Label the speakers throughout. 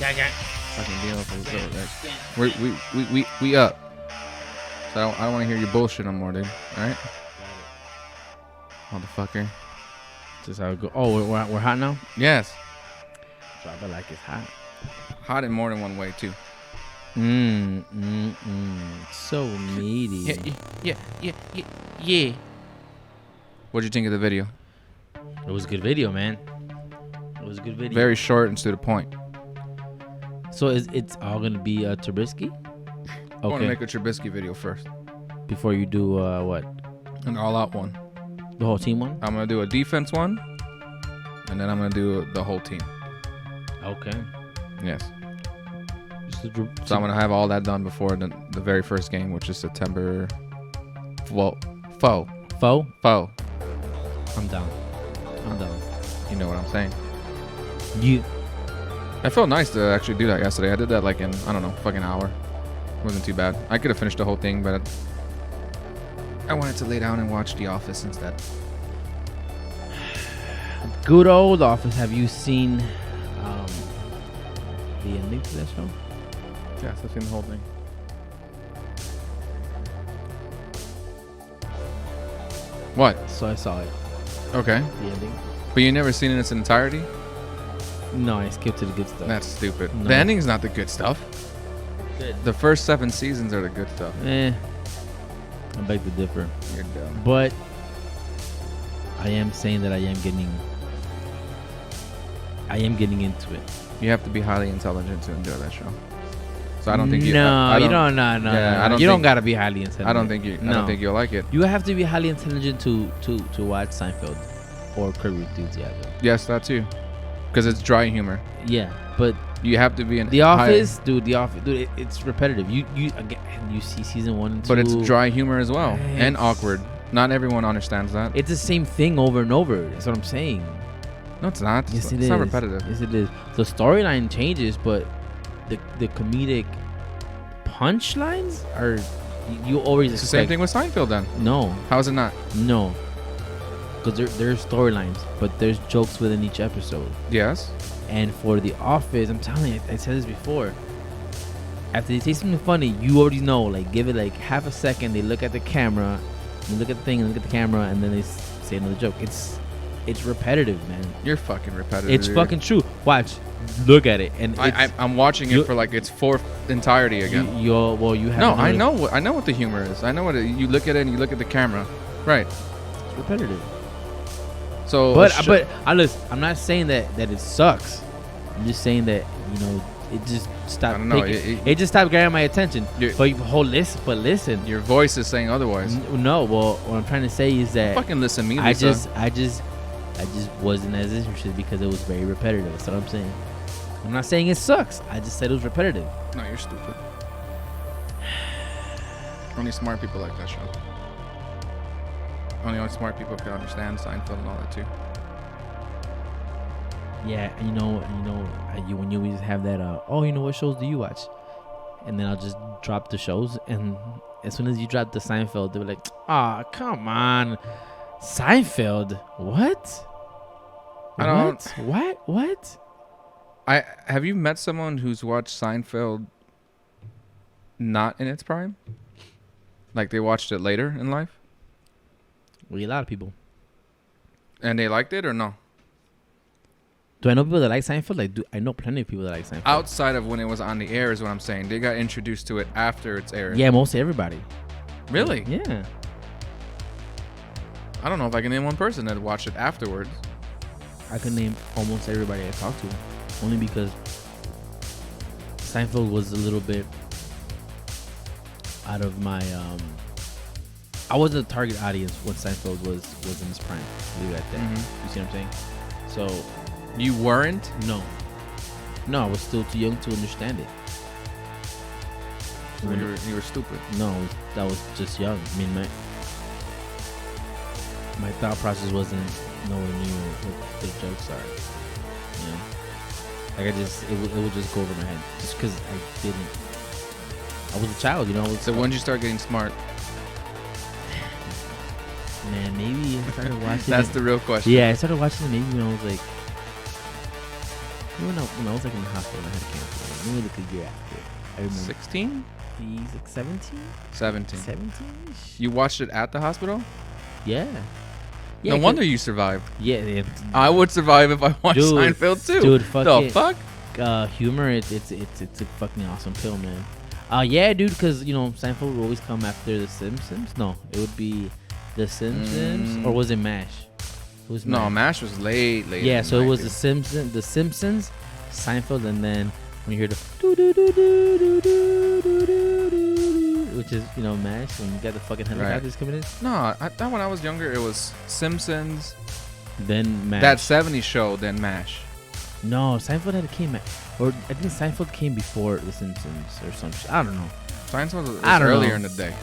Speaker 1: Fucking deal for we up. So I don't want to hear your bullshit no more, dude. All right, motherfucker.
Speaker 2: Just how it go. Oh, we're hot now.
Speaker 1: Yes.
Speaker 2: Drop it like it's hot.
Speaker 1: Hot in more than one way too.
Speaker 2: So meaty.
Speaker 1: Yeah. What'd you think of the video?
Speaker 2: It was a good video, man. It was a good video.
Speaker 1: Very short and to the point.
Speaker 2: So it's all gonna be Trubisky?
Speaker 1: I want to make a Trubisky video first.
Speaker 2: Before you do what?
Speaker 1: An all-out one.
Speaker 2: The whole team one?
Speaker 1: I'm gonna do a defense one, and then I'm gonna do the whole team.
Speaker 2: Okay.
Speaker 1: Yes. So I'm gonna have all that done before the very first game, which is September. Well, Foe.
Speaker 2: I'm down.
Speaker 1: You know what I'm saying?
Speaker 2: You.
Speaker 1: I felt nice to actually do that yesterday. I did that like in, I don't know, fucking hour. It wasn't too bad. I could have finished the whole thing, but I wanted to lay down and watch The Office instead.
Speaker 2: Good old Office. Have you seen the ending to that show?
Speaker 1: Yes, I've seen the whole thing. What?
Speaker 2: So I saw it.
Speaker 1: Okay.
Speaker 2: The ending.
Speaker 1: But you never seen it in its entirety?
Speaker 2: No, I skipped to the good stuff.
Speaker 1: That's stupid.
Speaker 2: No.
Speaker 1: The ending's not the good stuff.
Speaker 2: Good.
Speaker 1: The first 7 seasons are the good stuff.
Speaker 2: I beg to differ.
Speaker 1: You're dumb.
Speaker 2: But I am saying that I am getting into it.
Speaker 1: You have to be highly intelligent to enjoy that show. So I don't think you.
Speaker 2: No, you don't. No.
Speaker 1: Yeah,
Speaker 2: You don't gotta be highly intelligent.
Speaker 1: I don't think you.
Speaker 2: No.
Speaker 1: I don't think you'll like it.
Speaker 2: You have to be highly intelligent to watch Seinfeld or Curb Your Enthusiasm.
Speaker 1: Yes, that too. Because it's dry humor.
Speaker 2: Yeah, but
Speaker 1: You have to be in
Speaker 2: The Office, dude. It's repetitive. You see season 1 and 2.
Speaker 1: But it's dry humor as well and
Speaker 2: It's-
Speaker 1: awkward. Not everyone understands that.
Speaker 2: It's the same thing over and over. That's what I'm saying.
Speaker 1: No, it's not.
Speaker 2: Yes,
Speaker 1: It's
Speaker 2: it is.
Speaker 1: not repetitive.
Speaker 2: Yes, it is. The storyline changes, but the comedic punchlines are you always
Speaker 1: It's the
Speaker 2: expect.
Speaker 1: same thing with Seinfeld then.
Speaker 2: No,
Speaker 1: How is it not?
Speaker 2: no, because there's storylines, but there's jokes within each episode.
Speaker 1: Yes.
Speaker 2: And for The Office, I'm telling you, I said this before. After they say something funny, you already know. Like, give it like half a second. They look at the camera, they look at the thing, and look at the camera, and then they say another joke. It's repetitive, man.
Speaker 1: You're fucking repetitive.
Speaker 2: It's
Speaker 1: dude.
Speaker 2: fucking true. Watch, look at it, and
Speaker 1: I'm watching it for like its fourth entirety again.
Speaker 2: you have
Speaker 1: No,
Speaker 2: another-
Speaker 1: I know what the humor is. I know what you look at it and you look at the camera, right?
Speaker 2: It's repetitive.
Speaker 1: So,
Speaker 2: But I'm not saying that it sucks. I'm just saying that it just stopped.
Speaker 1: I don't know,
Speaker 2: It just stopped grabbing my attention.
Speaker 1: You're-
Speaker 2: But listen.
Speaker 1: your voice is saying otherwise.
Speaker 2: No, well, what I'm trying to say is that
Speaker 1: Fucking listen to me,
Speaker 2: I
Speaker 1: Lisa.
Speaker 2: just wasn't as interested because it was very repetitive. That's what I'm saying. I'm not saying it sucks. I just said it was repetitive.
Speaker 1: No, you're stupid. Only smart people like that show. Only smart people can understand Seinfeld and all that too.
Speaker 2: Yeah, when you always have that, what shows do you watch? And then I'll just drop the shows, and as soon as you drop the Seinfeld, they were like, "Ah, come on, Seinfeld, what?
Speaker 1: I don't.
Speaker 2: What?
Speaker 1: Have you met someone who's watched Seinfeld not in its prime? Like they watched it later in life,
Speaker 2: Well, a lot of people.
Speaker 1: and they liked it or no?
Speaker 2: Do I know people that like Seinfeld? I know plenty of people that like Seinfeld.
Speaker 1: Outside of when it was on the air is what I'm saying. They got introduced to it after its aired.
Speaker 2: Yeah, most everybody.
Speaker 1: Really?
Speaker 2: Yeah.
Speaker 1: I don't know if I can name one person that watched it afterwards.
Speaker 2: I could name almost everybody I talked to, only because Seinfeld was a little bit out of my. I wasn't a target audience when Seinfeld was in his prime. Leave it at that.
Speaker 1: Mhm.
Speaker 2: You see what I'm saying? So
Speaker 1: You weren't?
Speaker 2: no, I was still too young to understand it.
Speaker 1: You were stupid.
Speaker 2: No, that was just young. I mean, my thought process wasn't nowhere near what the jokes are. You know, like it would just go over my head just because I was a child.
Speaker 1: So when did you start getting smart?
Speaker 2: Man, maybe I started watching.
Speaker 1: That's the real question.
Speaker 2: Yeah, I started watching it maybe when I was like When I was like in the hospital, I had cancer. Maybe like a year after. I remember.
Speaker 1: 16?
Speaker 2: He's like 17?
Speaker 1: 17.
Speaker 2: 17-ish?
Speaker 1: You watched it at the hospital?
Speaker 2: Yeah.
Speaker 1: No wonder you survived.
Speaker 2: Yeah.
Speaker 1: I would survive if I watched Seinfeld too.
Speaker 2: Dude, fuck
Speaker 1: the
Speaker 2: it.
Speaker 1: fuck?
Speaker 2: Humor, it's a fucking awesome pill, man. Yeah, dude, because Seinfeld would always come after The Simpsons. No, it would be The Simpsons, or was it MASH? It was
Speaker 1: No, MASH was late.
Speaker 2: Yeah, so it was The Simpsons, Seinfeld, and then when you hear the do do do do do do do do, which is MASH, when you got the fucking helicopters coming in.
Speaker 1: No, I thought when I was younger it was Simpsons,
Speaker 2: then MASH.
Speaker 1: that 70s show, then MASH.
Speaker 2: No, Seinfeld had came, or I think Seinfeld came before The Simpsons or some shit. I don't know.
Speaker 1: Seinfeld was earlier in the day.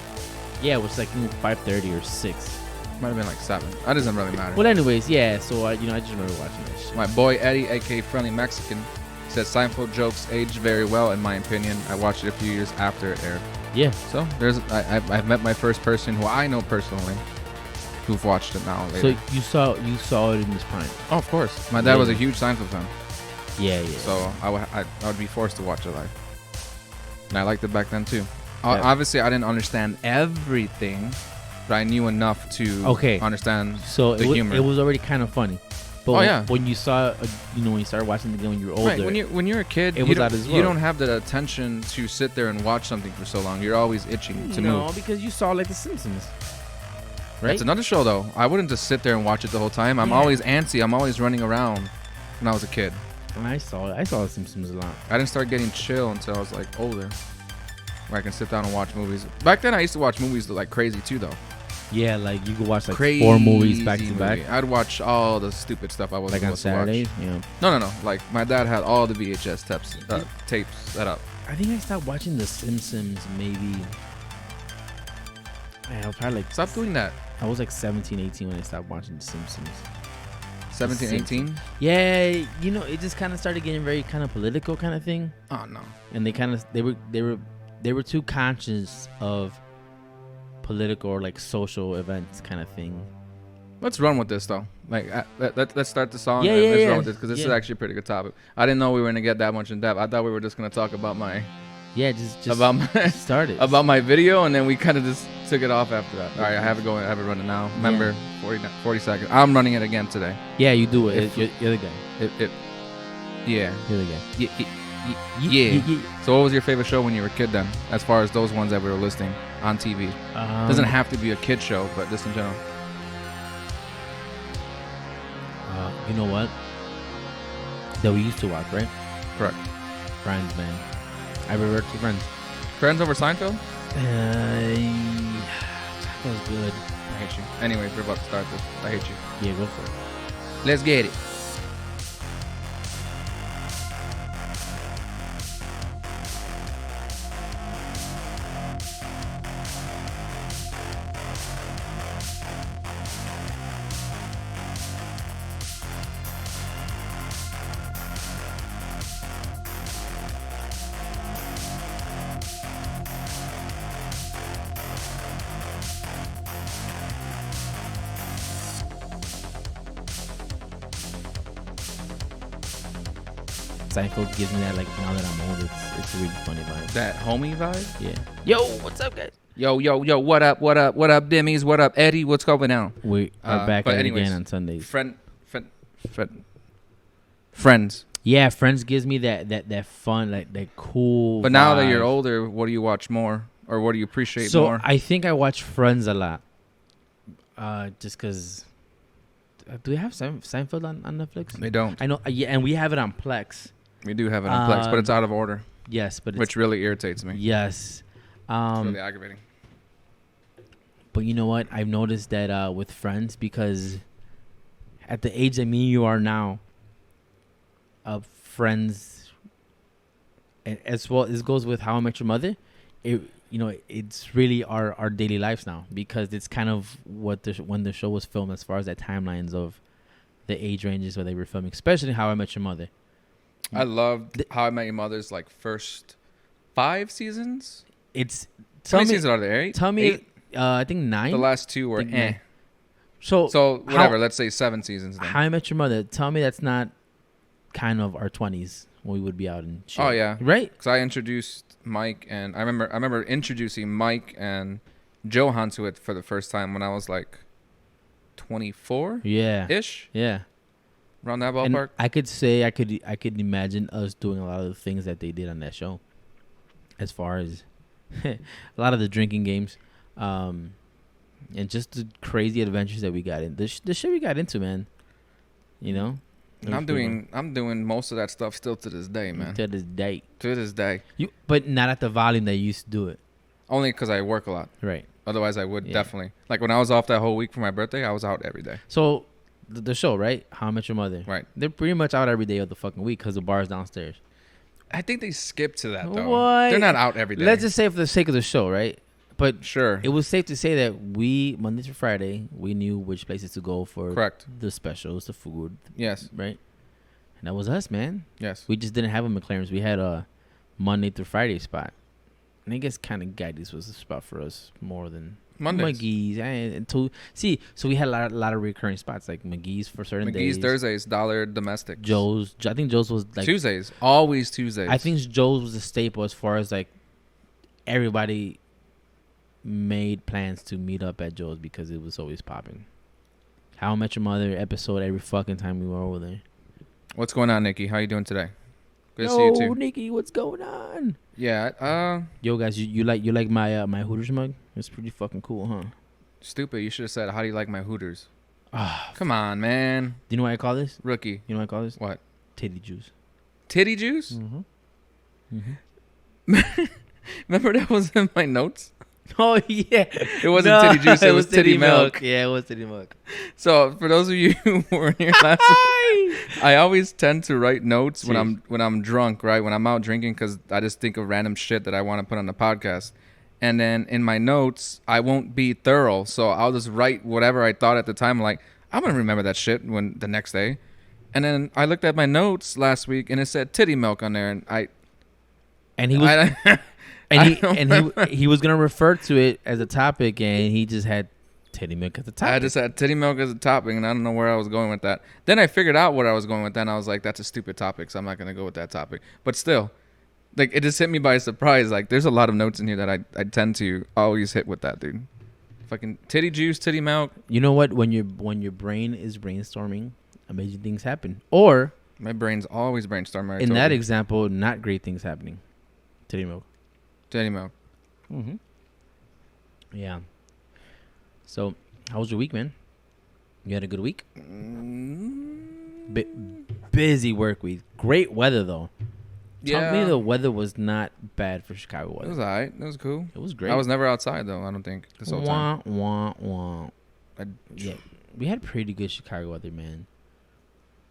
Speaker 2: Yeah, it was like 5:30 or 6.
Speaker 1: Might have been like 7. That doesn't really matter.
Speaker 2: Well, anyways, yeah. So I just remember watching that shit.
Speaker 1: My boy Eddie, aka Friendly Mexican, said Seinfeld jokes aged very well in my opinion. I watched it a few years after it aired.
Speaker 2: Yeah.
Speaker 1: So I've met my first person who I know personally who've watched it now. Later.
Speaker 2: So you saw it in this prime.
Speaker 1: Oh, of course. My dad was a huge Seinfeld fan.
Speaker 2: Yeah.
Speaker 1: So I would be forced to watch it live. And I liked it back then too.
Speaker 2: Yeah.
Speaker 1: Obviously, I didn't understand everything, but I knew enough to understand the humor.
Speaker 2: It was already kind of funny. But when you saw, when you started watching the game when you were older.
Speaker 1: Right, when you're a kid, you don't have the attention to sit there and watch something for so long. You're always itching to move.
Speaker 2: No, because you saw like The Simpsons. Right?
Speaker 1: That's another show, though. I wouldn't just sit there and watch it the whole time. I'm always antsy. I'm always running around when I was a kid.
Speaker 2: And I saw The Simpsons a lot.
Speaker 1: I didn't start getting chill until I was like older, where I can sit down and watch movies. Back then, I used to watch movies like crazy too, though.
Speaker 2: Yeah, like you could watch like
Speaker 1: crazy
Speaker 2: 4 movies back to back.
Speaker 1: I'd watch all the stupid stuff I wasn't
Speaker 2: like on
Speaker 1: supposed
Speaker 2: Saturdays.
Speaker 1: to watch.
Speaker 2: Yeah.
Speaker 1: No. Like my dad had all the VHS tapes set up.
Speaker 2: I think I stopped watching The Simpsons maybe. I was probably like.
Speaker 1: Stop doing that.
Speaker 2: I was like 17, 18 when I stopped watching The Simpsons.
Speaker 1: 17, 18?
Speaker 2: Yeah, it just kind of started getting very kind of political kind of thing.
Speaker 1: Oh no.
Speaker 2: And they were too conscious of political or like social events kind of thing.
Speaker 1: Let's run with this though. Like let's start the song.
Speaker 2: Yeah,
Speaker 1: and let's
Speaker 2: yeah.
Speaker 1: run with this because this is actually a pretty good topic. I didn't know we were gonna get that much in depth. I thought we were just gonna talk about my
Speaker 2: started
Speaker 1: about my video, and then we kind of just took it off after that. All right, I have it going. I have it running now. Remember, 40 seconds. I'm running it again today.
Speaker 2: Yeah, you do it. You're the guy.
Speaker 1: Yeah.
Speaker 2: You're the guy.
Speaker 1: Yeah. So what was your favorite show when you were a kid then, as far as those ones that we were listing on TV? Doesn't have to be a kid show, but just in general.
Speaker 2: You know what? That we used to watch, right?
Speaker 1: Correct.
Speaker 2: Friends, man. I revert to Friends.
Speaker 1: Friends over Seinfeld?
Speaker 2: That was good.
Speaker 1: I hate you. Anyway, we're about to start this. I hate you.
Speaker 2: Yeah, go for it.
Speaker 1: Let's get it.
Speaker 2: Seinfeld gives me that, like, now that I'm old, it's a really funny vibe.
Speaker 1: That homie vibe?
Speaker 2: Yeah. Yo, what's up, guys?
Speaker 1: Yo, what up, Dimmies? What up, Eddie? What's going on?
Speaker 2: We are back at it again on Sundays.
Speaker 1: Friends.
Speaker 2: Yeah, Friends gives me that fun, like that cool
Speaker 1: But now
Speaker 2: vibe.
Speaker 1: that you're older, what do you watch more? Or what do you appreciate more?
Speaker 2: So I think I watch Friends a lot. Just because... do we have Seinfeld on Netflix?
Speaker 1: They don't.
Speaker 2: I know, yeah, and we have it on Plex.
Speaker 1: We do have it on Plex, but it's out of order.
Speaker 2: Yes, but
Speaker 1: which really irritates me.
Speaker 2: Yes.
Speaker 1: It's really aggravating.
Speaker 2: But you know what? I've noticed that with Friends, because at the age that me and you are now, Friends, as well as goes with How I Met Your Mother, it's really our daily lives now, because it's kind of what when the show was filmed, as far as that timelines of the age ranges where they were filming, especially How I Met Your Mother.
Speaker 1: I loved How I Met Your Mother's like first 5 seasons.
Speaker 2: How many
Speaker 1: seasons are there? 8?
Speaker 2: Tell me,
Speaker 1: 8?
Speaker 2: I think 9.
Speaker 1: The last 2 were eh.
Speaker 2: So
Speaker 1: whatever. Let's say 7 seasons. Then.
Speaker 2: How I Met Your Mother. Tell me that's not kind of our 20s when we would be out and shit.
Speaker 1: Oh yeah,
Speaker 2: Right?
Speaker 1: because I introduced Mike, and I remember introducing Mike and Johan to it for the first time when I was like 24
Speaker 2: Yeah.
Speaker 1: ish,
Speaker 2: Yeah.
Speaker 1: around that
Speaker 2: And
Speaker 1: ballpark.
Speaker 2: I could say I could imagine us doing a lot of the things that they did on that show, as far as a lot of the drinking games, and just the crazy adventures that we got in. The shit we got into, man. You know.
Speaker 1: And I'm doing most of that stuff still to this day, man.
Speaker 2: To this day.
Speaker 1: To this day.
Speaker 2: But not at the volume that you used to do it.
Speaker 1: Only because I work a lot.
Speaker 2: Right.
Speaker 1: Otherwise, I would definitely. Like when I was off that whole week for my birthday, I was out every day.
Speaker 2: So the show, right? How I Met Your Mother.
Speaker 1: Right.
Speaker 2: They're pretty much out every day of the fucking week because the bar's downstairs.
Speaker 1: I think they skipped to that though.
Speaker 2: What?
Speaker 1: They're not out every day.
Speaker 2: Let's just say for the sake of the show, right? But
Speaker 1: sure.
Speaker 2: it was safe to say that we, Monday through Friday, we knew which places to go for
Speaker 1: Correct.
Speaker 2: the specials, the food.
Speaker 1: Yes.
Speaker 2: Right? And that was us, man.
Speaker 1: Yes.
Speaker 2: We just didn't have a McLaren's. We had a Monday through Friday spot. And I guess kind of Gaddy's was the spot for us more than
Speaker 1: Mondays.
Speaker 2: McGee's. So we had a lot of recurring spots, like McGee's for certain days.
Speaker 1: McGee's Thursdays, Dollar Domestic.
Speaker 2: Joe's. I think Joe's was like
Speaker 1: Tuesdays. Always Tuesdays.
Speaker 2: I think Joe's was a staple as far as like everybody made plans to meet up at Joe's because it was always popping. How I Met Your Mother episode every fucking time we were over there.
Speaker 1: What's going on, Nikki? How you doing today? Good to see
Speaker 2: Yo,
Speaker 1: you too.
Speaker 2: Nikki, what's going on?
Speaker 1: Yeah.
Speaker 2: Yo, guys, you like my my Hooters mug? It's pretty fucking cool, huh?
Speaker 1: Stupid. You should have said, "How do you like my Hooters?"
Speaker 2: Ah,
Speaker 1: Come on, man.
Speaker 2: do you know what I call this?
Speaker 1: Rookie.
Speaker 2: You know what I call this?
Speaker 1: What?
Speaker 2: Titty juice.
Speaker 1: Titty juice?
Speaker 2: Mm-hmm. Mm-hmm.
Speaker 1: Remember that was in my notes?
Speaker 2: Oh yeah.
Speaker 1: It wasn't titty juice. It was titty milk.
Speaker 2: Yeah, it was titty milk.
Speaker 1: So for those of you who weren't here last week, I always tend to write notes when I'm drunk, right? When I'm out drinking, because I just think of random shit that I want to put on the podcast. And then in my notes, I won't be thorough, so I'll just write whatever I thought at the time. Like, I'm gonna remember that shit when the next day. And then I looked at my notes last week, and it said titty milk on there, and
Speaker 2: he was he was gonna refer to it as a topic, and he just had titty milk as a topic.
Speaker 1: I just had titty milk as a topic, and I don't know where I was going with that. Then I figured out where I was going with that, and I was like, that's a stupid topic, so I'm not gonna go with that topic. But still, like, it just hit me by surprise. Like, there's a lot of notes in here that I tend to always hit with that, dude. Fucking titty juice, titty milk.
Speaker 2: You know what? When your brain is brainstorming, amazing things happen. Or
Speaker 1: My brain's always brainstorming.
Speaker 2: in that example, not great things happening. Titty milk.
Speaker 1: Titty milk.
Speaker 2: Mm-hmm. Yeah. So, how was your week, man? You had a good week? Busy work week. Great weather, though. Tell me the weather was not bad for Chicago weather.
Speaker 1: It was all right. It was cool.
Speaker 2: It was great.
Speaker 1: I was never outside, though, I don't think, this whole time.
Speaker 2: Yeah, we had pretty good Chicago weather, man.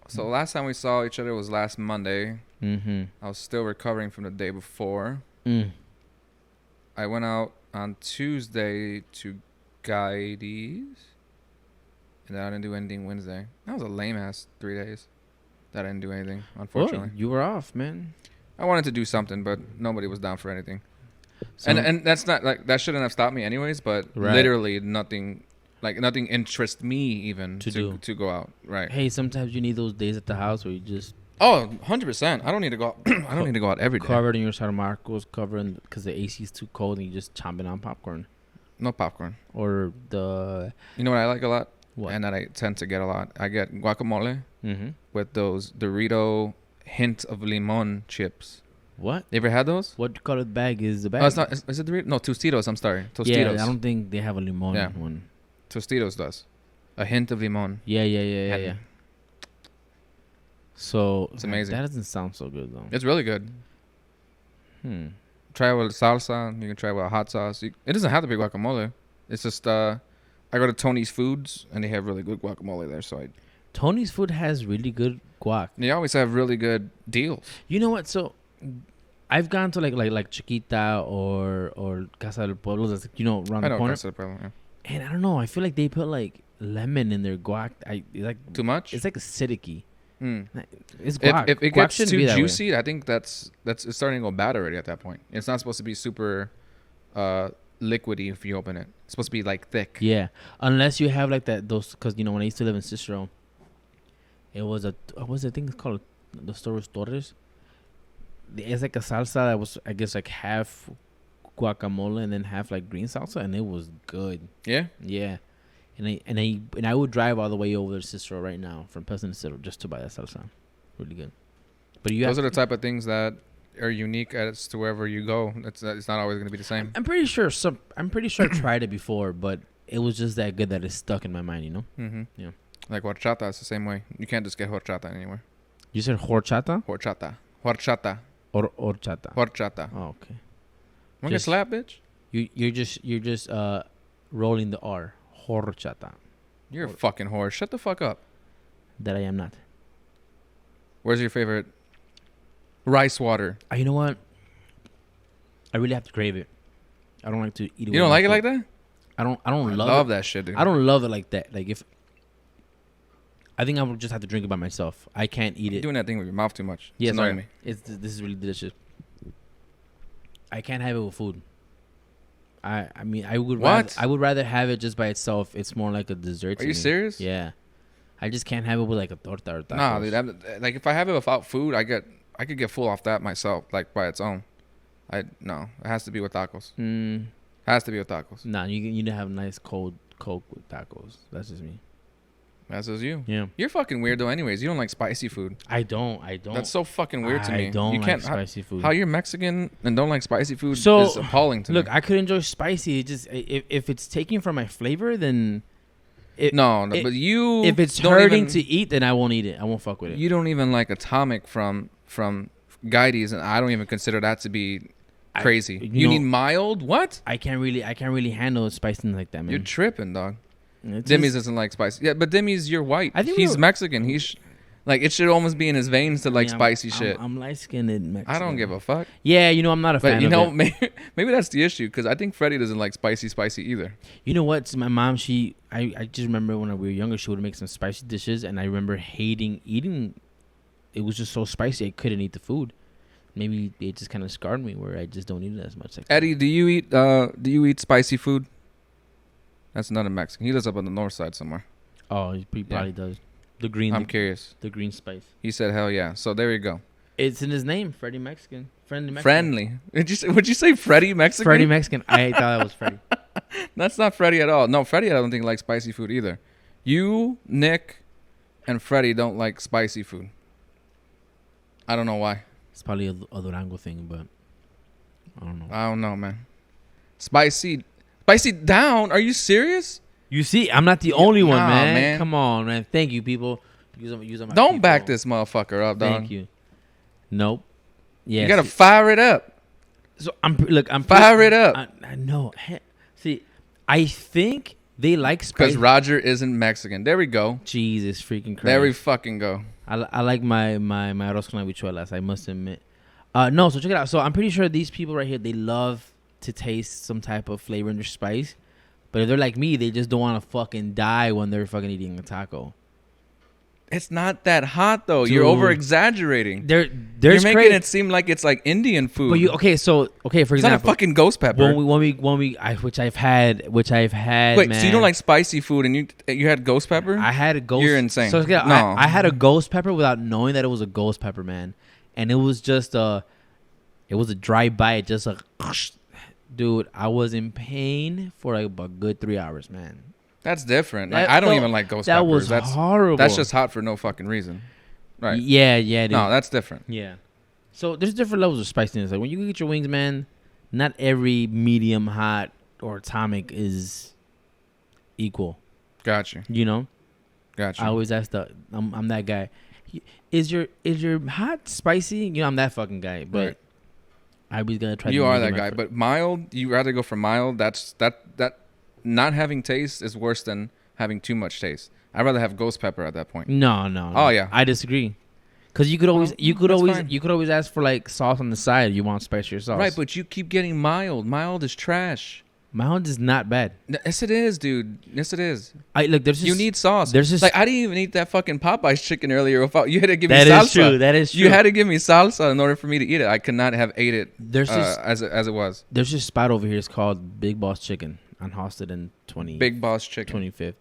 Speaker 1: So last time we saw each other was last Monday.
Speaker 2: Mm-hmm.
Speaker 1: I was still recovering from the day before.
Speaker 2: Mm.
Speaker 1: I went out on Tuesday to Guides. And then I didn't do anything Wednesday. That was a lame-ass 3 days that I didn't do anything, unfortunately.
Speaker 2: You were off, man.
Speaker 1: I wanted to do something, but nobody was down for anything.
Speaker 2: So,
Speaker 1: And that's not, like, that shouldn't have stopped me anyways, but literally nothing interests me even to go out. Right.
Speaker 2: Hey, sometimes you need those days at the house where you just...
Speaker 1: Oh, 100%. I don't need to go out. I don't need to go out every day.
Speaker 2: Covered in your San Marcos, covering because the AC is too cold and you just chomping on popcorn.
Speaker 1: No popcorn.
Speaker 2: Or the...
Speaker 1: You know what I like a lot?
Speaker 2: What?
Speaker 1: And that I tend to get a lot. I get guacamole
Speaker 2: Mm-hmm.
Speaker 1: with those Dorito hint of limon chips.
Speaker 2: What?
Speaker 1: You ever had those?
Speaker 2: What colored bag is the bag?
Speaker 1: Oh, it's not. Is it Dorito? No, Tostitos. I'm sorry. Tostitos.
Speaker 2: Yeah, I don't think they have a limon one.
Speaker 1: Tostitos does. A hint of limon.
Speaker 2: Yeah. So
Speaker 1: It's amazing.
Speaker 2: That doesn't sound so good though.
Speaker 1: It's really good. Try it with salsa. You can try it with a hot sauce. It doesn't have to be guacamole. It's just I go to Tony's Foods and they have really good guacamole there. So
Speaker 2: Tony's Food has really good guac.
Speaker 1: They always have really good deals.
Speaker 2: You know what? So I've gone to like Chiquita or Casa del Pueblo. That's around the corner.
Speaker 1: Casa del Pueblo, yeah.
Speaker 2: And I don't know. I feel like they put like lemon in their guac.
Speaker 1: Too much.
Speaker 2: It's like acidic-y.
Speaker 1: Mm.
Speaker 2: It's guac.
Speaker 1: If it
Speaker 2: Guac
Speaker 1: gets
Speaker 2: shouldn't
Speaker 1: too
Speaker 2: be that way.
Speaker 1: juicy, I think that's it's starting to go bad already at that point. It's not supposed to be super liquidy if you open it. It's supposed to be like thick.
Speaker 2: Yeah, unless you have like those because when I used to live in Cicero, it was I think it's called Los Torres. It's like a salsa that was, I guess, like half guacamole and then half like green salsa, and it was good.
Speaker 1: Yeah.
Speaker 2: Yeah. And I would drive all the way over to Cicero right now from Pleasant to Cicero just to buy that salsa. Really good. But
Speaker 1: those are the type of things that are unique as to wherever you go. It's not always going to be the same.
Speaker 2: I'm pretty sure I tried it before, but it was just that good that it stuck in my mind, you know?
Speaker 1: Mm-hmm.
Speaker 2: Yeah.
Speaker 1: Like horchata is the same way. You can't just get horchata anywhere.
Speaker 2: You said horchata?
Speaker 1: Horchata.
Speaker 2: Or horchata.
Speaker 1: Horchata.
Speaker 2: Oh, okay.
Speaker 1: Want to get slapped, bitch?
Speaker 2: You're just rolling the R. Horchata.
Speaker 1: You're a fucking whore. Shut the fuck up.
Speaker 2: That I am not.
Speaker 1: Where's your favorite rice water?
Speaker 2: You know what? I really have to crave it. I don't like to eat it.
Speaker 1: You don't like it like that?
Speaker 2: I don't
Speaker 1: I
Speaker 2: love
Speaker 1: love
Speaker 2: it.
Speaker 1: that shit, dude.
Speaker 2: I don't love it like that. Like if I think I would just have to drink it by myself. I can't eat
Speaker 1: You're
Speaker 2: it.
Speaker 1: doing that thing with your mouth too much.
Speaker 2: Yeah,
Speaker 1: It's annoying me.
Speaker 2: This is really delicious. I can't have it with food. I mean I would rather have it just by itself. It's more like a dessert.
Speaker 1: Are you serious?
Speaker 2: Yeah. I just can't have it with like a torta or tacos.
Speaker 1: Nah, dude. Like if I have it without food, I could get full off that myself, like by its own. No, it has to be with tacos. Has to be with tacos.
Speaker 2: Nah, you need to have nice cold Coke with tacos. That's just me.
Speaker 1: That's just you.
Speaker 2: Yeah.
Speaker 1: You're fucking weird though. Anyways, you don't like spicy food.
Speaker 2: I don't.
Speaker 1: That's so fucking weird to me.
Speaker 2: I don't
Speaker 1: you
Speaker 2: like
Speaker 1: can't,
Speaker 2: spicy food.
Speaker 1: How you're Mexican and don't like spicy food
Speaker 2: So,
Speaker 1: is appalling to me.
Speaker 2: Look, I could enjoy spicy. It just if it's taking from my flavor, then
Speaker 1: but you
Speaker 2: if it's
Speaker 1: don't
Speaker 2: hurting
Speaker 1: even,
Speaker 2: to eat, then I won't eat it. I won't fuck with it.
Speaker 1: You don't even like Atomic from Guides, and I don't even consider that to be crazy. You need mild? What?
Speaker 2: I can't really handle spiciness like that, man.
Speaker 1: You're tripping, dog.
Speaker 2: It's
Speaker 1: Demi's doesn't like spicy. Yeah, but Demi's, you're white.
Speaker 2: I think
Speaker 1: he's Mexican. Like it should almost be in his veins to like spicy shit.
Speaker 2: I'm light-skinned Mexican.
Speaker 1: I don't give a fuck.
Speaker 2: Yeah, I'm not a fan of it.
Speaker 1: Maybe that's the issue, because I think Freddie doesn't like spicy either.
Speaker 2: You know what? My mom, I just remember when we were younger, she would make some spicy dishes, and I remember hating eating. It was just so spicy, I couldn't eat the food. Maybe it just kind of scarred me where I just don't eat it as much. Like
Speaker 1: Eddie, do you eat spicy food? That's not a Mexican. He lives up on the north side somewhere.
Speaker 2: Oh, he probably does. The green.
Speaker 1: I'm curious.
Speaker 2: The green spice.
Speaker 1: He said, "Hell yeah!" So there you go.
Speaker 2: It's in his name, Freddie Mexican. Friendly Mexican.
Speaker 1: Friendly. Would you say Freddie Mexican?
Speaker 2: Freddie Mexican. I thought that was Freddie.
Speaker 1: That's not Freddie at all. No, Freddie, I don't think likes spicy food either. You, Nick, and Freddie don't like spicy food. I don't know why.
Speaker 2: It's probably a Durango thing, but I don't know.
Speaker 1: I don't know, man. Spicy down? Are you serious?
Speaker 2: You see, I'm not the only one,
Speaker 1: Nah, man.
Speaker 2: Come on, man. Thank you, people. Use them.
Speaker 1: Don't back this motherfucker up, dog.
Speaker 2: Thank you. Nope. Yeah.
Speaker 1: You gotta fire it up.
Speaker 2: So I'm
Speaker 1: fire it up.
Speaker 2: I know. See, I think they like spicy.
Speaker 1: Because Roger isn't Mexican. There we go.
Speaker 2: Jesus freaking Christ.
Speaker 1: There we fucking go.
Speaker 2: I like my arroz con habichuelas, I must admit. No, so check it out. So I'm pretty sure these people right here, they love to taste some type of flavor in their spice. But if they're like me, they just don't want to fucking die when they're fucking eating a taco.
Speaker 1: It's not that hot though.
Speaker 2: Dude.
Speaker 1: You're over exaggerating.
Speaker 2: You're
Speaker 1: making it seem like it's like Indian food.
Speaker 2: But for
Speaker 1: it's
Speaker 2: example,
Speaker 1: not a fucking ghost pepper.
Speaker 2: Which I've had.
Speaker 1: Wait,
Speaker 2: man.
Speaker 1: so you don't like spicy food and you had ghost pepper?
Speaker 2: I had a ghost.
Speaker 1: You're insane.
Speaker 2: So
Speaker 1: no,
Speaker 2: I had a ghost pepper without knowing that it was a ghost pepper, man. And it was just a dry bite, just like, dude. I was in pain for like a good 3 hours, man.
Speaker 1: That's different. I don't even like ghost peppers.
Speaker 2: That was horrible.
Speaker 1: That's just hot for no fucking reason. Right.
Speaker 2: Yeah, dude.
Speaker 1: No, that's different.
Speaker 2: Yeah. So there's different levels of spiciness. Like when you eat your wings, man, not every medium hot or atomic is equal.
Speaker 1: Got you.
Speaker 2: You know?
Speaker 1: Got you.
Speaker 2: I always ask I'm that guy. Is your hot spicy? I'm that fucking guy. But
Speaker 1: right.
Speaker 2: I was gonna try.
Speaker 1: You are that guy, but mild. You rather go for mild. That not having taste is worse than having too much taste. I'd rather have ghost pepper at that point.
Speaker 2: No.
Speaker 1: Oh yeah,
Speaker 2: I disagree. Because you could always ask for like sauce on the side. You want spicier sauce,
Speaker 1: right? But you keep getting mild. Mild is trash.
Speaker 2: Mild is not bad.
Speaker 1: Yes, it is, dude. Yes, it is.
Speaker 2: You
Speaker 1: need sauce.
Speaker 2: There's just
Speaker 1: like I didn't even eat that fucking Popeye's chicken earlier. You had to give me salsa.
Speaker 2: That is true. That is true.
Speaker 1: You had to give me salsa in order for me to eat it. I could not have ate it. As it was.
Speaker 2: There's this spot over here. It's called Big Boss Chicken on Hosted in
Speaker 1: Big Boss Chicken
Speaker 2: 25th,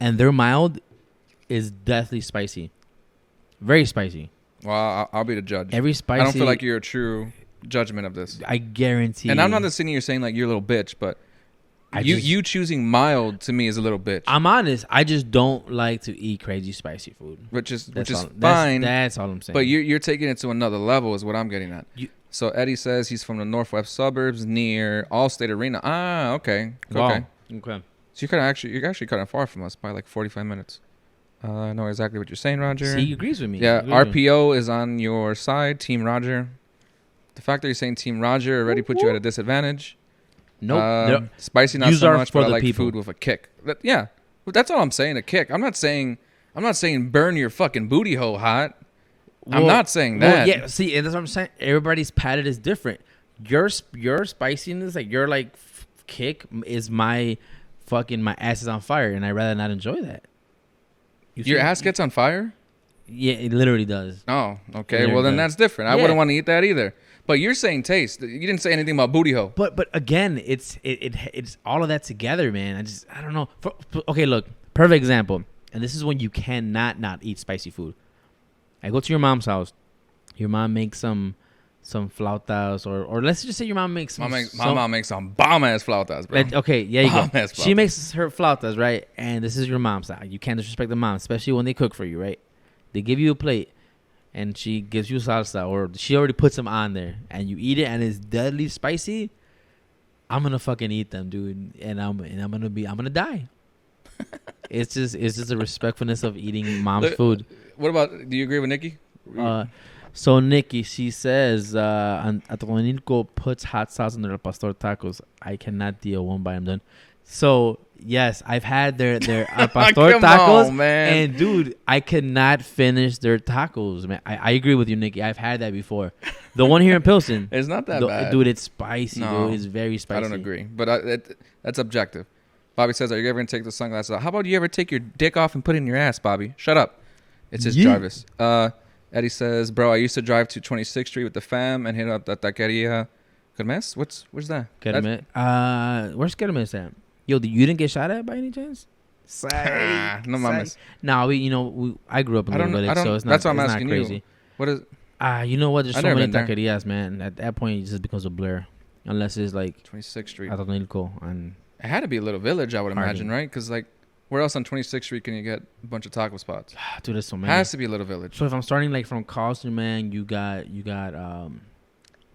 Speaker 2: and their mild is deathly spicy, very spicy.
Speaker 1: Well, I'll be the judge.
Speaker 2: Every spicy.
Speaker 1: I don't feel like you're a true judgment of this.
Speaker 2: I guarantee.
Speaker 1: And I'm not sitting here saying like you're a little bitch, but you choosing mild to me is a little bitch.
Speaker 2: I'm honest. I just don't like to eat crazy spicy food.
Speaker 1: Which is fine.
Speaker 2: That's all I'm saying.
Speaker 1: But you're taking it to another level is what I'm getting at. So Eddie says he's from the northwest suburbs near Allstate Arena. Ah, okay.
Speaker 2: Wow.
Speaker 1: Okay. So you're actually kind of far from us by like 45 minutes. I know exactly what you're saying, Roger.
Speaker 2: See, he agrees with me.
Speaker 1: Yeah, RPO is on your side, Team Roger. The fact that you're saying Team Roger already put you at a disadvantage.
Speaker 2: Nope.
Speaker 1: Spicy not so much, but I like food with a kick. Yeah, that's all I'm saying. A kick. I'm not saying burn your fucking booty hole hot. Well, I'm not saying that.
Speaker 2: Well, yeah. See, and that's what I'm saying. Everybody's palate is different. Your spiciness, like your like kick, is my ass is on fire, and I'd rather not enjoy that.
Speaker 1: Your ass gets on fire?
Speaker 2: Yeah, it literally does.
Speaker 1: Oh, okay. Well, then that's different. I wouldn't want to eat that either. But you're saying taste. You didn't say anything about booty hole.
Speaker 2: But again, it's all of that together, man. I don't know. Okay, look, perfect example. And this is when you cannot not eat spicy food. I go to your mom's house. Your mom makes some flautas, or let's just say your mom makes some. My
Speaker 1: mom makes some bomb ass flautas, bro.
Speaker 2: Okay, yeah, you go. She makes her flautas, right? And this is your mom's side. You can't disrespect the mom, especially when they cook for you, right? They give you a plate, and she gives you salsa, or she already puts them on there, and you eat it, and it's deadly spicy. I'm gonna fucking eat them, dude, and I'm gonna die. It's just a respectfulness of eating mom's food.
Speaker 1: What about? Do you agree with Nikki?
Speaker 2: So Nikki, she says, Atlonico puts hot sauce on their pastor tacos. I cannot deal. One bite, I'm done. So yes, I've had their pastor tacos,
Speaker 1: man.
Speaker 2: And dude, I cannot finish their tacos, man. I agree with you, Nikki. I've had that before. The one here in Pilsen,
Speaker 1: it's not that bad,
Speaker 2: dude. It's spicy,
Speaker 1: no,
Speaker 2: dude. It's very spicy.
Speaker 1: I don't agree, but that's objective. Bobby says, "Are you ever gonna take the sunglasses off? How about you ever take your dick off and put it in your ass, Bobby? Shut up." It's just Jarvis. Eddie says, "Bro, I used to drive to 26th Street with the fam and hit up that taqueria. Kermes? Where's that?
Speaker 2: Kermes. Where's Kermes at? Yo, you didn't get shot at by any chance?
Speaker 1: No mames.
Speaker 2: No, I grew up in Little Village, so it's not.
Speaker 1: That's what I'm asking
Speaker 2: crazy.
Speaker 1: you. What is?
Speaker 2: You know what? There's so many taquerias, man. At that point, it just becomes a blur, unless it's like
Speaker 1: 26th Street.
Speaker 2: And
Speaker 1: it had to be a Little Village, I would imagine, right? Because like, where else on 26th Street can you get a bunch of taco spots?
Speaker 2: Dude, there's so many.
Speaker 1: Has to be a Little Village.
Speaker 2: So if I'm starting like from Carlson, man, you got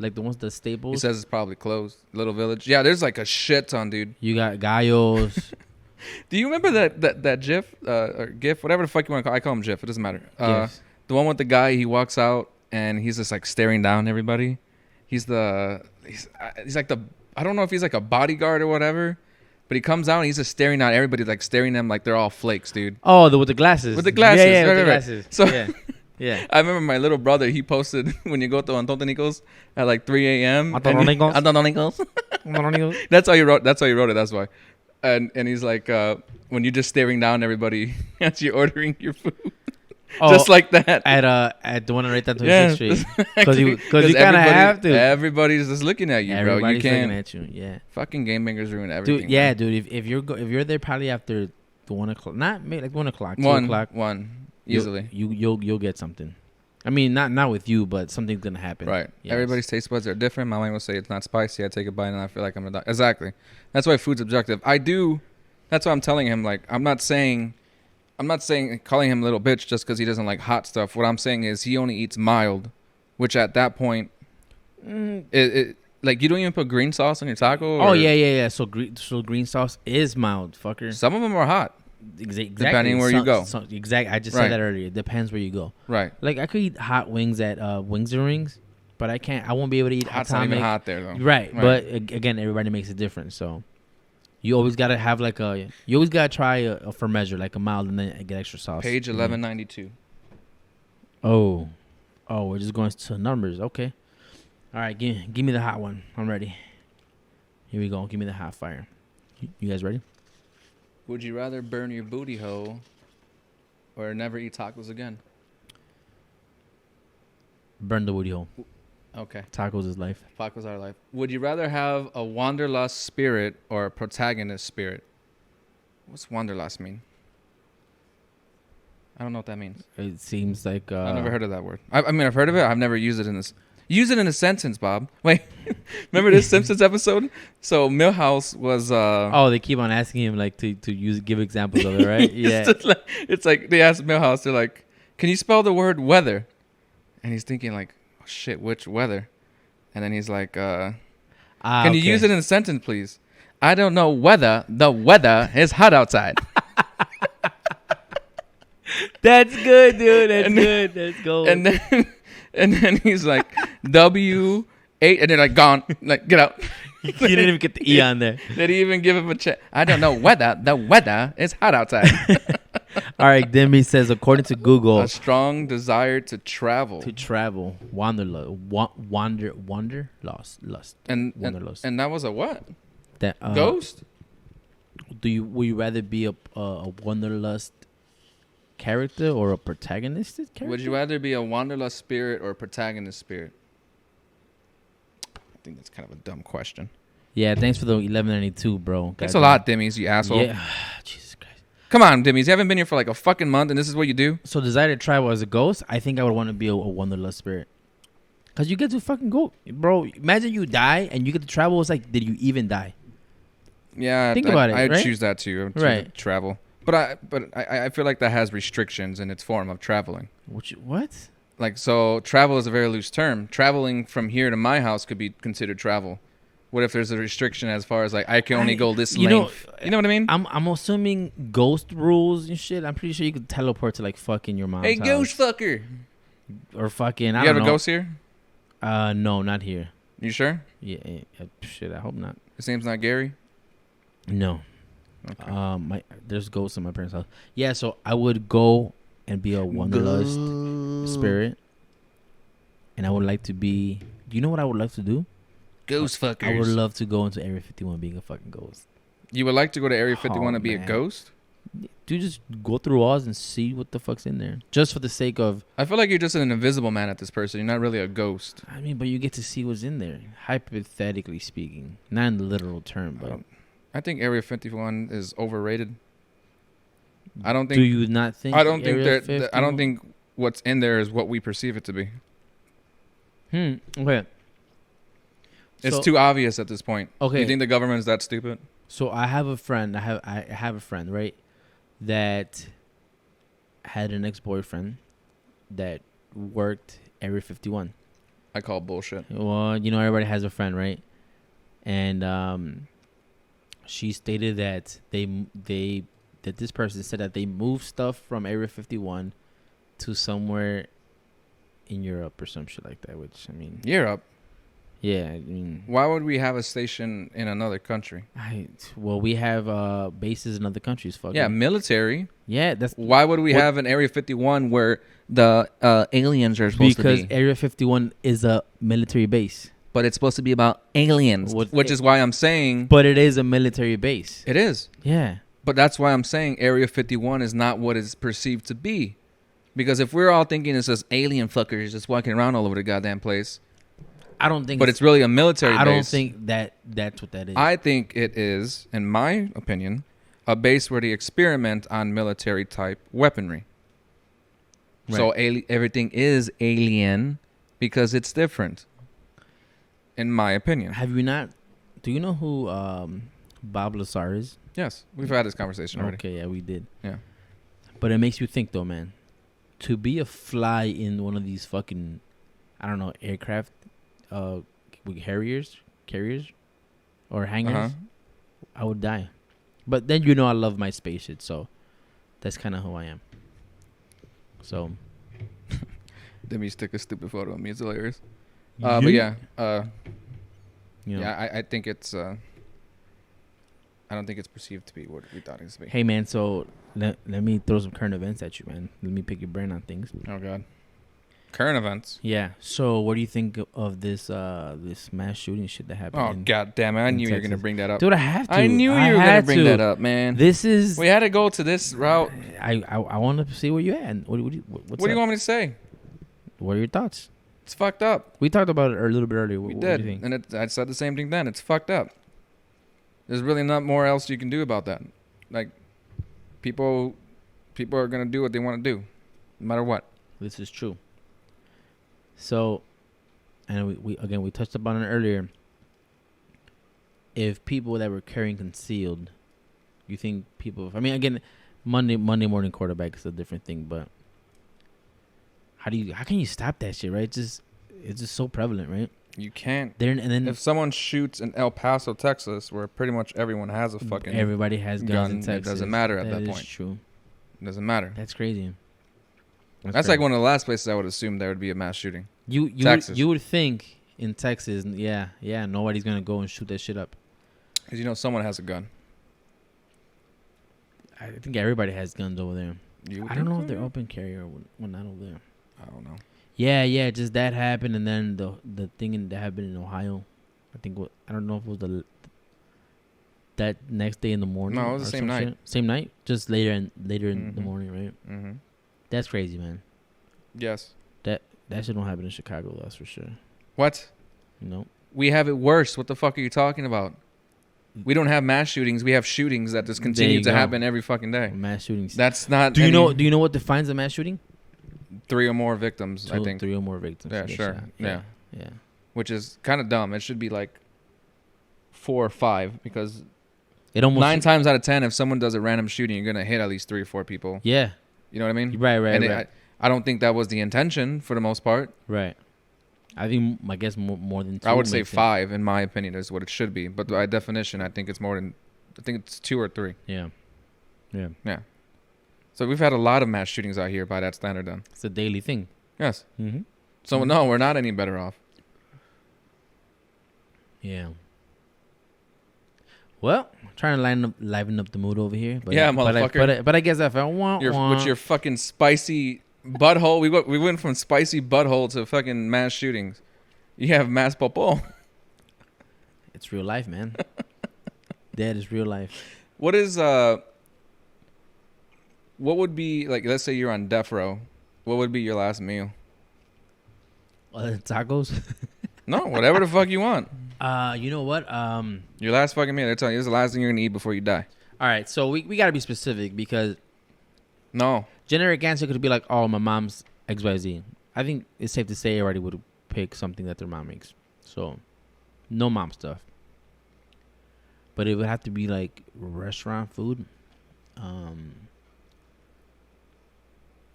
Speaker 2: like the ones the Staples.
Speaker 1: He says it's probably closed. Little Village. Yeah, there's like a shit ton, dude.
Speaker 2: You got Gallos.
Speaker 1: Do you remember that GIF or GIF, whatever the fuck you want to call? I call him GIF. It doesn't matter. The one with the guy, he walks out and he's just like staring down everybody. He's like the, I don't know if he's like a bodyguard or whatever. But he comes out and he's just staring at everybody, like staring them like they're all flakes, dude.
Speaker 2: Oh, with the glasses.
Speaker 1: With the glasses.
Speaker 2: Yeah,
Speaker 1: right,
Speaker 2: with the
Speaker 1: right.
Speaker 2: glasses.
Speaker 1: So
Speaker 2: yeah.
Speaker 1: I remember my little brother, he posted when you go to Antonicos at like 3 a.m.
Speaker 2: Antonicos.
Speaker 1: That's how you wrote it. That's why. And he's like, when you're just staring down everybody as you're ordering your food. Just like that.
Speaker 2: At the one right down 26th Street. Because you kind of have to.
Speaker 1: Everybody's just looking at you, bro. You can't.
Speaker 2: Looking at you, yeah.
Speaker 1: Fucking game makers ruin everything.
Speaker 2: Dude, yeah, dude. If you're there probably after the 1 o'clock, not maybe like 1 o'clock, 2 o'clock.
Speaker 1: One, easily.
Speaker 2: You'll get something. I mean, not with you, but something's gonna happen.
Speaker 1: Right. Yes. Everybody's taste buds are different. My mom will say it's not spicy. I take a bite and I feel like I'm a dog. Exactly. That's why food's objective. That's why I'm telling him. Like, I'm not saying calling him a little bitch just because he doesn't like hot stuff. What I'm saying is he only eats mild, which at that point, it like you don't even put green sauce on your taco.
Speaker 2: Oh yeah. So green sauce is mild, fucker.
Speaker 1: Some of them are hot.
Speaker 2: Exactly.
Speaker 1: Depending where you go.
Speaker 2: Exactly. I just said that earlier. It depends where you go.
Speaker 1: Right.
Speaker 2: Like I could eat hot wings at Wings and Rings, but I won't be able to eat
Speaker 1: hot's
Speaker 2: Atomic.
Speaker 1: Not even hot there though.
Speaker 2: Right. But again, everybody makes it different. So. You always gotta have you always gotta try a for measure, like a mild, and then get extra sauce.
Speaker 1: Page 1192.
Speaker 2: Oh, we're just going to numbers. Okay. All right, give me the hot one. I'm ready. Here we go. Give me the hot fire. You guys ready?
Speaker 1: Would you rather burn your booty hole or never eat tacos again?
Speaker 2: Burn the booty hole.
Speaker 1: Okay.
Speaker 2: Tacos is life.
Speaker 1: Tacos are life. Would you rather have a wanderlust spirit or a protagonist spirit? What's wanderlust mean? I don't know what that means.
Speaker 2: It seems like
Speaker 1: I've never heard of that word. I mean, I've heard of it. I've never used it in this. Use it in a sentence, Bob. Wait, remember this Simpsons episode? So Milhouse was.
Speaker 2: Oh, they keep on asking him like to give examples of it, right? Yeah.
Speaker 1: It's like they asked Milhouse. They're like, "Can you spell the word weather?" And he's thinking like, oh, "Shit, which weather?" And then he's like, "Can you use it in a sentence, please?" I don't know whether the weather is hot outside.
Speaker 2: That's good, dude. That's good. That's gold.
Speaker 1: And then he's like, W8, and they're like, gone. Like, get out.
Speaker 2: You didn't even get the E on there.
Speaker 1: They didn't even give him a check. I don't know whether the weather is hot outside.
Speaker 2: All right, Demi says, according to Google,
Speaker 1: a strong desire to travel.
Speaker 2: Lust.
Speaker 1: And
Speaker 2: Wanderlust.
Speaker 1: and that was a what?
Speaker 2: That
Speaker 1: Ghost?
Speaker 2: Would you rather be a wanderlust character or a protagonistic character?
Speaker 1: Would you rather be a wanderlust spirit or a protagonist spirit? I think that's kind of a dumb question.
Speaker 2: Yeah, thanks for the 1192, bro.
Speaker 1: Thanks a lot, Dimmies, you asshole.
Speaker 2: Yeah. Jesus Christ.
Speaker 1: Come on, Dimmies. You haven't been here for like a fucking month, and this is what you do?
Speaker 2: So, desire to travel as a ghost, I think I would want to be a wanderlust spirit. Because you get to fucking go. Bro, imagine you die and you get to travel. It's like, did you even die?
Speaker 1: Yeah,
Speaker 2: Think about it,
Speaker 1: I'd
Speaker 2: right?
Speaker 1: choose that too. I'd choose
Speaker 2: Right.
Speaker 1: travel. But I feel like that has restrictions in its form of traveling.
Speaker 2: What?
Speaker 1: Like, so travel is a very loose term. Traveling from here to my house could be considered travel. What if there's a restriction as far as like I can only go this length? You know what I mean?
Speaker 2: I'm assuming ghost rules and shit. I'm pretty sure you could teleport to like fucking your mom's house.
Speaker 1: Ghost fucker.
Speaker 2: Or fucking,
Speaker 1: You have a ghost here?
Speaker 2: No, not here.
Speaker 1: You sure?
Speaker 2: Yeah, shit, I hope not.
Speaker 1: His name's not Gary?
Speaker 2: No.
Speaker 1: Okay.
Speaker 2: There's ghosts in my parents' house. Yeah, so I would go and be a wanderlust spirit, and I would like to be. Do you know what I would love to do?
Speaker 1: Ghost fuckers.
Speaker 2: I would love to go into Area 51 being a fucking ghost.
Speaker 1: You would like to go to Area 51 and be
Speaker 2: man.
Speaker 1: a ghost?
Speaker 2: Dude, just go through Oz and see what the fuck's in there, just for the sake of.
Speaker 1: I feel like you're just an invisible man at this person. You're not really a ghost.
Speaker 2: I mean, but you get to see what's in there, hypothetically speaking, not in the literal term, but.
Speaker 1: I think Area 51 is overrated. I don't think.
Speaker 2: Do you not think?
Speaker 1: I don't think
Speaker 2: Area
Speaker 1: that. I don't think what's in there is what we perceive it to be.
Speaker 2: Okay.
Speaker 1: It's too obvious at this point.
Speaker 2: Okay.
Speaker 1: You think the government is that stupid?
Speaker 2: So I have a friend. I have a friend, right, that had an ex-boyfriend that worked Area 51.
Speaker 1: I call bullshit.
Speaker 2: Well, you know, everybody has a friend, right? And she stated that that this person said that they moved stuff from Area 51 to somewhere in Europe or some shit like that. Which, I mean,
Speaker 1: Europe.
Speaker 2: Yeah, I mean,
Speaker 1: why would we have a station in another country?
Speaker 2: We have bases in other countries. Fucking.
Speaker 1: Yeah, military.
Speaker 2: Yeah, that's
Speaker 1: why would we have an Area 51 where the aliens are supposed to be?
Speaker 2: Because Area 51 is a military base.
Speaker 1: But it's supposed to be about aliens, which is why I'm saying.
Speaker 2: But it is a military base.
Speaker 1: It is.
Speaker 2: Yeah.
Speaker 1: But that's why I'm saying Area 51 is not what it's perceived to be. Because if we're all thinking it's just alien fuckers just walking around all over the goddamn place.
Speaker 2: I don't think.
Speaker 1: But it's really a military base.
Speaker 2: I don't think that's what that is.
Speaker 1: I think it is, in my opinion, a base where they experiment on military type weaponry. Right. So everything is alien because it's different. In my opinion.
Speaker 2: Have you not? Do you know who Bob Lazar is?
Speaker 1: Yes, we've had this conversation already.
Speaker 2: Okay, yeah, we did.
Speaker 1: Yeah.
Speaker 2: But it makes you think, though, man. To be a fly in one of these fucking, I don't know, aircraft, with carriers, or hangars, I would die. But then you know I love my space shit, so that's kind of who I am. So.
Speaker 1: Then you stick a stupid photo of me. It's hilarious. But yeah, I think it's. I don't think it's perceived to be what we thought it was to be.
Speaker 2: Hey man, so let me throw some current events at you, man. Let me pick your brain on things.
Speaker 1: Oh God, current events.
Speaker 2: Yeah. So what do you think of this this mass shooting shit that happened?
Speaker 1: Oh God damn it! I knew you were gonna bring that up.
Speaker 2: Dude, I have to.
Speaker 1: I knew you were gonna bring that up, man.
Speaker 2: This is.
Speaker 1: We had to go to this route.
Speaker 2: I want to see where you at. What do you
Speaker 1: want me to say?
Speaker 2: What are your thoughts?
Speaker 1: It's fucked up.
Speaker 2: We talked about it a little bit earlier.
Speaker 1: We did, and I said the same thing then. It's fucked up. There's really not more else you can do about that. Like, people People are gonna do what they want to do, no matter what.
Speaker 2: This is true. So, and we touched upon it earlier. If people that were carrying concealed, you think people? I mean, again, Monday morning quarterback is a different thing, but how can you stop that shit? Right? It's just so prevalent, right?
Speaker 1: You can't.
Speaker 2: And then
Speaker 1: if someone shoots in El Paso, Texas, where pretty much everyone has a fucking
Speaker 2: everybody has guns in Texas,
Speaker 1: it doesn't matter at that point.
Speaker 2: That's true.
Speaker 1: It doesn't matter.
Speaker 2: That's crazy.
Speaker 1: That's like one of the last places I would assume there would be a mass shooting.
Speaker 2: Texas. You would think in Texas, yeah, nobody's gonna go and shoot that shit up.
Speaker 1: Because someone has a gun.
Speaker 2: I think everybody has guns over there. I don't know if they're open carry or not over there.
Speaker 1: I don't know.
Speaker 2: Yeah, just that happened, and then the thing that happened in Ohio. I don't know if it was that next day in the morning.
Speaker 1: No, it was the same night.
Speaker 2: Same night, just later in the morning, right?
Speaker 1: Mm-hmm.
Speaker 2: That's crazy, man.
Speaker 1: Yes.
Speaker 2: That shit don't happen in Chicago, that's for sure.
Speaker 1: What?
Speaker 2: No.
Speaker 1: We have it worse. What the fuck are you talking about? We don't have mass shootings. We have shootings that just continue to happen every fucking day.
Speaker 2: Mass shootings.
Speaker 1: That's not.
Speaker 2: Do you know what defines a mass shooting?
Speaker 1: 3 or more victims. I think
Speaker 2: 3 or more victims.
Speaker 1: Yeah, sure.
Speaker 2: Shot.
Speaker 1: Yeah.
Speaker 2: Yeah.
Speaker 1: Which is kind of dumb. It should be like 4 or 5 because
Speaker 2: it almost
Speaker 1: 9 times out of 10, if someone does a random shooting, you're gonna hit at least 3 or 4 people.
Speaker 2: Yeah.
Speaker 1: You know what I mean?
Speaker 2: Right.
Speaker 1: And I don't think that was the intention for the most part.
Speaker 2: Right. I guess more than 2.
Speaker 1: I would say 5 in my opinion is what it should be. But by definition, I think it's more than. I think it's 2 or 3.
Speaker 2: Yeah.
Speaker 1: So we've had a lot of mass shootings out here by that standard. Then
Speaker 2: it's a daily thing.
Speaker 1: Yes.
Speaker 2: Mm-hmm.
Speaker 1: So no, we're not any better off.
Speaker 2: Yeah. Well, I'm trying to liven up the mood over here. But
Speaker 1: yeah, motherfucker.
Speaker 2: But I guess if I want
Speaker 1: with your fucking spicy butthole, we went from spicy butthole to fucking mass shootings. You have mass popo.
Speaker 2: It's real life, man. That is real life.
Speaker 1: What would be like? Let's say you're on death row. What would be your last meal?
Speaker 2: Tacos.
Speaker 1: No, whatever the fuck you want.
Speaker 2: You know what?
Speaker 1: Your last fucking meal. They're telling you this is the last thing you're gonna eat before you die.
Speaker 2: All right, so we gotta be specific because
Speaker 1: no
Speaker 2: generic answer could be like, oh, my mom's XYZ. I think it's safe to say everybody would pick something that their mom makes. So, no mom stuff. But it would have to be like restaurant food.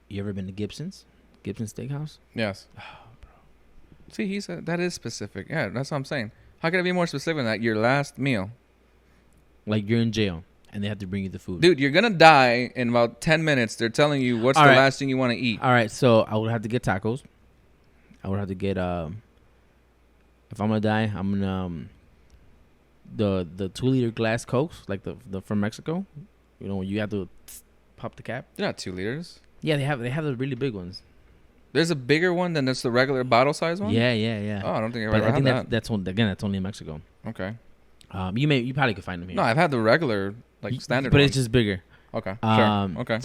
Speaker 2: You ever been to Gibson's Steakhouse?
Speaker 1: Yes. Oh, bro. See, he said that is specific. Yeah, that's what I'm saying. How can I be more specific than that? Your last meal.
Speaker 2: Like you're in jail and they have to bring you the food.
Speaker 1: Dude, you're going to die in about 10 minutes. They're telling you what's the last thing you want to eat.
Speaker 2: All right, so I would have to get tacos. I would have to get, if I'm going to die, I'm going to, the 2-liter glass Cokes, like the from Mexico. You know, you have to pop the cap.
Speaker 1: They're not 2 liters.
Speaker 2: Yeah, they have the really big ones.
Speaker 1: There's a bigger one than just the regular bottle size one?
Speaker 2: Yeah.
Speaker 1: Oh, I don't think I've ever had that.
Speaker 2: That's only in Mexico.
Speaker 1: Okay.
Speaker 2: You probably could find them here.
Speaker 1: No, I've had the regular, like standard
Speaker 2: but
Speaker 1: ones.
Speaker 2: it's just bigger.
Speaker 1: Okay, sure. Okay.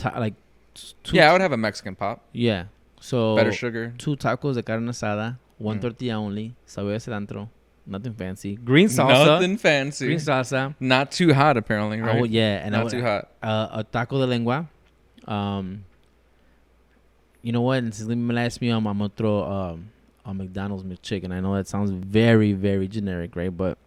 Speaker 2: I
Speaker 1: would have a Mexican pop.
Speaker 2: Yeah. So
Speaker 1: better sugar.
Speaker 2: 2 tacos de carne asada, 1 tortilla only, sabor de cilantro, nothing fancy. Green salsa.
Speaker 1: Nothing fancy.
Speaker 2: Green salsa.
Speaker 1: Not too hot, apparently, right?
Speaker 2: And
Speaker 1: not too hot.
Speaker 2: A taco de lengua. You know what? And since me last meal, I'm gonna throw a McDonald's McChicken. I know that sounds very, very generic, right? But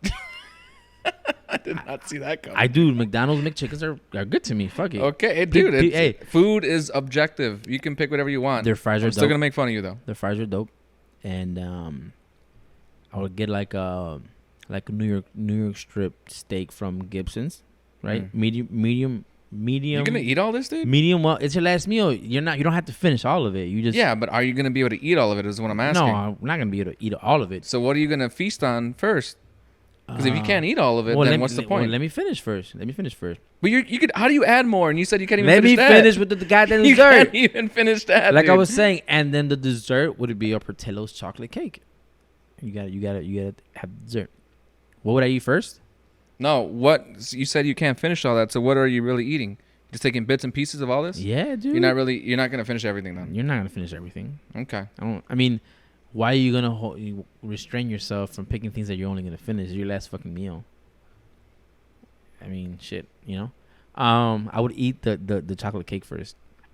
Speaker 1: I did not see that coming.
Speaker 2: I do. McDonald's McChickens are good to me. Fuck it.
Speaker 1: Okay, dude. Food is objective. You can pick whatever you want.
Speaker 2: Their fries are dope.
Speaker 1: Still gonna make fun of you though.
Speaker 2: Their fries are dope, and I would get like a New York strip steak from Gibson's, right? Medium.
Speaker 1: You're gonna eat all this, dude?
Speaker 2: Medium. Well, it's your last meal. You don't have to finish all of it. You just
Speaker 1: but are you gonna be able to eat all of it? Is what I'm asking.
Speaker 2: No, I'm not gonna be able to eat all of it.
Speaker 1: So what are you gonna feast on first? Because if you can't eat all of it, then what's the point?
Speaker 2: Let me finish first.
Speaker 1: But you could. How do you add more? And you said you can't even.
Speaker 2: Let
Speaker 1: me
Speaker 2: finish with the goddamn dessert.
Speaker 1: You can't even finish that.
Speaker 2: Like
Speaker 1: dude.
Speaker 2: I was saying, and then the dessert would be a Portillo's chocolate cake. You gotta have dessert. What would I eat first?
Speaker 1: No, what you said you can't finish all that. So what are you really eating? Just taking bits and pieces of all this?
Speaker 2: Yeah, dude.
Speaker 1: You're not gonna finish everything then.
Speaker 2: You're not gonna finish everything.
Speaker 1: Okay.
Speaker 2: I mean, why are you gonna restrain yourself from picking things that you're only gonna finish? It's your last fucking meal. I mean, shit. You know. I would eat the chocolate cake first.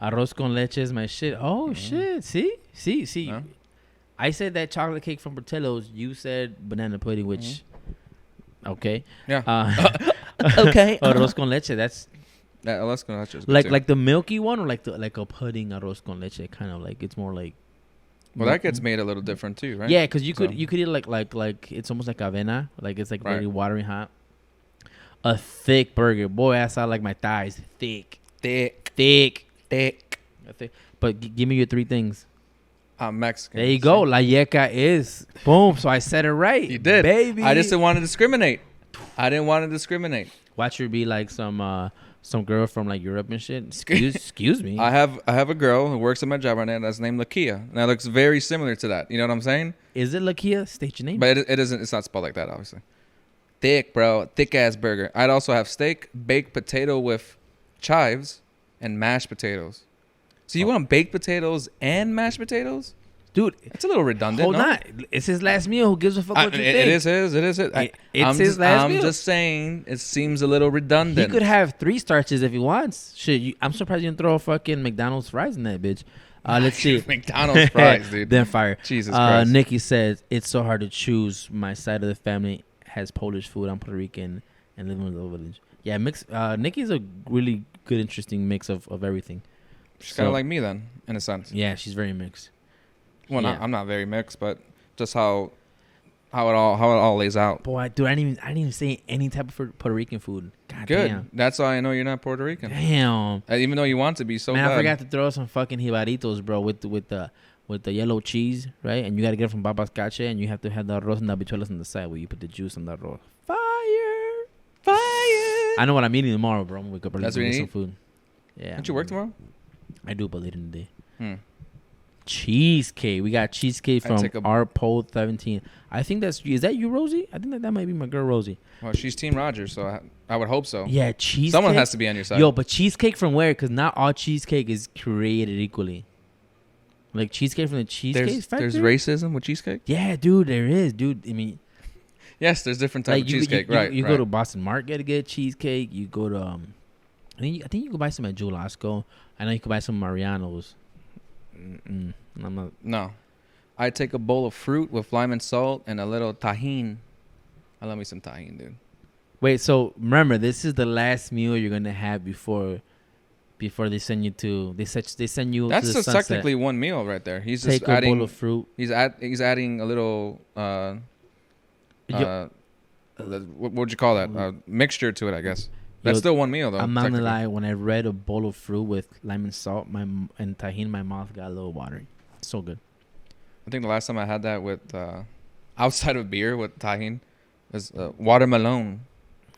Speaker 2: Arroz con leche is my shit. Oh shit! See.
Speaker 1: No?
Speaker 2: I said that chocolate cake from Portillo's. You said banana pudding, which okay.
Speaker 1: Yeah.
Speaker 2: Okay. Arroz con leche. That's
Speaker 1: Yeah, let's go. That's just good
Speaker 2: like
Speaker 1: too.
Speaker 2: like the milky one, or like a pudding arroz con leche. Kind of like it's more like.
Speaker 1: Well, that gets made a little different too, right?
Speaker 2: Yeah, because you
Speaker 1: So-
Speaker 2: could eat like it's almost like avena, like it's like
Speaker 1: Right.
Speaker 2: very watery hot. A thick burger, boy, I saw like my thighs, thick. But give me your three things.
Speaker 1: I'm Mexican.
Speaker 2: There you go, La Yeca is boom. So I said it right.
Speaker 1: You did,
Speaker 2: baby.
Speaker 1: I just didn't want to discriminate.
Speaker 2: Watch her be like some girl from like Europe and shit. Excuse me.
Speaker 1: I have a girl who works at my job right now that's named Lakia. And that looks very similar to that. You know what I'm saying?
Speaker 2: Is it Lakia? State your name.
Speaker 1: But it isn't. It's not spelled like that, obviously. Thick, bro. Thick ass burger. I'd also have steak, baked potato with chives, and mashed potatoes. So you want baked potatoes and mashed potatoes?
Speaker 2: Dude,
Speaker 1: It's a little redundant.
Speaker 2: hold
Speaker 1: no?
Speaker 2: on. It's his last meal. Who gives a fuck what you think?
Speaker 1: It is his. It is his.
Speaker 2: It's his last meal.
Speaker 1: I'm just saying it seems a little redundant.
Speaker 2: He could have 3 starches if he wants. Shit, I'm surprised you didn't throw a fucking McDonald's fries in that bitch. Let's see.
Speaker 1: McDonald's fries, dude.
Speaker 2: Then fire.
Speaker 1: Jesus Christ.
Speaker 2: Nikki says it's so hard to choose. My side of the family has Polish food. I'm Puerto Rican and live in a little village. Yeah, mix. Nikki's a really good, interesting mix of everything.
Speaker 1: She's kind of like me then, in a sense.
Speaker 2: Yeah, she's very mixed.
Speaker 1: Well,
Speaker 2: Yeah.
Speaker 1: I'm not very mixed, but just how it all lays out.
Speaker 2: Boy, dude, I didn't even say any type of Puerto Rican food. God
Speaker 1: Good.
Speaker 2: damn.
Speaker 1: That's why I know you're not Puerto Rican.
Speaker 2: Damn.
Speaker 1: Even though you want to be so
Speaker 2: Man,
Speaker 1: bad.
Speaker 2: I forgot to throw some fucking jibaritos, bro, with the yellow cheese, right? And you got to get it from Papas Cache, and you have to have the arroz and the habichuelas on the side where you put the juice on the arroz. Fire! I know what I'm eating tomorrow, bro. I'm going to wake up early
Speaker 1: That's
Speaker 2: to
Speaker 1: what you
Speaker 2: get some
Speaker 1: eat?
Speaker 2: food. Yeah.
Speaker 1: Don't you work tomorrow?
Speaker 2: I do, but later in the day.
Speaker 1: Hmm.
Speaker 2: Cheesecake. We got cheesecake
Speaker 1: I
Speaker 2: from
Speaker 1: take a-
Speaker 2: our Pole 17. I think is that you, Rosie? I think that might be my girl, Rosie.
Speaker 1: Well, she's Team Rogers, so I would hope so.
Speaker 2: Yeah, cheesecake.
Speaker 1: Someone has to be on your side.
Speaker 2: Yo, but cheesecake from where? Because not all cheesecake is created equally. Like cheesecake from the Cheesecake Factory?
Speaker 1: there's racism with cheesecake?
Speaker 2: Yeah, dude, there is, dude. I mean,
Speaker 1: Yes, there's different types
Speaker 2: like
Speaker 1: of cheesecake,
Speaker 2: you
Speaker 1: right.
Speaker 2: You
Speaker 1: right.
Speaker 2: go to Boston Market to get cheesecake. You go to I think you can buy some at Jewel Osco. I know you can buy some Mariano's. I'm not.
Speaker 1: No. I take a bowl of fruit with lime and salt and a little tahini. I love me some tahini, dude.
Speaker 2: Wait, so remember, this is the last meal you're gonna have before they send you to they send you
Speaker 1: That's
Speaker 2: to the
Speaker 1: just
Speaker 2: sunset.
Speaker 1: technically one meal right there. He's
Speaker 2: Take
Speaker 1: just
Speaker 2: a
Speaker 1: adding
Speaker 2: bowl of fruit.
Speaker 1: he's adding a little
Speaker 2: Yo-
Speaker 1: what would you call that? Mixture to it, I guess. That's
Speaker 2: Yo,
Speaker 1: still one meal though.
Speaker 2: I'm not gonna
Speaker 1: technically.
Speaker 2: lie. When I read a bowl of fruit with lime and salt, and tahini, my mouth got a little watery. So good.
Speaker 1: I think the last time I had that with outside of beer with tahini was watermelon.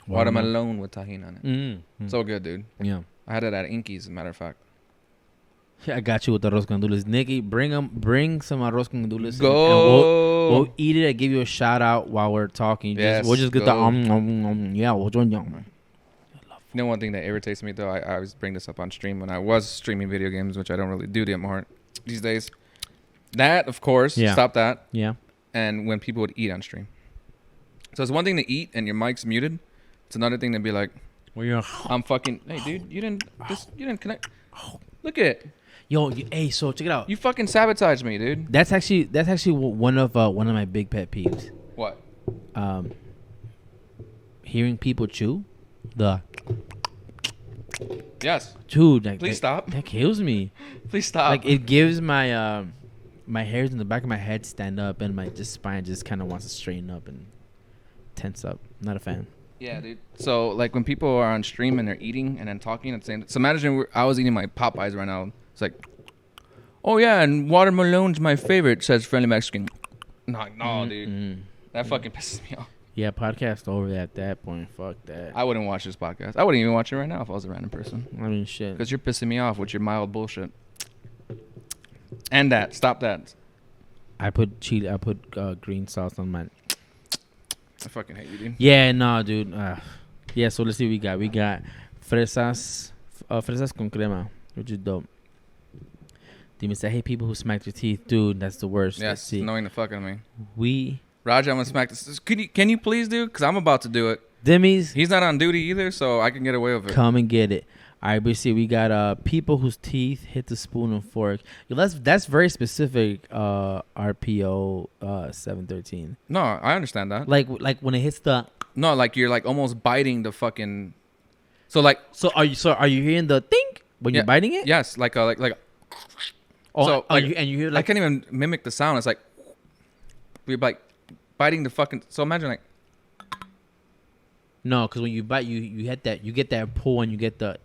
Speaker 1: Watermelon with tahini on it.
Speaker 2: Mm-hmm.
Speaker 1: So good, dude.
Speaker 2: Yeah.
Speaker 1: I had it at Inky's, as a matter of fact.
Speaker 2: I got you with the arroz con gandules. Nikki, bring some arroz con gandules.
Speaker 1: Go.
Speaker 2: We'll eat it. I give you a shout out while we're talking.
Speaker 1: Yes,
Speaker 2: We'll just get
Speaker 1: go.
Speaker 2: yeah, we'll join you.
Speaker 1: You know, one thing that irritates me though, I always bring this up on stream when I was streaming video games, which I don't really do anymore these days. That, of course,
Speaker 2: Yeah.
Speaker 1: stop that.
Speaker 2: Yeah.
Speaker 1: And when people would eat on stream. So it's one thing to eat and your mic's muted. It's another thing to be like,
Speaker 2: Well, you're
Speaker 1: I'm fucking. Hey, dude, you didn't connect. Look at it.
Speaker 2: hey, so check it out.
Speaker 1: You fucking sabotaged me, dude.
Speaker 2: That's actually one of my big pet peeves.
Speaker 1: What?
Speaker 2: Hearing people chew.
Speaker 1: Yes.
Speaker 2: Dude, like,
Speaker 1: Please stop.
Speaker 2: That kills me.
Speaker 1: Please stop.
Speaker 2: Like it gives my my hairs in the back of my head stand up, and my spine just kind of wants to straighten up and tense up. Not a fan.
Speaker 1: Yeah, dude. So like when people are on stream and they're eating and then talking and saying, so imagine I was eating my Popeyes right now. It's like, oh yeah, and watermelon's my favorite, says friendly Mexican. No, dude.
Speaker 2: Mm-mm.
Speaker 1: That fucking pisses me off.
Speaker 2: Yeah, podcast over at that point. Fuck that.
Speaker 1: I wouldn't watch this podcast. I wouldn't even watch it right now if I was a random person.
Speaker 2: I mean, shit.
Speaker 1: Because you're pissing me off with your mild bullshit. And that. Stop that.
Speaker 2: I put chili. I put green sauce on mine.
Speaker 1: I fucking hate you, dude.
Speaker 2: Yeah, no, dude. Yeah, so let's see what we got. We got fresas con crema, which is dope. Demon said, hey, people who smack their teeth. Dude, that's the worst. Let's
Speaker 1: Yes,
Speaker 2: see.
Speaker 1: annoying the fuck out of me. Roger, I'm going to smack this. Can you please, dude? Because I'm about to do it.
Speaker 2: Demi's,
Speaker 1: He's not on duty either, so I can get away with it.
Speaker 2: come and get it. All right, but see, we got people whose teeth hit the spoon and fork. Yo, that's very specific. RPO 713.
Speaker 1: No, I understand that.
Speaker 2: Like when it hits the.
Speaker 1: No, like you're like almost biting the fucking. So
Speaker 2: are you hearing the think when you're biting it?
Speaker 1: Yes, like a.
Speaker 2: Oh,
Speaker 1: so
Speaker 2: you hear like
Speaker 1: I can't even mimic the sound. It's like you're like biting the fucking. So imagine like.
Speaker 2: No, because when you bite, you get that pull and you get the.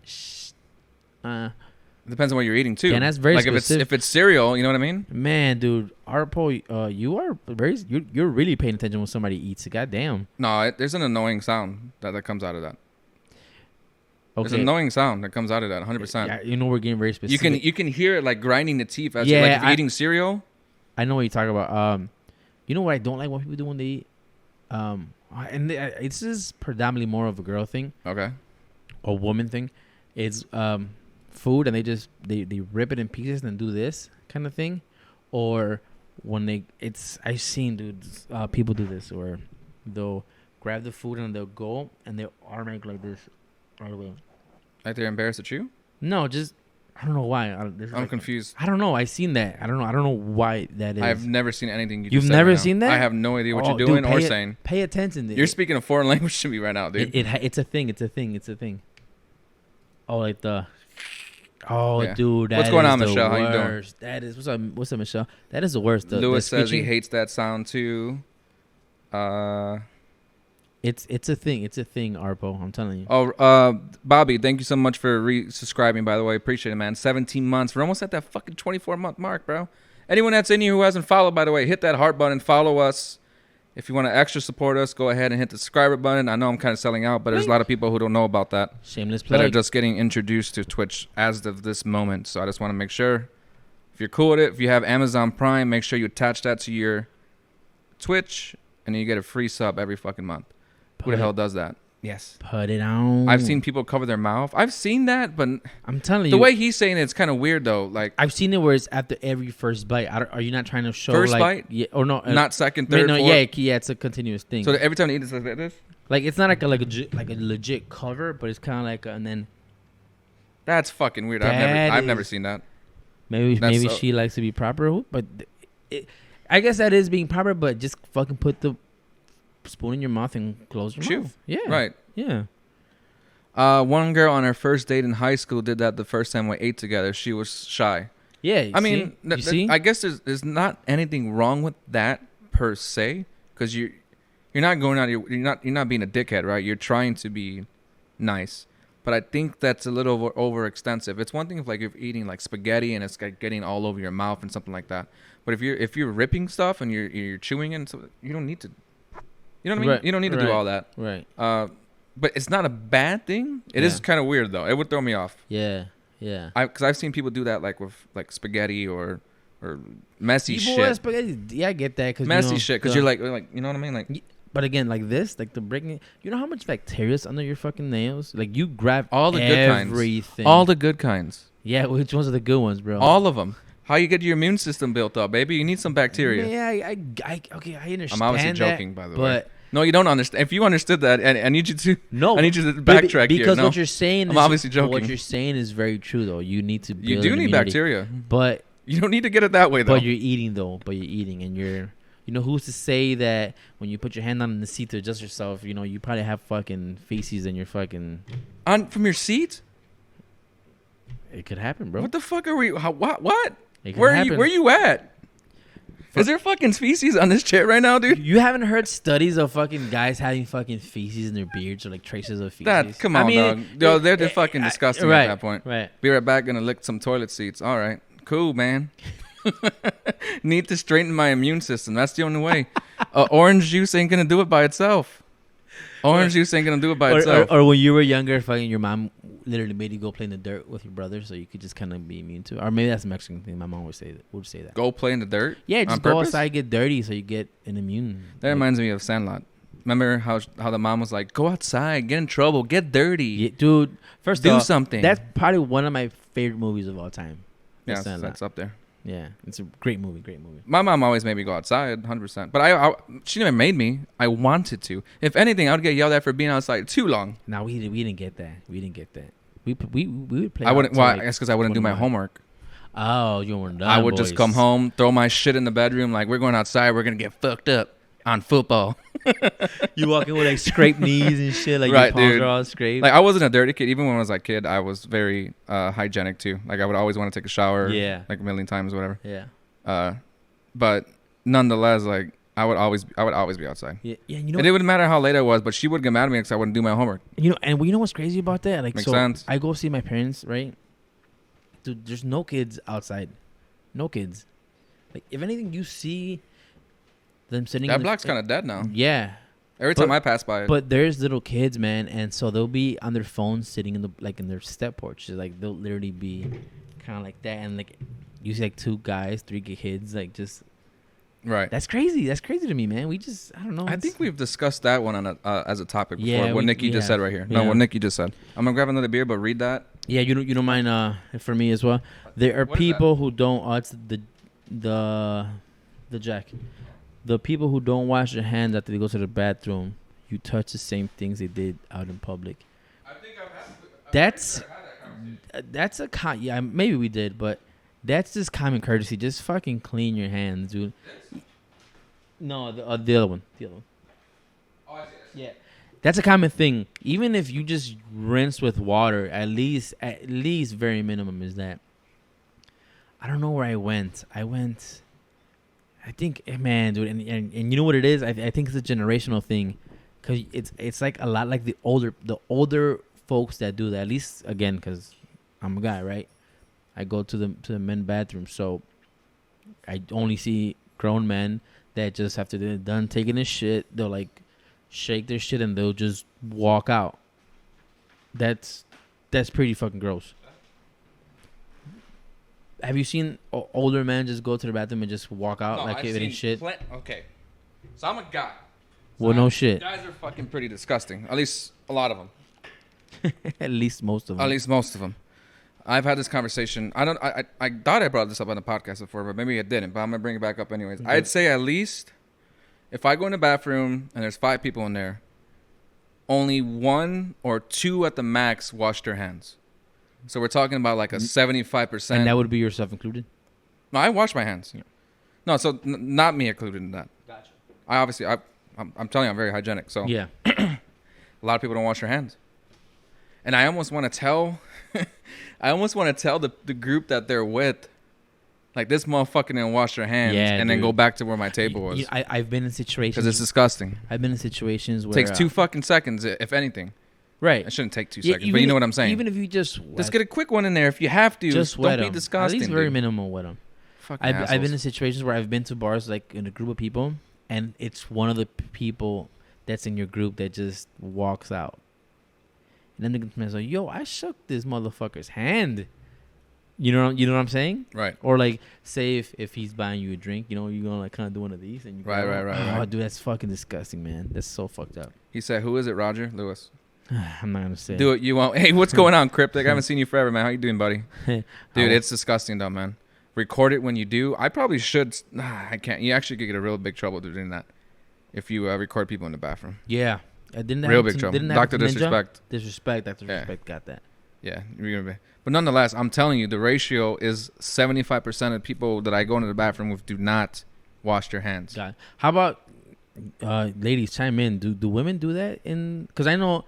Speaker 1: Depends on what you're eating too.
Speaker 2: Yeah, that's very
Speaker 1: like
Speaker 2: specific.
Speaker 1: if it's cereal, you know what I mean?
Speaker 2: Man, dude, Arpo, you are you're really paying attention when somebody eats it. Goddamn.
Speaker 1: No, there's an annoying sound that comes out of that.
Speaker 2: Okay.
Speaker 1: There's an annoying sound that comes out of that, 100%.
Speaker 2: Yeah, you know we're getting very specific.
Speaker 1: You can hear it like grinding the teeth as you're eating cereal.
Speaker 2: I know what you're talking about. You know what I don't like when people do when they eat. This is predominantly more of a girl thing.
Speaker 1: Okay.
Speaker 2: A woman thing. It's food and they rip it in pieces and do this kind of thing, or when I've seen dudes people do this where they'll grab the food and they'll go and their arm make like this all the way.
Speaker 1: Like they're embarrassed at you?
Speaker 2: No, just I don't know why.
Speaker 1: I'm confused.
Speaker 2: I don't know. I seen that. I don't know why that is.
Speaker 1: I've never seen anything.
Speaker 2: You've never seen that?
Speaker 1: I have no idea what you're doing or saying.
Speaker 2: Pay attention.
Speaker 1: You're speaking a foreign language to me right now, dude.
Speaker 2: It's a thing. It's a thing. Oh, like the. Oh,
Speaker 1: yeah.
Speaker 2: Dude, that
Speaker 1: what's going on,
Speaker 2: is
Speaker 1: Michelle?
Speaker 2: the
Speaker 1: How you doing?
Speaker 2: worst. That is what's up, Michelle? That is the worst.
Speaker 1: Lewis says he hates that sound too.
Speaker 2: It's a thing. It's a thing, Arpo. I'm telling you.
Speaker 1: Oh, Bobby, thank you so much for subscribing. By the way, appreciate it, man. 17 months. We're almost at that fucking 24-month mark, bro. Anyone that's in here who hasn't followed, by the way, hit that heart button. Follow us. If you want to extra support us, go ahead and hit the subscriber button. I know I'm kind of selling out, but there's a lot of people who don't know about that.
Speaker 2: Shameless plug.
Speaker 1: That are just getting introduced to Twitch as of this moment. So I just want to make sure, if you're cool with it, if you have Amazon Prime, make sure you attach that to your Twitch, and then you get a free sub every fucking month. Who the hell does that? Yes.
Speaker 2: Put it on.
Speaker 1: I've seen people cover their mouth. I've seen that, but
Speaker 2: I'm telling you.
Speaker 1: The way he's saying it's kind of weird, though. Like
Speaker 2: I've seen it where it's after every first bite. Are you not trying to show
Speaker 1: first
Speaker 2: like,
Speaker 1: bite?
Speaker 2: Yeah, or no?
Speaker 1: Not second, third, fourth?
Speaker 2: Yeah, it's a continuous thing.
Speaker 1: So every time you eat, it's like this?
Speaker 2: Like it's not like a legit cover, but it's kind of like and then.
Speaker 1: That's fucking weird. I've never seen that.
Speaker 2: Maybe she likes to be proper, but I guess that is being proper. But just fucking put the spoon in your mouth and close your mouth. Yeah.
Speaker 1: Right.
Speaker 2: Yeah.
Speaker 1: One girl on her first date in high school did that the first time we ate together. She was shy.
Speaker 2: Yeah.
Speaker 1: I mean, I guess there's not anything wrong with that per se, because you're not going out. You're not being a dickhead, right? You're trying to be nice. But I think that's a little overextensive. It's one thing if you're eating like spaghetti and it's like getting all over your mouth and something like that. But if you're ripping stuff and you're chewing and so you don't need to. You know what I mean?
Speaker 2: Right,
Speaker 1: you don't need to do all that.
Speaker 2: Right.
Speaker 1: But it's not a bad thing. It is kind of weird though. It would throw me off.
Speaker 2: Yeah. Yeah.
Speaker 1: Because I've seen people do that like with like spaghetti or messy
Speaker 2: people
Speaker 1: shit.
Speaker 2: Spaghetti, yeah, I get that. Cause
Speaker 1: messy shit. Because you're like you know what I mean? Like.
Speaker 2: But again, like this, like the breaking. You know how much bacteria's under your fucking nails? Like you grab
Speaker 1: all the good kinds.
Speaker 2: Everything.
Speaker 1: All the good kinds.
Speaker 2: Yeah, which ones are the good ones, bro?
Speaker 1: All of them. How you get your immune system built up, baby? You need some bacteria.
Speaker 2: Yeah, okay, I understand.
Speaker 1: I'm obviously joking, by the way.
Speaker 2: But
Speaker 1: no, you don't understand. If you understood that, I need you to.
Speaker 2: No,
Speaker 1: I need you to backtrack
Speaker 2: because
Speaker 1: here.
Speaker 2: what you're saying.
Speaker 1: I'm obviously joking.
Speaker 2: What you're saying is very true, though. You need to. Build
Speaker 1: you do need
Speaker 2: immunity,
Speaker 1: bacteria,
Speaker 2: but
Speaker 1: you don't need to get it that way, though.
Speaker 2: But you're eating, though. And you're. You know, who's to say that when you put your hand on the seat to adjust yourself, you know, you probably have fucking feces in your fucking.
Speaker 1: From your seat?
Speaker 2: It could happen, bro.
Speaker 1: What the fuck are we? What?
Speaker 2: Where
Speaker 1: are you at? Is there fucking feces on this chair right now, dude?
Speaker 2: You haven't heard studies of fucking guys having fucking feces in their beards or like traces of feces?
Speaker 1: Come on, dog. Yo, they're fucking disgusting at that point.
Speaker 2: Right.
Speaker 1: Be right back. Gonna lick some toilet seats. All right. Cool, man. Need to straighten my immune system. That's the only way. Orange juice ain't gonna do it by itself. Orange juice ain't gonna do it by itself.
Speaker 2: Or when you were younger, fucking your mom literally made you go play in the dirt with your brother, so you could just kind of be immune to it. Or maybe that's a Mexican thing. My mom would say that.
Speaker 1: Go play in the dirt?
Speaker 2: Yeah, just go outside, get dirty, so you get an immune.
Speaker 1: That reminds me of Sandlot. Remember how the mom was like, "Go outside, get in trouble, get dirty,
Speaker 2: yeah, dude." First,
Speaker 1: do something.
Speaker 2: That's probably one of my favorite movies of all time.
Speaker 1: Yeah, that's up there.
Speaker 2: Yeah, it's a great movie.
Speaker 1: My mom always made me go outside, 100%. But she never made me. I wanted to. If anything, I would get yelled at for being outside too long.
Speaker 2: No, we didn't get that. We didn't get that. We would play.
Speaker 1: I wouldn't.
Speaker 2: out to,
Speaker 1: Well,
Speaker 2: like,
Speaker 1: I guess because I wouldn't do my
Speaker 2: 21.
Speaker 1: homework.
Speaker 2: Oh, you weren't done.
Speaker 1: I would just
Speaker 2: boys.
Speaker 1: come home, throw my shit in the bedroom, like we're going outside, we're gonna get fucked up on football.
Speaker 2: You walk in with like scraped knees and shit, like
Speaker 1: Right,
Speaker 2: your palms
Speaker 1: dude.
Speaker 2: are all scraped.
Speaker 1: Like I wasn't a dirty kid. Even when I was like a kid, I was very hygienic too. Like I would always want to take a shower.
Speaker 2: Yeah.
Speaker 1: Like a million times, or whatever.
Speaker 2: Yeah.
Speaker 1: But nonetheless, like I would always be outside.
Speaker 2: Yeah. Yeah. You know.
Speaker 1: And it wouldn't matter how late I was, but she would get mad at me because I wouldn't do my homework.
Speaker 2: You know, and you know what's crazy about that? Like,
Speaker 1: Makes
Speaker 2: so
Speaker 1: sense.
Speaker 2: I go see my parents, right? Dude, there's no kids outside. No kids. Like, if anything, you see them sitting.
Speaker 1: That block's kind of dead now.
Speaker 2: Yeah.
Speaker 1: Every time I pass by it.
Speaker 2: But there's little kids, man, and so they'll be on their phones sitting in the in their step porch. Like they'll literally be kind of like that, and like you see like 2 guys, 3 kids, like just.
Speaker 1: Right.
Speaker 2: That's crazy. That's crazy to me, man. We just, I don't know.
Speaker 1: I think we've discussed that one on as a topic before.
Speaker 2: Yeah,
Speaker 1: what Nikki just said right here. No,
Speaker 2: Yeah.
Speaker 1: what Nikki just said. I'm gonna grab another beer, but read that.
Speaker 2: Yeah, you don't mind for me as well. There are
Speaker 1: What is
Speaker 2: people who don't. It's the Jack. The people who don't wash their hands after they go to the bathroom. You touch the same things they did out in public.
Speaker 1: I think
Speaker 2: That's a yeah, maybe we did, but that's just common courtesy. Just fucking clean your hands, dude. No, the other one. The other one.
Speaker 1: Oh, I see.
Speaker 2: Yeah. That's a common thing. Even if you just rinse with water, at least very minimum is that. I don't know where I went. I think, man, dude, and you know what it is? I think it's a generational thing, cause it's like a lot like the older folks that do that. At least again, cause I'm a guy, right? I go to the men's bathroom, so I only see grown men that just after they're done taking a shit, they'll like shake their shit and they'll just walk out. That's pretty fucking gross. Have you seen older men just go to the bathroom and just walk out like it ain't shit?
Speaker 1: Okay, so I'm a guy.
Speaker 2: Well, no shit.
Speaker 1: Guys are fucking pretty disgusting. At least a lot of them.
Speaker 2: At least most of them.
Speaker 1: At least most of them. I've had this conversation. I thought I brought this up on the podcast before, but maybe I didn't. But I'm gonna bring it back up anyways.
Speaker 2: Okay.
Speaker 1: I'd say at least if I go in the bathroom and there's 5 people in there, only 1 or 2 at the max wash their hands. So we're talking about like a 75%.
Speaker 2: And that would be yourself included?
Speaker 1: No, I wash my hands. Yeah. No, so not me included in that.
Speaker 2: Gotcha.
Speaker 1: I'm telling you, I'm very hygienic. So
Speaker 2: Yeah.
Speaker 1: a lot of people don't wash their hands. And I almost want to tell, the group that they're with, like this motherfucker didn't wash their hands,
Speaker 2: Yeah,
Speaker 1: and then
Speaker 2: dude.
Speaker 1: go back to where my table was.
Speaker 2: I've been in situations.
Speaker 1: Because it's disgusting.
Speaker 2: I've been in situations where
Speaker 1: It takes 2 fucking seconds, if anything.
Speaker 2: right.
Speaker 1: It shouldn't take 2
Speaker 2: Yeah,
Speaker 1: seconds, but you know what I'm saying.
Speaker 2: Even if you just
Speaker 1: Just get a quick one in there if you have to.
Speaker 2: just wet
Speaker 1: Don't be
Speaker 2: 'em.
Speaker 1: disgusting.
Speaker 2: At least very
Speaker 1: dude.
Speaker 2: minimal wet them.
Speaker 1: Fucking
Speaker 2: I've been
Speaker 1: assholes.
Speaker 2: in situations where I've been to bars like in a group of people, and it's one of the people that's in your group that just walks out. And then the guy's like, "Yo, I shook this motherfucker's hand." You know what I'm saying?
Speaker 1: Right.
Speaker 2: Or like, say if he's buying you a drink, you know, you're gonna like kind of do one of these, and you
Speaker 1: Right.
Speaker 2: Oh, dude, that's fucking disgusting, man. That's so fucked up.
Speaker 1: He said, "Who is it, Roger Lewis?"
Speaker 2: I'm not gonna say.
Speaker 1: Do it. You won't. Hey, what's going on, Cryptic? I haven't seen you forever, man. How you doing, buddy?
Speaker 2: Dude,
Speaker 1: Dude, it's disgusting, though, man. Record it when you do. I probably should. I can't. You actually could get a real big trouble doing that if you record people in the bathroom.
Speaker 2: yeah. Didn't that
Speaker 1: Real
Speaker 2: happen
Speaker 1: big
Speaker 2: to-
Speaker 1: trouble.
Speaker 2: didn't that happen
Speaker 1: Dr.
Speaker 2: to Ninja?
Speaker 1: Disrespect.
Speaker 2: Disrespect. Dr.
Speaker 1: Yeah.
Speaker 2: Disrespect got that.
Speaker 1: Yeah. You're gonna be. But nonetheless, I'm telling you, the ratio is 75% of people that I go into the bathroom with do not wash their hands.
Speaker 2: Got it. How about ladies chime in? Do women do that? Because I know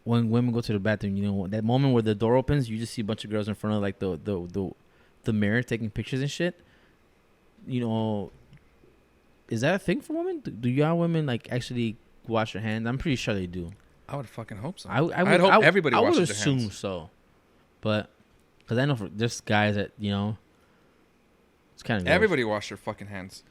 Speaker 2: when women go to the bathroom, you know that moment where the door opens, you just see a bunch of girls in front of like the mirror taking pictures and shit. You know, is that a thing for women? Do y'all women like actually wash their hands? I'm pretty sure they do.
Speaker 1: I would fucking hope so.
Speaker 2: I'd
Speaker 1: hope everybody
Speaker 2: I would
Speaker 1: washes their
Speaker 2: assume
Speaker 1: hands.
Speaker 2: so, but because I know there's guys that it's kind of
Speaker 1: Everybody wash their fucking hands.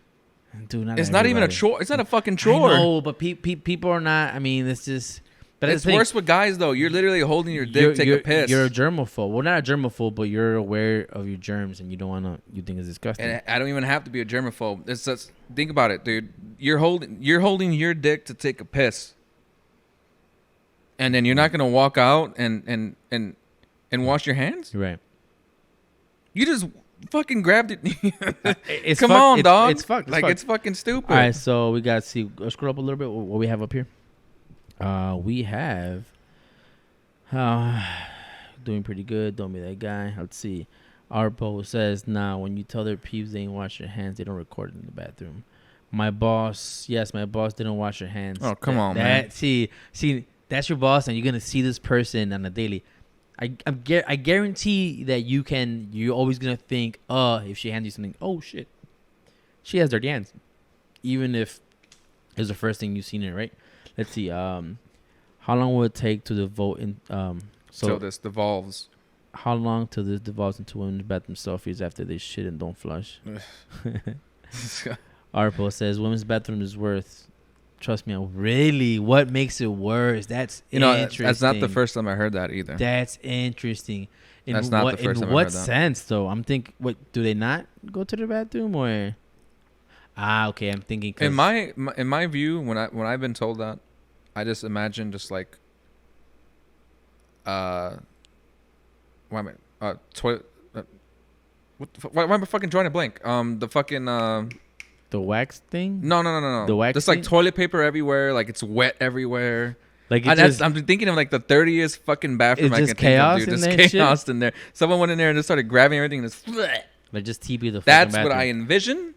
Speaker 2: Dude,
Speaker 1: It's not even a
Speaker 2: everybody.
Speaker 1: chore. It's not a fucking chore.
Speaker 2: No, but people are not. I mean, it's just. But
Speaker 1: It's worse with guys, though. You're literally holding your dick, take a piss.
Speaker 2: You're a germaphobe. Well, not a germaphobe, but you're aware of your germs, and you don't want to. You think it's disgusting.
Speaker 1: And I don't even have to be a germaphobe. It's just, think about it, dude. You're holding your dick to take a piss, and then you're not gonna walk out and wash your hands.
Speaker 2: You're right.
Speaker 1: You just fucking grabbed it.
Speaker 2: It's
Speaker 1: Come
Speaker 2: fuck-
Speaker 1: on,
Speaker 2: it's,
Speaker 1: dog.
Speaker 2: It's fucked.
Speaker 1: Like it's fucking stupid.
Speaker 2: All right, so we got to see. Let's scroll up a little bit. What we have up here. We have. doing pretty good. Don't be that guy. Let's see. Arpo says, nah, when you tell their peeps they ain't wash their hands, they don't record it in the bathroom. My boss didn't wash her hands.
Speaker 1: Oh, come on, man.
Speaker 2: See, that's your boss, and you're gonna see this person on a daily. I guarantee that you're always gonna think, if she hands you something, oh shit, she has dirty hands, even if it's the first thing you've seen it, right? Let's see. How long will it take to devote in?
Speaker 1: So this devolves.
Speaker 2: How long till this devolves into women's bathroom selfies after they shit and don't flush? Arpo says women's bathroom is worse. Trust me, really. What makes it worse? That's interesting.
Speaker 1: That's not the first time I heard that either.
Speaker 2: That's interesting.
Speaker 1: That's not the first time I heard that.
Speaker 2: In what sense, though? I'm thinking, do they not go to the bathroom or? Okay. I'm thinking.
Speaker 1: In my view, when I've been told that, I just imagine just like, why am I toilet? What the fuck? Why am I fucking drawing a blank? The fucking
Speaker 2: the wax thing?
Speaker 1: No.
Speaker 2: The wax.
Speaker 1: Just
Speaker 2: thing?
Speaker 1: like toilet paper everywhere, like it's wet everywhere.
Speaker 2: Like
Speaker 1: I'm thinking of like the dirtiest fucking bathroom I can think of, dude. Just chaos in there. Someone went in there and just started grabbing everything and just.
Speaker 2: Like just TP the.
Speaker 1: That's
Speaker 2: bathroom.
Speaker 1: what I envision.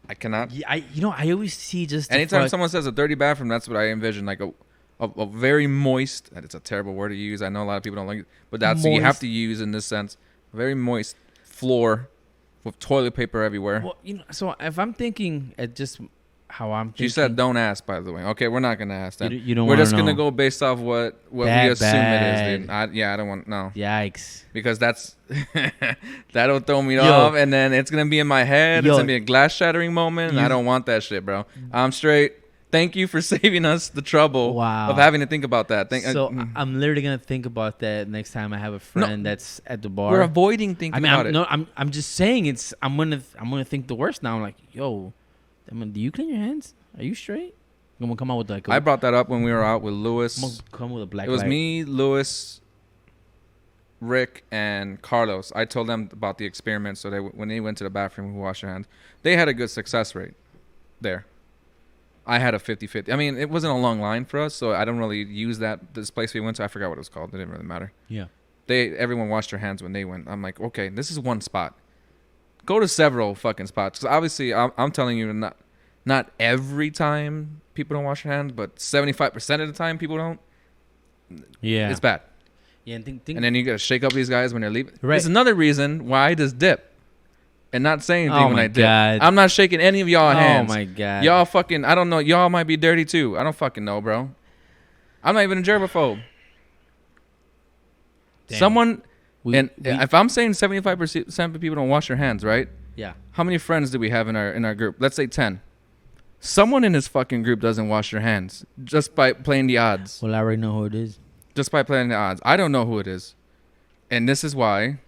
Speaker 1: I cannot.
Speaker 2: Yeah, I always see just.
Speaker 1: Anytime someone says a dirty bathroom, that's what I envision. Like a very moist. And it's a terrible word to use. I know a lot of people don't like it, but that's what you have to use in this sense. A very moist floor with toilet paper everywhere.
Speaker 2: Well, so if I'm thinking at just how I'm thinking.
Speaker 1: She said don't ask, by the way. Okay, we're not going to ask that.
Speaker 2: You don't
Speaker 1: We're just
Speaker 2: going
Speaker 1: to go based off what we assume it is, dude. I don't want, no.
Speaker 2: Yikes.
Speaker 1: Because that'll throw me off, and then it's going to be in my head. It's going to be a glass shattering moment, and I don't want that shit, bro. I'm straight. Thank you for saving us the trouble of having to think about that.
Speaker 2: I'm literally gonna think about that next time I have a friend that's at the bar.
Speaker 1: We're avoiding thinking about it.
Speaker 2: No, I'm just saying I'm gonna think the worst now. I'm like, yo, do you clean your hands? Are you straight? I'm gonna come out with like.
Speaker 1: I brought that up when we were out with Lewis.
Speaker 2: I'm gonna come with a black.
Speaker 1: It was
Speaker 2: light.
Speaker 1: me, Lewis, Rick, and Carlos. I told them about the experiment, so when they went to the bathroom, we washed their hands. They had a good success rate there. I had a 50-50. I mean, it wasn't a long line for us, so I don't really use this place we went to. I forgot what it was called. It didn't really matter.
Speaker 2: Yeah.
Speaker 1: Everyone washed their hands when they went. I'm like, okay, this is one spot. Go to several fucking spots. Because obviously, I'm telling you, not every time people don't wash their hands, but 75% of the time people don't.
Speaker 2: Yeah.
Speaker 1: It's bad.
Speaker 2: Yeah, and
Speaker 1: then you got to shake up these guys when they're leaving.
Speaker 2: Right.
Speaker 1: There's another reason why I just dip. And not saying anything when I dip.
Speaker 2: God.
Speaker 1: I'm not shaking any of y'all hands.
Speaker 2: Oh my God.
Speaker 1: Y'all fucking, I don't know. Y'all might be dirty too. I don't fucking know, bro. I'm not even a germaphobe.
Speaker 2: Damn.
Speaker 1: Someone, if I'm saying 75% of people don't wash their hands, right?
Speaker 2: Yeah.
Speaker 1: How many friends do we have in our group? Let's say 10. Someone in this fucking group doesn't wash their hands just by playing the odds.
Speaker 2: Well, I already know who it is.
Speaker 1: Just by playing the odds. I don't know who it is. And this is why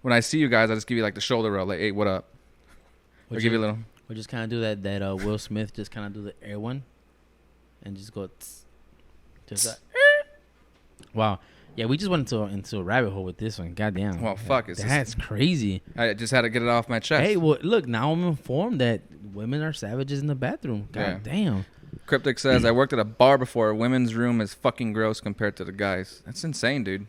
Speaker 1: when I see you guys, I just give you like the shoulder roll, like, hey, what up? Or give you a little.
Speaker 2: Or just kind of do that Will Smith, just kind of do the air one. And just go. Tss, just that. Wow. Yeah, we just went into a rabbit hole with this one. Goddamn.
Speaker 1: Well, fuck.
Speaker 2: That's crazy.
Speaker 1: I just had to get it off my chest.
Speaker 2: Hey, well, look, now I'm informed that women are savages in the bathroom. God damn.
Speaker 1: Cryptic says, I worked at a bar before. A women's room is fucking gross compared to the guys. That's insane, dude.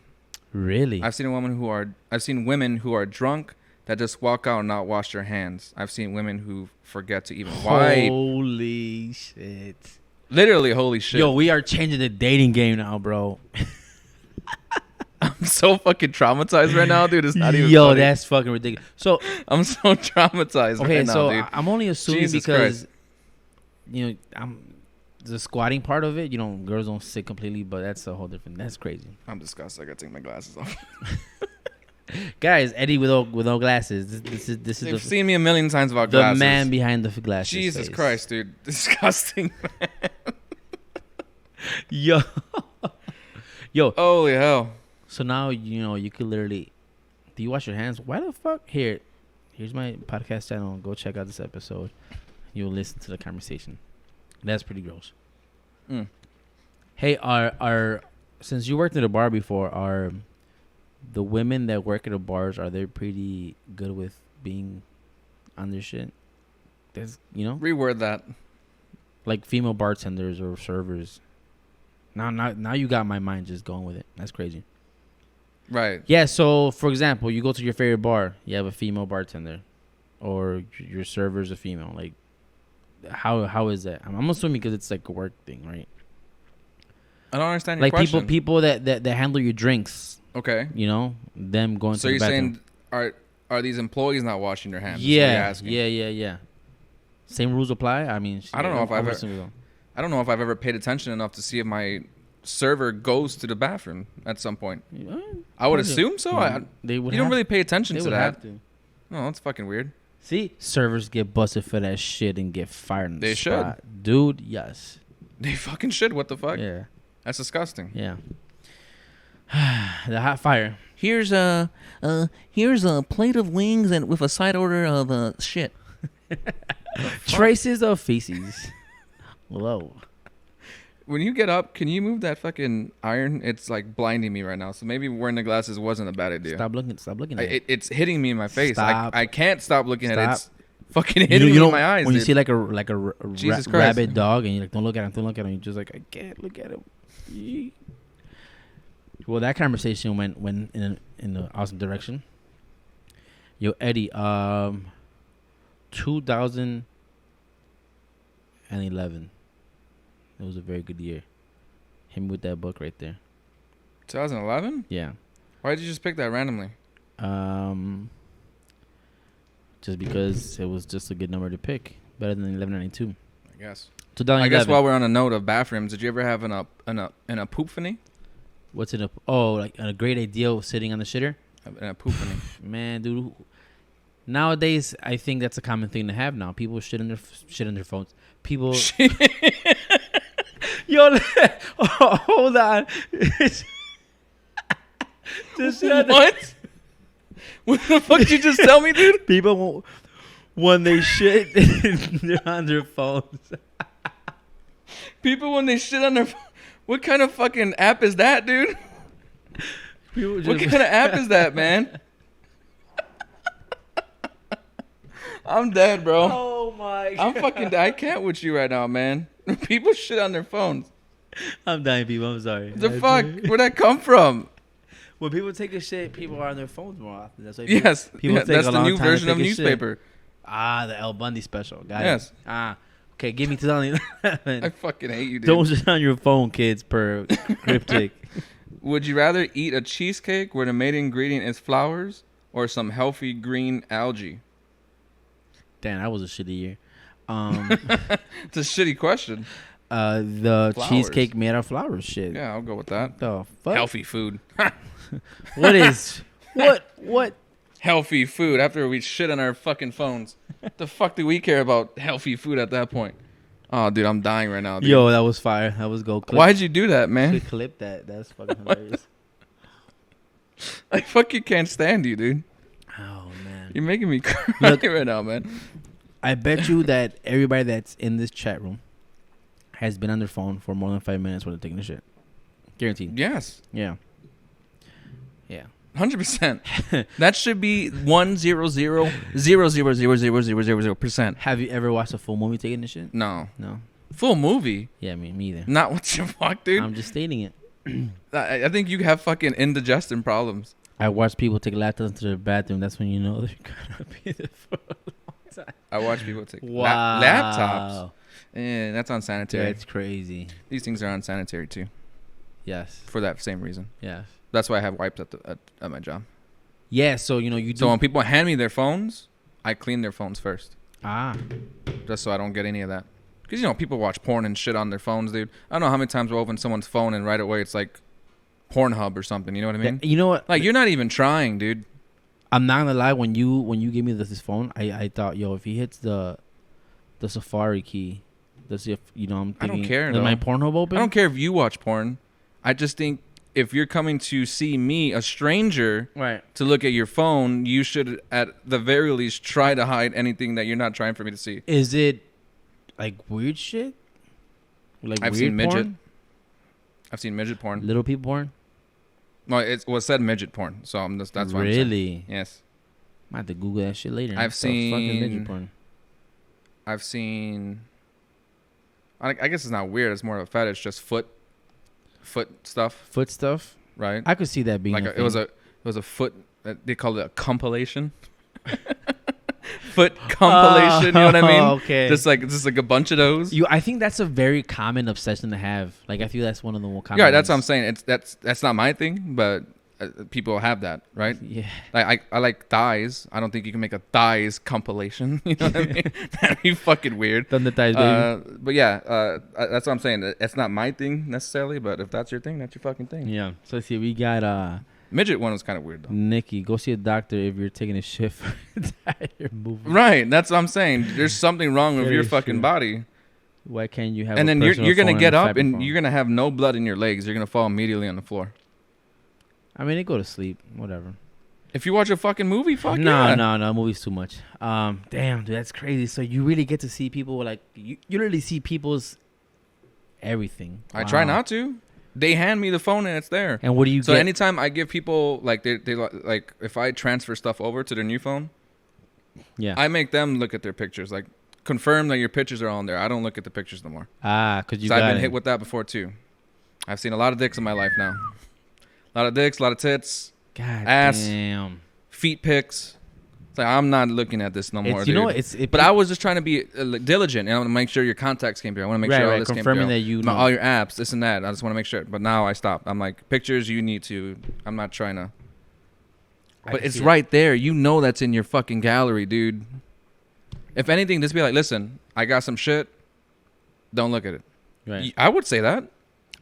Speaker 2: Really?
Speaker 1: I've seen women who are drunk that just walk out and not wash their hands. I've seen women who forget to even wipe.
Speaker 2: Holy shit.
Speaker 1: Literally, holy shit.
Speaker 2: Yo, we are changing the dating game now, bro.
Speaker 1: I'm so fucking traumatized right now, dude. It's not even
Speaker 2: Yo,
Speaker 1: funny.
Speaker 2: that's fucking ridiculous. So
Speaker 1: I'm so traumatized right now, dude.
Speaker 2: I'm only assuming
Speaker 1: Jesus
Speaker 2: because,
Speaker 1: Christ.
Speaker 2: the squatting part of it, girls don't sit completely, but that's a whole different. That's crazy.
Speaker 1: I'm disgusted. I gotta take my glasses off.
Speaker 2: Guys, Eddie with no glasses. This is
Speaker 1: They've seen me a million times without
Speaker 2: the
Speaker 1: glasses.
Speaker 2: man behind the glasses.
Speaker 1: Jesus
Speaker 2: face.
Speaker 1: Christ, dude. Disgusting, man.
Speaker 2: Yo.
Speaker 1: Holy hell.
Speaker 2: So now, you could literally... Do you wash your hands? Why the fuck? Here's my podcast channel. Go check out this episode. You'll listen to the conversation. That's pretty gross.
Speaker 1: Mm.
Speaker 2: Hey, since you worked at a bar before, are the women that work at the bars, are they pretty good with being on their shit? That's,
Speaker 1: Reword that.
Speaker 2: like female bartenders or servers. Now you got my mind just going with it. That's crazy.
Speaker 1: Right.
Speaker 2: Yeah. So for example, you go to your favorite bar. You have a female bartender, or your server's a female. Like, how is that? I'm assuming because it's like a work thing, right?
Speaker 1: I don't understand your
Speaker 2: Like
Speaker 1: question.
Speaker 2: people that handle your drinks.
Speaker 1: Okay.
Speaker 2: You know, them going
Speaker 1: So
Speaker 2: to
Speaker 1: you're
Speaker 2: the bathroom.
Speaker 1: saying are these employees not washing their hands? Is what you're
Speaker 2: Yeah,
Speaker 1: asking.
Speaker 2: yeah. Same rules apply. I mean,
Speaker 1: I don't know if I've
Speaker 2: assuming so.
Speaker 1: I don't know if I've ever paid attention enough to see if my server goes to the bathroom at some point.
Speaker 2: Yeah,
Speaker 1: I would
Speaker 2: probably.
Speaker 1: assume so.
Speaker 2: They would.
Speaker 1: You don't really pay attention
Speaker 2: They
Speaker 1: to
Speaker 2: would
Speaker 1: that.
Speaker 2: have to.
Speaker 1: No, that's fucking weird.
Speaker 2: See, servers get busted for that shit and get fired. On the
Speaker 1: They
Speaker 2: spot. Dude. Yes.
Speaker 1: They fucking should. What the fuck?
Speaker 2: Yeah.
Speaker 1: That's disgusting.
Speaker 2: Yeah. The hot fire.
Speaker 3: Here's a plate of wings and with a side order of shit.
Speaker 2: Traces of feces. Whoa.
Speaker 1: When you get up, can you move that fucking iron? It's like blinding me right now. So maybe wearing the glasses wasn't a bad idea.
Speaker 2: Stop looking at it.
Speaker 1: It's hitting me in my face.
Speaker 2: Stop.
Speaker 1: I can't stop looking at it.
Speaker 2: Stop.
Speaker 1: It's fucking hitting me in my eyes.
Speaker 2: When you
Speaker 1: dude.
Speaker 2: see like a
Speaker 1: Jesus Christ.
Speaker 2: rabid dog and you're like, don't look at him, you're just like, I can't look at him. Yee. Well, that conversation went in the awesome direction. Yo, Eddie, 2011. It was a very good year. Him with that book right there.
Speaker 1: 2011?
Speaker 2: Yeah.
Speaker 1: Why did you just pick that randomly?
Speaker 2: Just because it was just a good number to pick. Better than 1192.
Speaker 1: I guess.
Speaker 2: 2011.
Speaker 1: I guess while we're on a note of bathrooms, did you ever have an poopfany?
Speaker 2: What's in a... Oh, like a great idea of sitting on the shitter?
Speaker 1: An poopfany.
Speaker 2: Man, dude. Nowadays, I think that's a common thing to have now. People shit on their phones. People... Yo, hold on. Just
Speaker 1: What? What the fuck did you just tell me, dude?
Speaker 2: People won't, when they shit, they're on their phones.
Speaker 1: People when they shit on their... What kind of fucking app is that, dude? What kind of app is that, man? I'm dead, bro.
Speaker 2: Oh my
Speaker 1: I'm fucking dead. I can't with you right now, man. People shit on their phones.
Speaker 2: I'm dying, people. I'm sorry.
Speaker 1: The fuck? Where'd that come from?
Speaker 2: When people take a shit, people are on their phones more often. That's why
Speaker 1: Yes.
Speaker 2: people take
Speaker 1: That's
Speaker 2: a
Speaker 1: the
Speaker 2: long
Speaker 1: new
Speaker 2: time to
Speaker 1: version of
Speaker 2: take a shit.
Speaker 1: newspaper.
Speaker 2: Ah, the El Bundy special. Got it.
Speaker 1: Yes.
Speaker 2: Ah, okay. Give me 2011.
Speaker 1: I fucking hate you, dude.
Speaker 2: Don't shit on your phone, kids. Per cryptic.
Speaker 1: Would you rather eat a cheesecake where the main ingredient is flowers or some healthy green algae?
Speaker 2: Damn, that was a shitty year.
Speaker 1: It's a shitty question.
Speaker 2: The
Speaker 1: Flowers.
Speaker 2: cheesecake made out of flowers. Shit.
Speaker 1: Yeah, I'll go with that.
Speaker 2: The fuck?
Speaker 1: Healthy food.
Speaker 2: What is? What?
Speaker 1: Healthy food after we shit on our fucking phones. The fuck do we care about healthy food at that point? Oh, dude, I'm dying right now, dude.
Speaker 2: Yo, that was fire. That was gold.
Speaker 1: Why'd you do that, man?
Speaker 2: Clip that? That's fucking hilarious.
Speaker 1: I fucking can't stand you, dude.
Speaker 2: Oh man.
Speaker 1: You're making me cry
Speaker 2: Look.
Speaker 1: right now, man.
Speaker 2: I bet you that everybody that's in this chat room has been on their phone for more than 5 minutes when they're taking a shit. Guaranteed.
Speaker 1: Yes.
Speaker 2: Yeah. Yeah.
Speaker 1: 100%. That should be 100,000,000,000%.
Speaker 2: Have you ever watched a full movie taking a shit?
Speaker 1: No.
Speaker 2: No.
Speaker 1: Full movie?
Speaker 2: Yeah, me either.
Speaker 1: Not what the fuck, dude.
Speaker 2: I'm just stating it.
Speaker 1: I think you have fucking indigestion problems.
Speaker 2: I watch people take laptops into their bathroom. That's when you know they're gonna be there for a long time.
Speaker 1: I watch people take
Speaker 2: Wow.
Speaker 1: laptops. Yeah, that's unsanitary.
Speaker 2: That's crazy.
Speaker 1: These things are unsanitary too,
Speaker 2: Yes.
Speaker 1: for that same reason.
Speaker 2: Yes.
Speaker 1: That's why I have wipes at my job.
Speaker 2: Yeah. So you know you do.
Speaker 1: So when people hand me their phones, I clean their phones first,
Speaker 2: ah.
Speaker 1: just so I don't get any of that. Because you know people watch porn and shit on their phones, dude. I don't know how many times we'll open someone's phone and right away it's like Pornhub or something. You know what I mean?
Speaker 2: You know what?
Speaker 1: Like you're not even trying, dude.
Speaker 2: I'm not gonna lie. When you gave me this phone, I thought, yo, if he hits the Safari key, does he? You know, I'm
Speaker 1: I
Speaker 2: thinking.
Speaker 1: don't care,
Speaker 2: Does
Speaker 1: though.
Speaker 2: my Pornhub open?
Speaker 1: I don't care if you watch porn. I just think if you're coming to see me, a stranger,
Speaker 2: Right.
Speaker 1: to look at your phone, you should at the very least try to hide anything that you're not trying for me to see.
Speaker 2: Is it like weird shit? Like
Speaker 1: I've
Speaker 2: weird
Speaker 1: seen midget.
Speaker 2: porn?
Speaker 1: I've seen midget porn.
Speaker 2: Little people porn.
Speaker 1: Well, it was said midget porn, so that's why I'm saying.
Speaker 2: Really?
Speaker 1: Yes.
Speaker 2: I have to Google that shit later.
Speaker 1: I've
Speaker 2: What the fuck is midget
Speaker 1: seen-
Speaker 2: porn?
Speaker 1: I've seen. I guess it's not weird. It's more of a fetish. Just foot stuff.
Speaker 2: Foot stuff.
Speaker 1: right?
Speaker 2: I could see that being
Speaker 1: Like
Speaker 2: a
Speaker 1: it was a foot. They call it a compilation. Foot compilation. You know what I mean?
Speaker 2: Okay.
Speaker 1: Just like a bunch of those.
Speaker 2: I think that's a very common obsession to have. Like I feel that's one of the more common.
Speaker 1: Yeah, that's what I'm
Speaker 2: ones.
Speaker 1: saying. That's not my thing, but people have that, right?
Speaker 2: Yeah.
Speaker 1: Like I like thighs. I don't think you can make a thighs compilation. You know what I mean? That'd be fucking weird.
Speaker 2: Thunder thighs, baby.
Speaker 1: But yeah, that's what I'm saying. It's not my thing necessarily, but if that's your thing, that's your fucking thing.
Speaker 2: Yeah. So let's see. We got
Speaker 1: Midget one was kind of weird though.
Speaker 2: Nikki. Go see a doctor if you're taking a shit for entire movie.
Speaker 1: Right, that's what I'm saying. There's something wrong with
Speaker 2: That
Speaker 1: your
Speaker 2: is
Speaker 1: fucking
Speaker 2: true.
Speaker 1: body.
Speaker 2: Why can't you have?
Speaker 1: And
Speaker 2: a
Speaker 1: then you're
Speaker 2: personal
Speaker 1: gonna
Speaker 2: phone
Speaker 1: get
Speaker 2: a
Speaker 1: up
Speaker 2: cyber
Speaker 1: and
Speaker 2: phone?
Speaker 1: you're gonna have no blood in your legs. You're gonna fall immediately on the floor.
Speaker 2: I mean, they go to sleep. Whatever.
Speaker 1: If you watch a fucking movie, fuck
Speaker 2: No,
Speaker 1: yeah.
Speaker 2: no, movie's too much. Damn, dude, that's crazy. So you really get to see people like you literally see people's everything.
Speaker 1: I try
Speaker 2: Wow.
Speaker 1: not to. They hand me the phone and it's there.
Speaker 2: And what do you
Speaker 1: So
Speaker 2: get?
Speaker 1: anytime I give people like they like if I transfer stuff over to their new phone,
Speaker 2: Yeah.
Speaker 1: I make them look at their pictures, like confirm that your pictures are on there. I don't look at the pictures no more.
Speaker 2: Because you
Speaker 1: So
Speaker 2: got
Speaker 1: I've been
Speaker 2: it.
Speaker 1: hit with that before too. I've seen a lot of dicks in my life now. A lot of dicks, a lot of tits,
Speaker 2: God
Speaker 1: ass.
Speaker 2: damn.
Speaker 1: feet pics. It's like I'm not looking at this no more.
Speaker 2: It's, you know,
Speaker 1: dude.
Speaker 2: it's
Speaker 1: But I was just trying to be diligent, and I want to make sure your contacts came through. I want to make sure all this
Speaker 2: confirming
Speaker 1: came through.
Speaker 2: that you know.
Speaker 1: All your apps, this and that. I just want to make sure. But now I stopped. I'm like, pictures you need to. I'm not trying to.
Speaker 2: I
Speaker 1: But
Speaker 2: can
Speaker 1: it's
Speaker 2: see
Speaker 1: right there. You know that's in your fucking gallery, dude. If anything, just be like, listen, I got some shit. Don't look at it.
Speaker 2: it. Right.
Speaker 1: I would say that.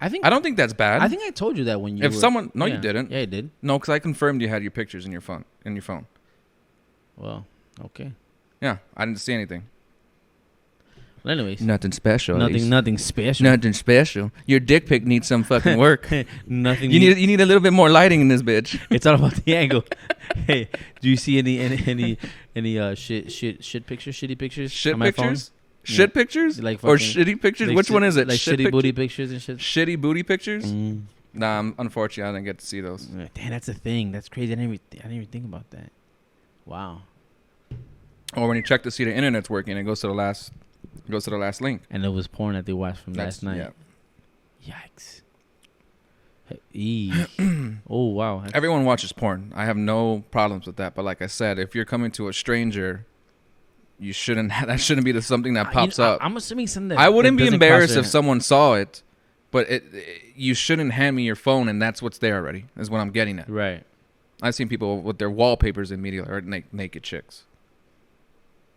Speaker 2: I think
Speaker 1: I don't think that's bad.
Speaker 2: I think I told you that when you.
Speaker 1: If
Speaker 2: were-
Speaker 1: someone, no,
Speaker 2: yeah.
Speaker 1: you didn't.
Speaker 2: Yeah, you did.
Speaker 1: No, because I confirmed you had your pictures in your phone.
Speaker 2: Well, okay.
Speaker 1: Yeah, I didn't see anything.
Speaker 2: Well, anyways,
Speaker 1: Nothing special.
Speaker 2: nothing special.
Speaker 1: Nothing special. Your dick pic needs some fucking work.
Speaker 2: Nothing.
Speaker 1: You need a little bit more lighting in this bitch.
Speaker 2: It's all about the angle. Hey, do you see any shit pictures, shitty pictures?
Speaker 1: Shit
Speaker 2: on my phone?
Speaker 1: pictures? Shit pictures?
Speaker 2: Like
Speaker 1: Or
Speaker 2: fucking-
Speaker 1: shitty pictures?
Speaker 2: Like
Speaker 1: Which
Speaker 2: shit-
Speaker 1: one is it?
Speaker 2: Like
Speaker 1: Shit
Speaker 2: shitty
Speaker 1: picture?
Speaker 2: booty pictures and shit.
Speaker 1: Shitty booty pictures?
Speaker 2: Mm.
Speaker 1: Nah, unfortunately, I didn't get to see those.
Speaker 2: Damn, that's a thing. That's crazy. I didn't even think about that. Wow.
Speaker 1: Or when you check to see the internet's working, it goes to the last link.
Speaker 2: And it was porn that they watched from last night.
Speaker 1: Yeah.
Speaker 2: Yikes. Eesh. Oh wow. That's-
Speaker 1: Everyone watches porn. I have no problems with that. But like I said, if you're coming to a stranger, you shouldn't. That shouldn't be something that pops up.
Speaker 2: I'm assuming something that
Speaker 1: I wouldn't
Speaker 2: that
Speaker 1: be
Speaker 2: doesn't
Speaker 1: embarrassed
Speaker 2: cross
Speaker 1: if someone saw it, but you shouldn't hand me your phone and that's what's there already. Is what I'm getting at.
Speaker 2: Right.
Speaker 1: I've seen people with their wallpapers immediately or naked chicks.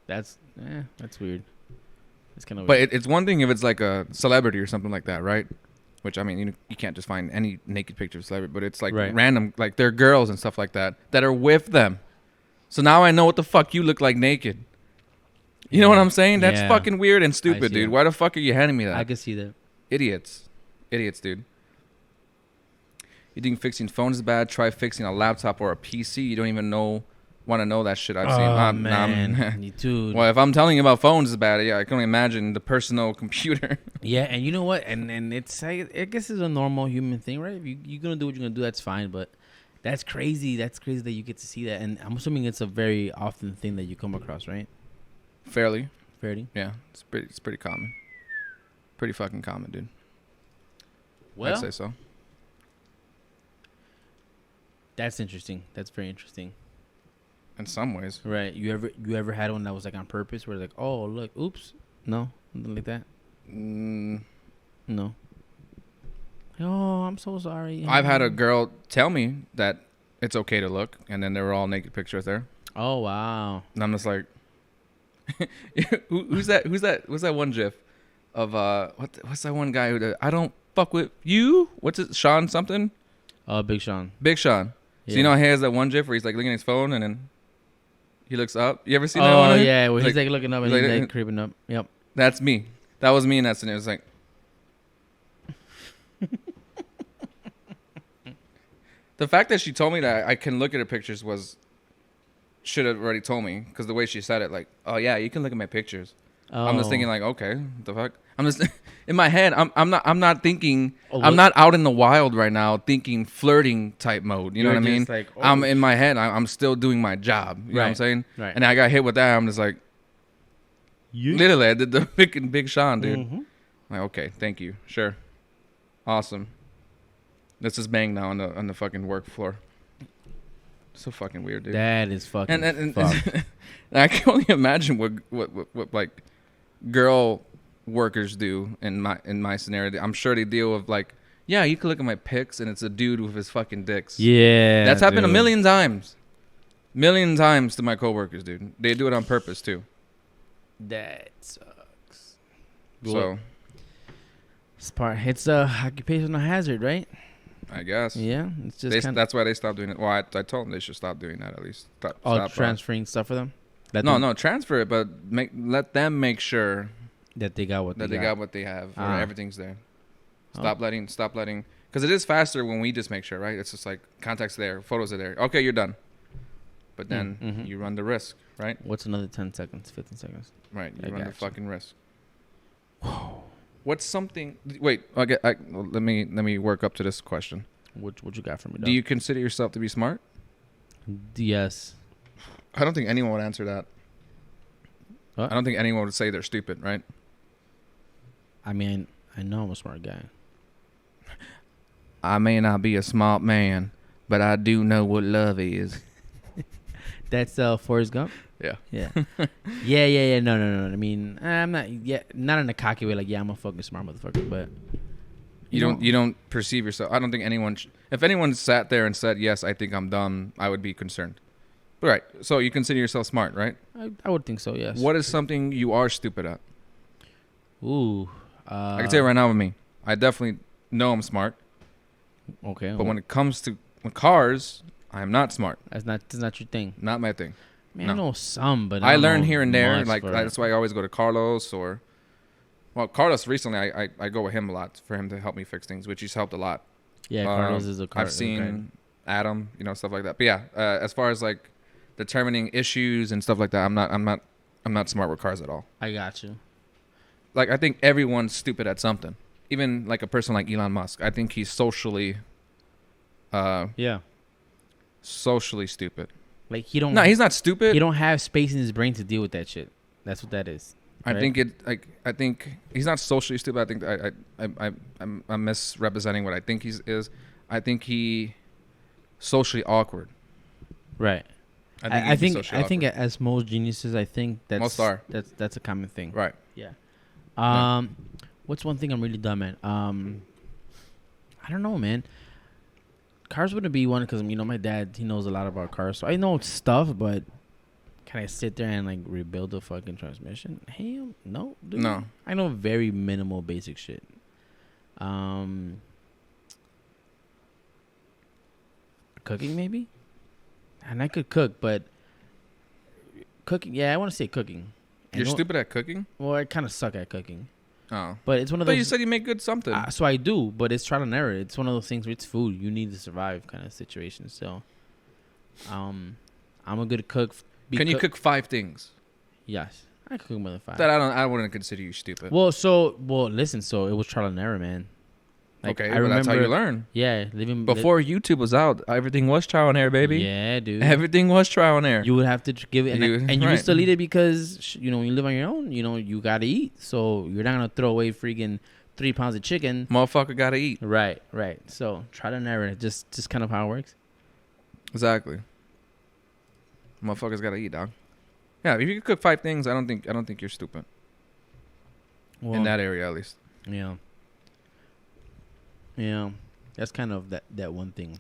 Speaker 2: That's weird. It's kind of.
Speaker 1: But it's one thing if it's like a celebrity or something like that, right? Which I mean, you can't just find any naked picture of celebrity, but it's like
Speaker 2: Right.
Speaker 1: random, like they're girls and stuff like that are with them. So now I know what the fuck you look like naked. You know what I'm saying? That's
Speaker 2: Yeah.
Speaker 1: fucking weird and
Speaker 2: I
Speaker 1: stupid,
Speaker 2: see
Speaker 1: dude.
Speaker 2: it.
Speaker 1: Why the fuck are you handing me that?
Speaker 2: I can see that.
Speaker 1: Idiots, dude. You think fixing phones is bad? Try fixing a laptop or a PC. You don't even want to know that shit I've seen.
Speaker 2: Oh
Speaker 1: Nah,
Speaker 2: man, dude.
Speaker 1: well, if I'm telling you about phones is bad, yeah, I can only imagine the personal computer.
Speaker 2: Yeah, and you know what? And it's I guess it's a normal human thing, right? If you're gonna do what you're gonna do, that's fine. But that's crazy. That's crazy that you get to see that. And I'm assuming it's a very often thing that you come across, right?
Speaker 1: Fairly,
Speaker 2: Fairly.
Speaker 1: yeah, it's pretty common. Pretty fucking common, dude. I'd
Speaker 2: Well,
Speaker 1: say so.
Speaker 2: that's interesting. That's very interesting.
Speaker 1: In some ways.
Speaker 2: Right. You ever had one that was like on purpose, where like, oh look, oops, no, nothing like that.
Speaker 1: Mm,
Speaker 2: No. Oh, I'm so sorry.
Speaker 1: I've had a girl tell me that it's okay to look, and then there were all naked pictures there,
Speaker 2: Oh wow.
Speaker 1: and I'm just like, who's that? What's that one GIF of what's that one guy who I don't fuck with you? What's it? Sean something?
Speaker 2: Big Sean.
Speaker 1: Big Sean. So
Speaker 2: Yeah.
Speaker 1: you know he has that one GIF where he's like looking at his phone and then he looks up. You ever seen that
Speaker 2: Oh
Speaker 1: one?
Speaker 2: yeah, where
Speaker 1: Like-
Speaker 2: he's like looking up and
Speaker 1: like-
Speaker 2: he's like creeping up. Yep.
Speaker 1: That's me. That was me in that scenario. It was like. The fact that she told me that I can look at her pictures should have already told me, because the way she said it, like, oh yeah, you can look at my pictures. I'm just thinking like, okay, what the fuck. I'm just in my head. I'm not thinking.
Speaker 2: Oh,
Speaker 1: I'm
Speaker 2: what-
Speaker 1: not out in the wild right now thinking flirting type mode. You know
Speaker 2: You're
Speaker 1: what I mean?
Speaker 2: just like, oh,
Speaker 1: I'm in my head. I'm still doing my job. You know what I'm
Speaker 2: Right.
Speaker 1: saying?
Speaker 2: Right.
Speaker 1: And I got hit with that. I'm just like, literally, I did the freaking Big Sean, dude.
Speaker 2: Mhm.
Speaker 1: Like, okay, thank you. Sure. Awesome. Let's just bang now on the fucking work floor. So fucking weird, dude.
Speaker 2: That is fucking
Speaker 1: and
Speaker 2: fucked.
Speaker 1: I can only imagine what like girl workers do in my scenario. I'm sure they deal with like, yeah, you can look at my pics and it's a dude with his fucking dicks.
Speaker 2: Yeah,
Speaker 1: That's happened a
Speaker 2: dude.
Speaker 1: million times. Million times to my coworkers, dude. They do it on purpose too.
Speaker 2: That sucks.
Speaker 1: So
Speaker 2: It's a occupational hazard, right?
Speaker 1: I guess.
Speaker 2: Yeah, it's just
Speaker 1: That's why they stopped doing it. Well, I told them they should stop doing that at least. Stop
Speaker 2: transferring stuff for them.
Speaker 1: No, transfer it, but let them make sure
Speaker 2: That they got what
Speaker 1: that
Speaker 2: they
Speaker 1: they got what they have, or
Speaker 2: Ah.
Speaker 1: everything's there. Stop letting, because it is faster when we just make sure, right? It's just like contacts there, photos are there. Okay, you're done. But then
Speaker 2: Mhm.
Speaker 1: you run the risk, right?
Speaker 2: What's another 10 seconds, 15 seconds?
Speaker 1: Right,
Speaker 2: I
Speaker 1: you run the
Speaker 2: gotcha.
Speaker 1: fucking risk. What's something? Wait, let me work up to this question.
Speaker 2: What you got for me?
Speaker 1: Do you consider yourself to be smart?
Speaker 2: Yes.
Speaker 1: I don't think anyone would answer that.
Speaker 2: What?
Speaker 1: I don't think anyone would say they're stupid, right?
Speaker 2: I mean, I know I'm a smart guy.
Speaker 1: I may not be a smart man, but I do know what love is.
Speaker 2: That's Forrest Gump.
Speaker 1: Yeah.
Speaker 2: Yeah. yeah. No. I mean, I'm not not in a cocky way. Like, yeah, I'm a fucking smart motherfucker. But
Speaker 1: You don't perceive yourself. I don't think anyone. If anyone sat there and said, "Yes, I think I'm dumb," I would be concerned. But right. So you consider yourself smart, right?
Speaker 2: I would think so. Yes.
Speaker 1: What is something you are stupid at?
Speaker 2: Ooh.
Speaker 1: I can tell you right now with me, I definitely know I'm smart.
Speaker 2: Okay.
Speaker 1: But when it comes to cars, I am not smart.
Speaker 2: that's not your thing.
Speaker 1: Not my thing.
Speaker 2: I mean,
Speaker 1: No.
Speaker 2: I know some, but
Speaker 1: I
Speaker 2: don't
Speaker 1: learn
Speaker 2: know
Speaker 1: here and there.
Speaker 2: much
Speaker 1: Like
Speaker 2: for-
Speaker 1: that's why I always go to Carlos or. Well, Carlos recently, I go with him a lot for him to help me fix things, which he's helped a lot.
Speaker 2: yeah, Carlos is a car.
Speaker 1: I've seen Adam, stuff like that. But yeah, as far as like determining issues and stuff like that, I'm not smart with cars at all.
Speaker 2: I got you.
Speaker 1: Like I think everyone's stupid at something. Even like a person like Elon Musk, I think he's socially stupid.
Speaker 2: Like he don't.
Speaker 1: No, he's not stupid.
Speaker 2: He don't have space in his brain to deal with that shit. That's what that is.
Speaker 1: I
Speaker 2: right?
Speaker 1: think he's not socially stupid. I think I'm misrepresenting what I think he is. I think he socially awkward.
Speaker 2: Right. I think as most geniuses, I think
Speaker 1: Most are.
Speaker 2: that's a common thing.
Speaker 1: Right.
Speaker 2: Yeah.
Speaker 1: Yeah.
Speaker 2: What's one thing I'm really dumb at? I don't know, man. Cars wouldn't be one because my dad, he knows a lot about cars, so I know stuff. But can I sit there and like rebuild a fucking transmission? Hell, no, dude.
Speaker 1: No.
Speaker 2: I know very minimal basic shit. Cooking maybe, and I could cook, but cooking. Yeah, I want to say cooking. I
Speaker 1: You're
Speaker 2: know-
Speaker 1: stupid at cooking?
Speaker 2: Well, I kind of suck at cooking,
Speaker 1: Oh.
Speaker 2: but it's one of
Speaker 1: But
Speaker 2: those.
Speaker 1: you said you make good something.
Speaker 2: So I do, but it's trial and error. It's one of those things where it's food. You need to survive kind of situation. So, I'm a good cook.
Speaker 1: Can you cook 5 things?
Speaker 2: Yes, I cook more than 5.
Speaker 1: That I wouldn't consider you stupid.
Speaker 2: Well, listen. So it was trial and error, man. Like,
Speaker 1: okay,
Speaker 2: I
Speaker 1: well, that's how you
Speaker 2: remember-
Speaker 1: learn.
Speaker 2: Yeah, living
Speaker 1: Before YouTube was out, everything was trial and error, baby.
Speaker 2: Yeah, dude.
Speaker 1: Everything was trial and error.
Speaker 2: You would have to give it, and you
Speaker 1: right.
Speaker 2: still eat it because when you live on your own, you gotta eat. So you're not gonna throw away freaking 3 pounds of chicken.
Speaker 1: Motherfucker gotta eat.
Speaker 2: Right. So trial and error, just kind of how it works.
Speaker 1: Exactly. Motherfuckers gotta eat, dog. Yeah, if you can cook 5 things, I don't think you're stupid.
Speaker 2: Well,
Speaker 1: In that area, at least.
Speaker 2: Yeah, that's kind of that one thing.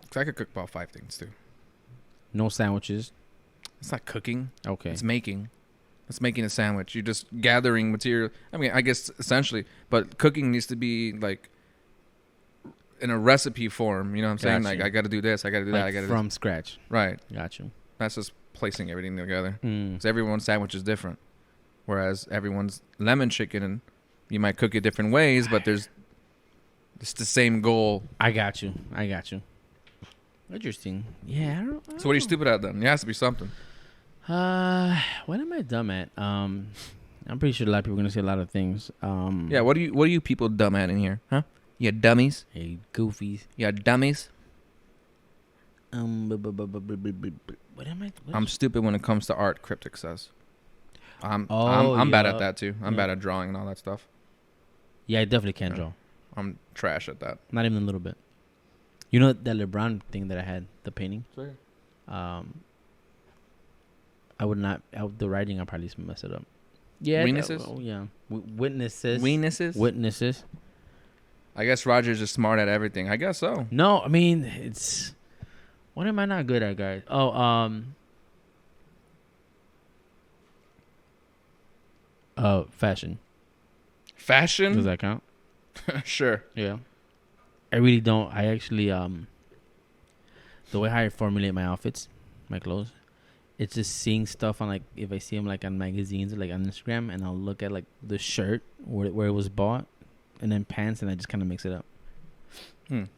Speaker 1: 'Cause I could cook about 5 things too.
Speaker 2: No sandwiches.
Speaker 1: It's not cooking.
Speaker 2: Okay.
Speaker 1: It's making. It's making a sandwich. You're just gathering material. I mean, I guess essentially, but cooking needs to be like in a recipe form. You know what I'm saying?
Speaker 2: Gotcha.
Speaker 1: Like I got to do this. I got to do that. I
Speaker 2: Like
Speaker 1: got to
Speaker 2: from scratch.
Speaker 1: Right.
Speaker 2: Got you.
Speaker 1: That's just placing everything together.
Speaker 2: Mm.
Speaker 1: Because everyone's sandwich is different. Whereas everyone's lemon chicken, and you might cook it different ways, but it's the same goal.
Speaker 2: I got you. Interesting. Yeah. I don't
Speaker 1: So what are you stupid at then? It has to be something.
Speaker 2: What am I dumb at? I'm pretty sure a lot of people are gonna say a lot of things.
Speaker 1: Yeah. What are you people dumb at in here? Huh? You dummies.
Speaker 2: Hey, goofies.
Speaker 1: You dummies.
Speaker 2: What am I?
Speaker 1: I'm stupid when it comes to art. Cryptic says. I'm bad at that too. I'm bad at drawing and all that stuff.
Speaker 2: Yeah, I definitely can't
Speaker 1: Yeah.
Speaker 2: draw.
Speaker 1: I'm trash at that.
Speaker 2: Not even a little bit. You know that LeBron thing that I had, the painting.
Speaker 1: Sure.
Speaker 2: I would not. The writing, I'll probably mess it up. Yeah.
Speaker 1: Witnesses?
Speaker 2: Yeah. Witnesses.
Speaker 1: Witnesses. I guess Roger's just smart at everything. I guess so.
Speaker 2: No, I mean it's. What am I not good at, guys? Fashion.
Speaker 1: Fashion?
Speaker 2: Does that count?
Speaker 1: Sure.
Speaker 2: Yeah. I really don't. I actually the way I formulate my outfits, my clothes, it's just seeing stuff on, like, if I see them like on magazines or like on Instagram, and I'll look at like the shirt where it was bought, and then pants, and I just kind of mix it up.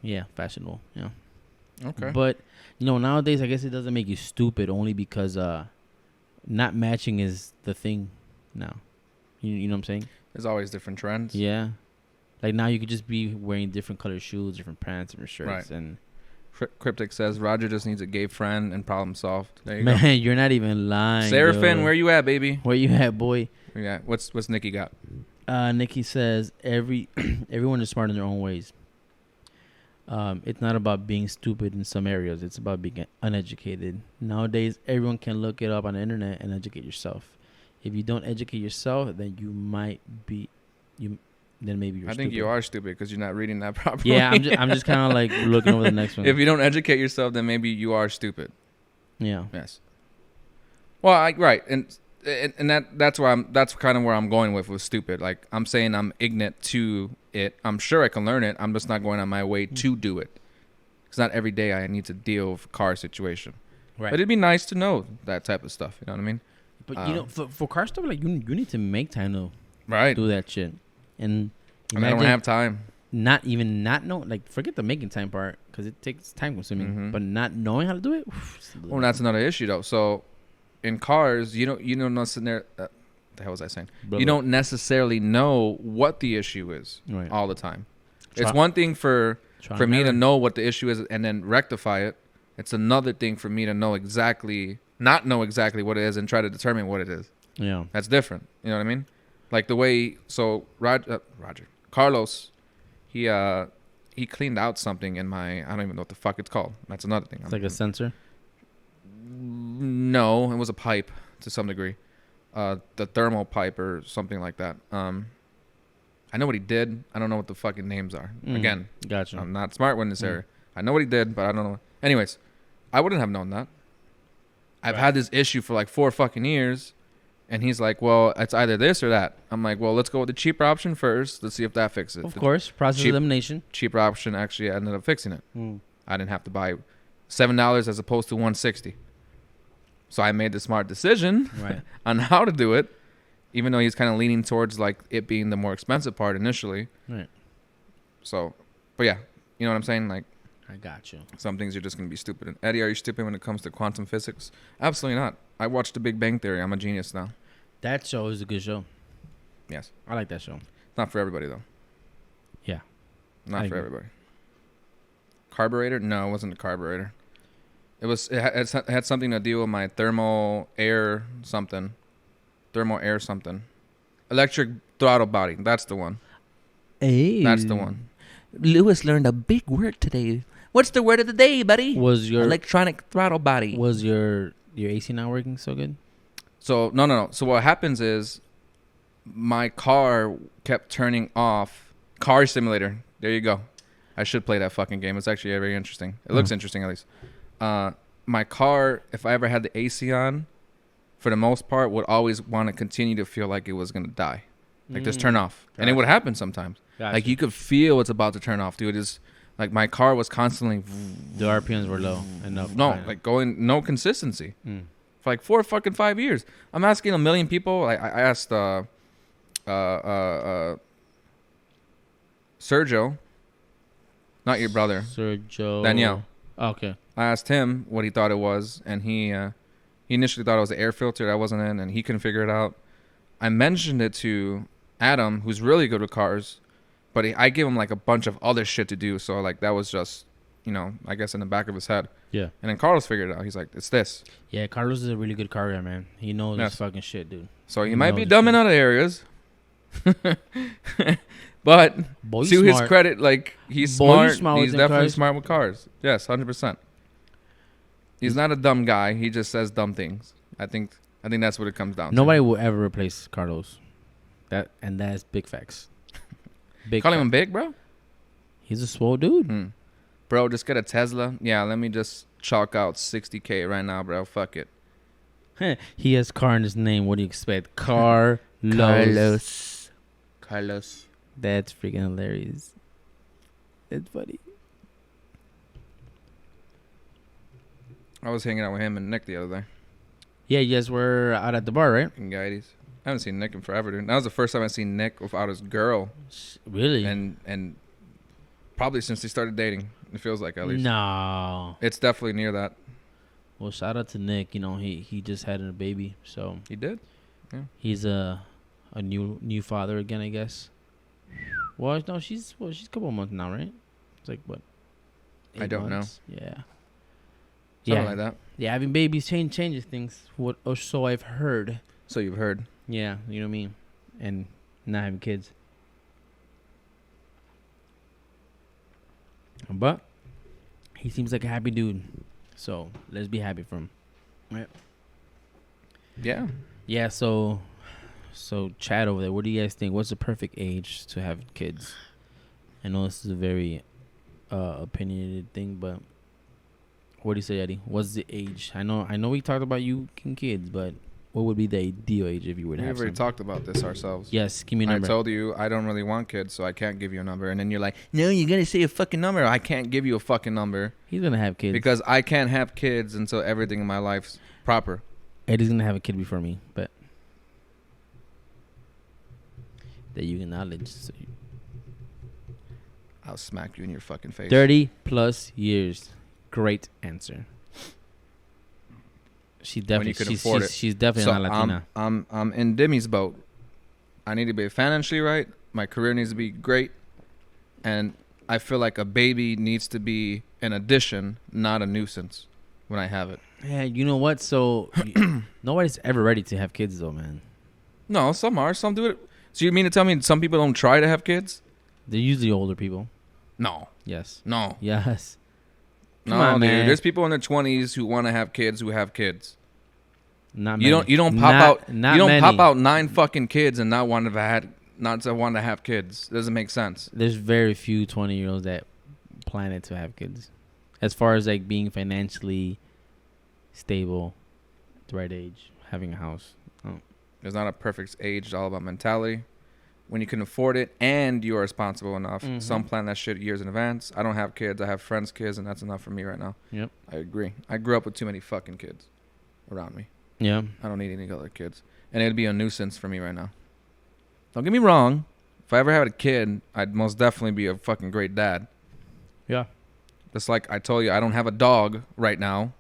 Speaker 2: Yeah, fashionable. Yeah.
Speaker 1: Okay.
Speaker 2: But nowadays I guess it doesn't make you stupid, only because not matching is the thing now. You know what I'm saying?
Speaker 1: There's always different trends.
Speaker 2: Yeah. Like now you could just be wearing different colored shoes, different pants, different shirts,
Speaker 1: Right.
Speaker 2: and
Speaker 1: Cryptic says Roger just needs a gay friend and problem solved. There you
Speaker 2: man,
Speaker 1: go.
Speaker 2: you're not even lying.
Speaker 1: Seraphin,
Speaker 2: dude.
Speaker 1: where you at, baby?
Speaker 2: Where you at, boy?
Speaker 1: Yeah. What's Nikki got?
Speaker 2: Nikki says everyone is smart in their own ways. It's not about being stupid in some areas. It's about being uneducated. Nowadays, everyone can look it up on the internet and educate yourself. If you don't educate yourself, then you might be Then maybe you're.
Speaker 1: I think
Speaker 2: stupid.
Speaker 1: you are stupid because you're not reading that properly.
Speaker 2: Yeah, I'm just kind of like looking over the next one.
Speaker 1: If you don't educate yourself, then maybe you are stupid.
Speaker 2: Yeah.
Speaker 1: Yes. Well, right, and that's kind of where I'm going with stupid. Like, I'm saying I'm ignorant to it. I'm sure I can learn it. I'm just not going on my way to do it. It's not every day I need to deal with a car situation.
Speaker 2: Right.
Speaker 1: But it'd be nice to know that type of stuff. You know what I mean?
Speaker 2: But for car stuff, like you need to make time to
Speaker 1: Right.
Speaker 2: do that shit. And
Speaker 1: I don't have time.
Speaker 2: Not know, like, forget the making time part, because it takes time consuming.
Speaker 1: Mhm.
Speaker 2: But not knowing how to do it.
Speaker 1: Well, that's another issue though. So, in cars, you don't necessarily. The hell was I saying? You don't necessarily know what the issue is
Speaker 2: Right.
Speaker 1: all the time. It's one thing for me to know what the issue is and then rectify it. It's another thing for me to not know exactly what it is and try to determine what it is.
Speaker 2: Yeah.
Speaker 1: That's different. You know what I mean? Like the way, so Carlos, he cleaned out something in my, I don't even know what the fuck it's called. That's another thing.
Speaker 2: It's like a sensor.
Speaker 1: No, it was a pipe to some degree. The thermal pipe or something like that. I know what he did. I don't know what the fucking names are. Again,
Speaker 2: Gotcha.
Speaker 1: I'm not smart in this area. I know what he did, but I don't know. Anyways, I wouldn't have known that. I've had this issue for like 4 fucking years, and he's like, well, it's either this or that. I'm like, well, let's go with the cheaper option first. Let's see if that fixes it.
Speaker 2: Of course, process elimination.
Speaker 1: Cheaper option actually ended up fixing it. I didn't have to buy $7 as opposed to $160. So I made the smart decision on how to do it, even though he's kind of leaning towards like it being the more expensive part initially.
Speaker 2: Right.
Speaker 1: So, but yeah, you know what I'm saying? Like,
Speaker 2: I got you.
Speaker 1: some things you're just going to be stupid in. Eddie, are you stupid when it comes to quantum physics? Absolutely not. I watched The Big Bang Theory. I'm a genius now.
Speaker 2: That show is a good show.
Speaker 1: Yes.
Speaker 2: I like that show.
Speaker 1: It's not for everybody, though.
Speaker 2: Yeah.
Speaker 1: Not
Speaker 2: I
Speaker 1: for
Speaker 2: agree.
Speaker 1: everybody. Carburetor? No, it wasn't a carburetor. It had something to deal with my thermal air something. Electric throttle body. That's the one.
Speaker 3: Hey.
Speaker 1: That's the one.
Speaker 3: Lewis learned a big word today. What's the word of the day, buddy?
Speaker 2: Was your
Speaker 3: Electronic throttle body.
Speaker 2: was your AC not working so good?
Speaker 1: So, no. So what happens is my car kept turning off. Car Simulator. There you go. I should play that fucking game. It's actually very interesting. It looks interesting, at least. My car, if I ever had the AC on, for the most part, would always want to continue to feel like it was going to die. Like, just turn off. And it would happen sometimes.
Speaker 2: Gotcha.
Speaker 1: Like, you could feel it's about to turn off, dude. It's like my car was constantly...
Speaker 2: The RPMs were low enough.
Speaker 1: no consistency. For like 4 fucking 5 years. I'm asking a million people. I asked Sergio, not your brother,
Speaker 2: Sergio.
Speaker 1: Danielle.
Speaker 2: Okay.
Speaker 1: I asked him what he thought it was, and he initially thought it was the air filter that wasn't in, and he couldn't figure it out. I mentioned it to Adam, who's really good with cars, but I gave him like a bunch of other shit to do, so like that was just, I guess in the back of his head.
Speaker 2: Yeah.
Speaker 1: And then Carlos figured it out. He's like, it's this.
Speaker 2: Yeah, Carlos is a really good car guy, man. He knows
Speaker 1: Yes.
Speaker 2: his fucking shit, dude.
Speaker 1: So he
Speaker 2: He
Speaker 1: might be
Speaker 2: knows
Speaker 1: dumb
Speaker 2: his
Speaker 1: in other areas. But
Speaker 2: Boy,
Speaker 1: to
Speaker 2: you
Speaker 1: his
Speaker 2: smart.
Speaker 1: credit, like he's
Speaker 2: Boy, you
Speaker 1: smart.
Speaker 2: smart with
Speaker 1: He's
Speaker 2: them
Speaker 1: definitely
Speaker 2: cars.
Speaker 1: smart with cars. Yes, 100%. He's not a dumb guy. He just says dumb things. I think that's what it comes down
Speaker 2: Nobody
Speaker 1: to.
Speaker 2: will ever replace Carlos. That's big facts. Big.
Speaker 1: Calling
Speaker 2: fact.
Speaker 1: him big, bro.
Speaker 2: He's a swole dude.
Speaker 1: Bro, just get a Tesla. Yeah, let me just chalk out 60K right now, bro. Fuck it.
Speaker 2: He has car in his name. What do you expect? Carlos.
Speaker 1: Carlos.
Speaker 2: That's freaking hilarious. It's funny.
Speaker 1: I was hanging out with him and Nick the other day
Speaker 2: Yeah, you guys were out at the bar, right?
Speaker 1: in Guides. I haven't seen Nick in forever, dude. That was the first time I seen Nick without his girl,
Speaker 2: Really?
Speaker 1: and probably since they started dating. It feels like, at least.
Speaker 2: No.
Speaker 1: It's definitely near that.
Speaker 2: Well, shout out to Nick. You know, he just had a baby, so
Speaker 1: He did.
Speaker 2: he's a new father again, I guess. Well, no, she's a couple of months now, right? It's like what?
Speaker 1: I don't know.
Speaker 2: Yeah.
Speaker 1: Something like that.
Speaker 2: Yeah, having babies changes things. What? Or so I've heard.
Speaker 1: So you've heard.
Speaker 2: Yeah, you know what I mean. And not having kids. But he seems like a happy dude. So let's be happy for him. Right.
Speaker 1: Yeah.
Speaker 2: Yeah, so Chad over there, what do you guys think? What's the perfect age to have kids? I know this is a very opinionated thing, but what do you say, Eddie? What's the age? I know we talked about you and kids, but what would be the ideal age if you were to
Speaker 1: We
Speaker 2: have
Speaker 1: already
Speaker 2: some?
Speaker 1: talked about this ourselves.
Speaker 2: Yes, give me a
Speaker 1: I
Speaker 2: number.
Speaker 1: told you I don't really want kids, so I can't give you a number. And then you're like, no, you gotta say a fucking number. I can't give you a fucking number
Speaker 2: He's gonna have kids.
Speaker 1: because I can't have kids until everything in my life's proper.
Speaker 2: Eddie's gonna have a kid before me, but that you acknowledge. So
Speaker 1: I'll smack you in your fucking face.
Speaker 2: 30 plus years. Great answer. She definitely
Speaker 1: you can afford it.
Speaker 2: She's definitely
Speaker 1: So
Speaker 2: not Latina.
Speaker 1: I'm in Demi's boat. I need to be financially right. My career needs to be great, and I feel like a baby needs to be an addition, not a nuisance. When I have it.
Speaker 2: Yeah, you know what? So nobody's ever ready to have kids, though, man.
Speaker 1: No, some are. Some do it. So you mean to tell me some people don't try to have kids?
Speaker 2: They're usually older people.
Speaker 1: No.
Speaker 2: Yes.
Speaker 1: No.
Speaker 2: Yes.
Speaker 1: No,
Speaker 2: Come on,
Speaker 1: dude.
Speaker 2: man.
Speaker 1: There's people in their 20s who want to have kids who have kids.
Speaker 2: Not
Speaker 1: You
Speaker 2: many.
Speaker 1: don't pop out.
Speaker 2: Not
Speaker 1: You don't
Speaker 2: many.
Speaker 1: pop out 9 fucking kids and not want to have kids. Doesn't make sense.
Speaker 2: There's very few 20-year-olds that plan it to have kids. As far as like being financially stable, at the right age, having a house. Oh.
Speaker 1: There's not a perfect age. It's all about mentality. When you can afford it and you are responsible enough.
Speaker 2: Mhm.
Speaker 1: Some plan that shit years in advance. I don't have kids. I have friends' kids, and that's enough for me right now.
Speaker 2: Yep.
Speaker 1: I agree. I grew up with too many fucking kids around me.
Speaker 2: Yeah.
Speaker 1: I don't need any other kids. And it'd be a nuisance for me right now. Don't get me wrong. If I ever had a kid, I'd most definitely be a fucking great dad.
Speaker 2: Yeah.
Speaker 1: Just like I told you, I don't have a dog right now.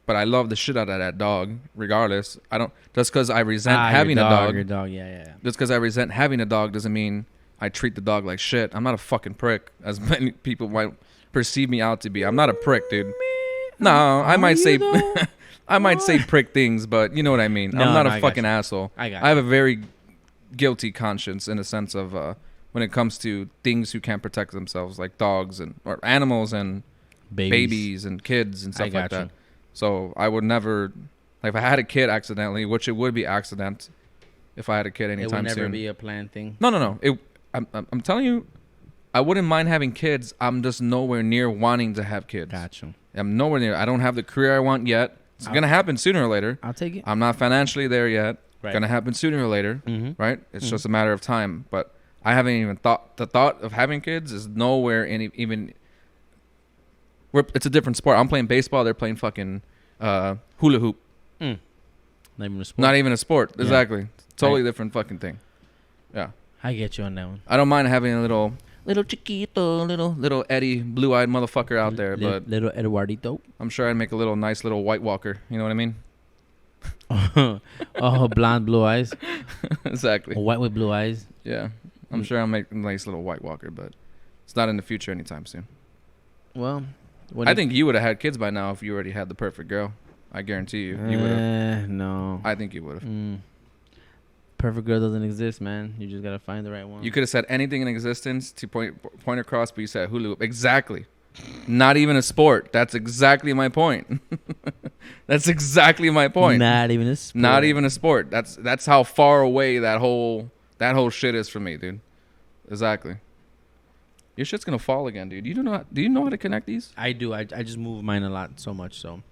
Speaker 1: But I love the shit out of that dog, regardless. I don't just because I resent having a dog.
Speaker 2: Your dog, yeah.
Speaker 1: Just because I resent having a dog doesn't mean I treat the dog like shit. I'm not a fucking prick, as many people might perceive me out to be. I'm not a prick, dude. No, I might say I might say prick things, but you know what I mean.
Speaker 2: No,
Speaker 1: I'm not
Speaker 2: no,
Speaker 1: a
Speaker 2: I got
Speaker 1: fucking
Speaker 2: you.
Speaker 1: asshole.
Speaker 2: I got
Speaker 1: I have a very guilty conscience in a sense of when it comes to things who can't protect themselves, like dogs or animals and babies and kids and stuff like that.
Speaker 2: You.
Speaker 1: So I would never, like, if I had a kid accidentally, which it would be accident, if I had a kid anytime soon.
Speaker 2: It would never be a planned thing.
Speaker 1: No. I'm telling you, I wouldn't mind having kids. I'm just nowhere near wanting to have kids.
Speaker 2: Gotcha.
Speaker 1: I'm nowhere near. I don't have the career I want yet. It's gonna happen sooner or later.
Speaker 2: I'll take it.
Speaker 1: I'm not financially there yet.
Speaker 2: Right.
Speaker 1: Gonna happen sooner or later,
Speaker 2: Mm-hmm.
Speaker 1: right? It's just a matter of time. But I haven't even thought. The thought of having kids is nowhere even. It's a different sport. I'm playing baseball. They're playing fucking hula hoop.
Speaker 2: Not even a sport.
Speaker 1: Not even a sport.
Speaker 2: Yeah.
Speaker 1: Exactly. Totally
Speaker 2: Right.
Speaker 1: different fucking thing. Yeah.
Speaker 2: I get you on that one.
Speaker 1: I don't mind having a little chiquito, little Eddie, blue-eyed motherfucker out there, but
Speaker 2: Little Eduardito.
Speaker 1: I'm sure I'd make a little nice little White Walker. You know what I mean?
Speaker 2: Oh, blonde, blue eyes.
Speaker 1: Exactly.
Speaker 2: White with blue eyes.
Speaker 1: Yeah. I'm sure I'll make a nice little White Walker, but it's not in the future anytime soon.
Speaker 2: Well,
Speaker 1: I think you would have had kids by now if you already had the perfect girl. I guarantee you. You would have.
Speaker 2: No.
Speaker 1: I think you would have.
Speaker 2: perfect girl doesn't exist, man. You just gotta find the right one.
Speaker 1: You could have said anything in existence to point across, but you said hula hoop. Exactly. Not even a sport. That's exactly my point. That's exactly my point.
Speaker 2: Not even a sport.
Speaker 1: Not even a sport. That's how far away that whole shit is from me, dude. Exactly. Your shit's gonna fall again, dude. Do you know how to connect these?
Speaker 2: I do. I just move mine a lot so much. So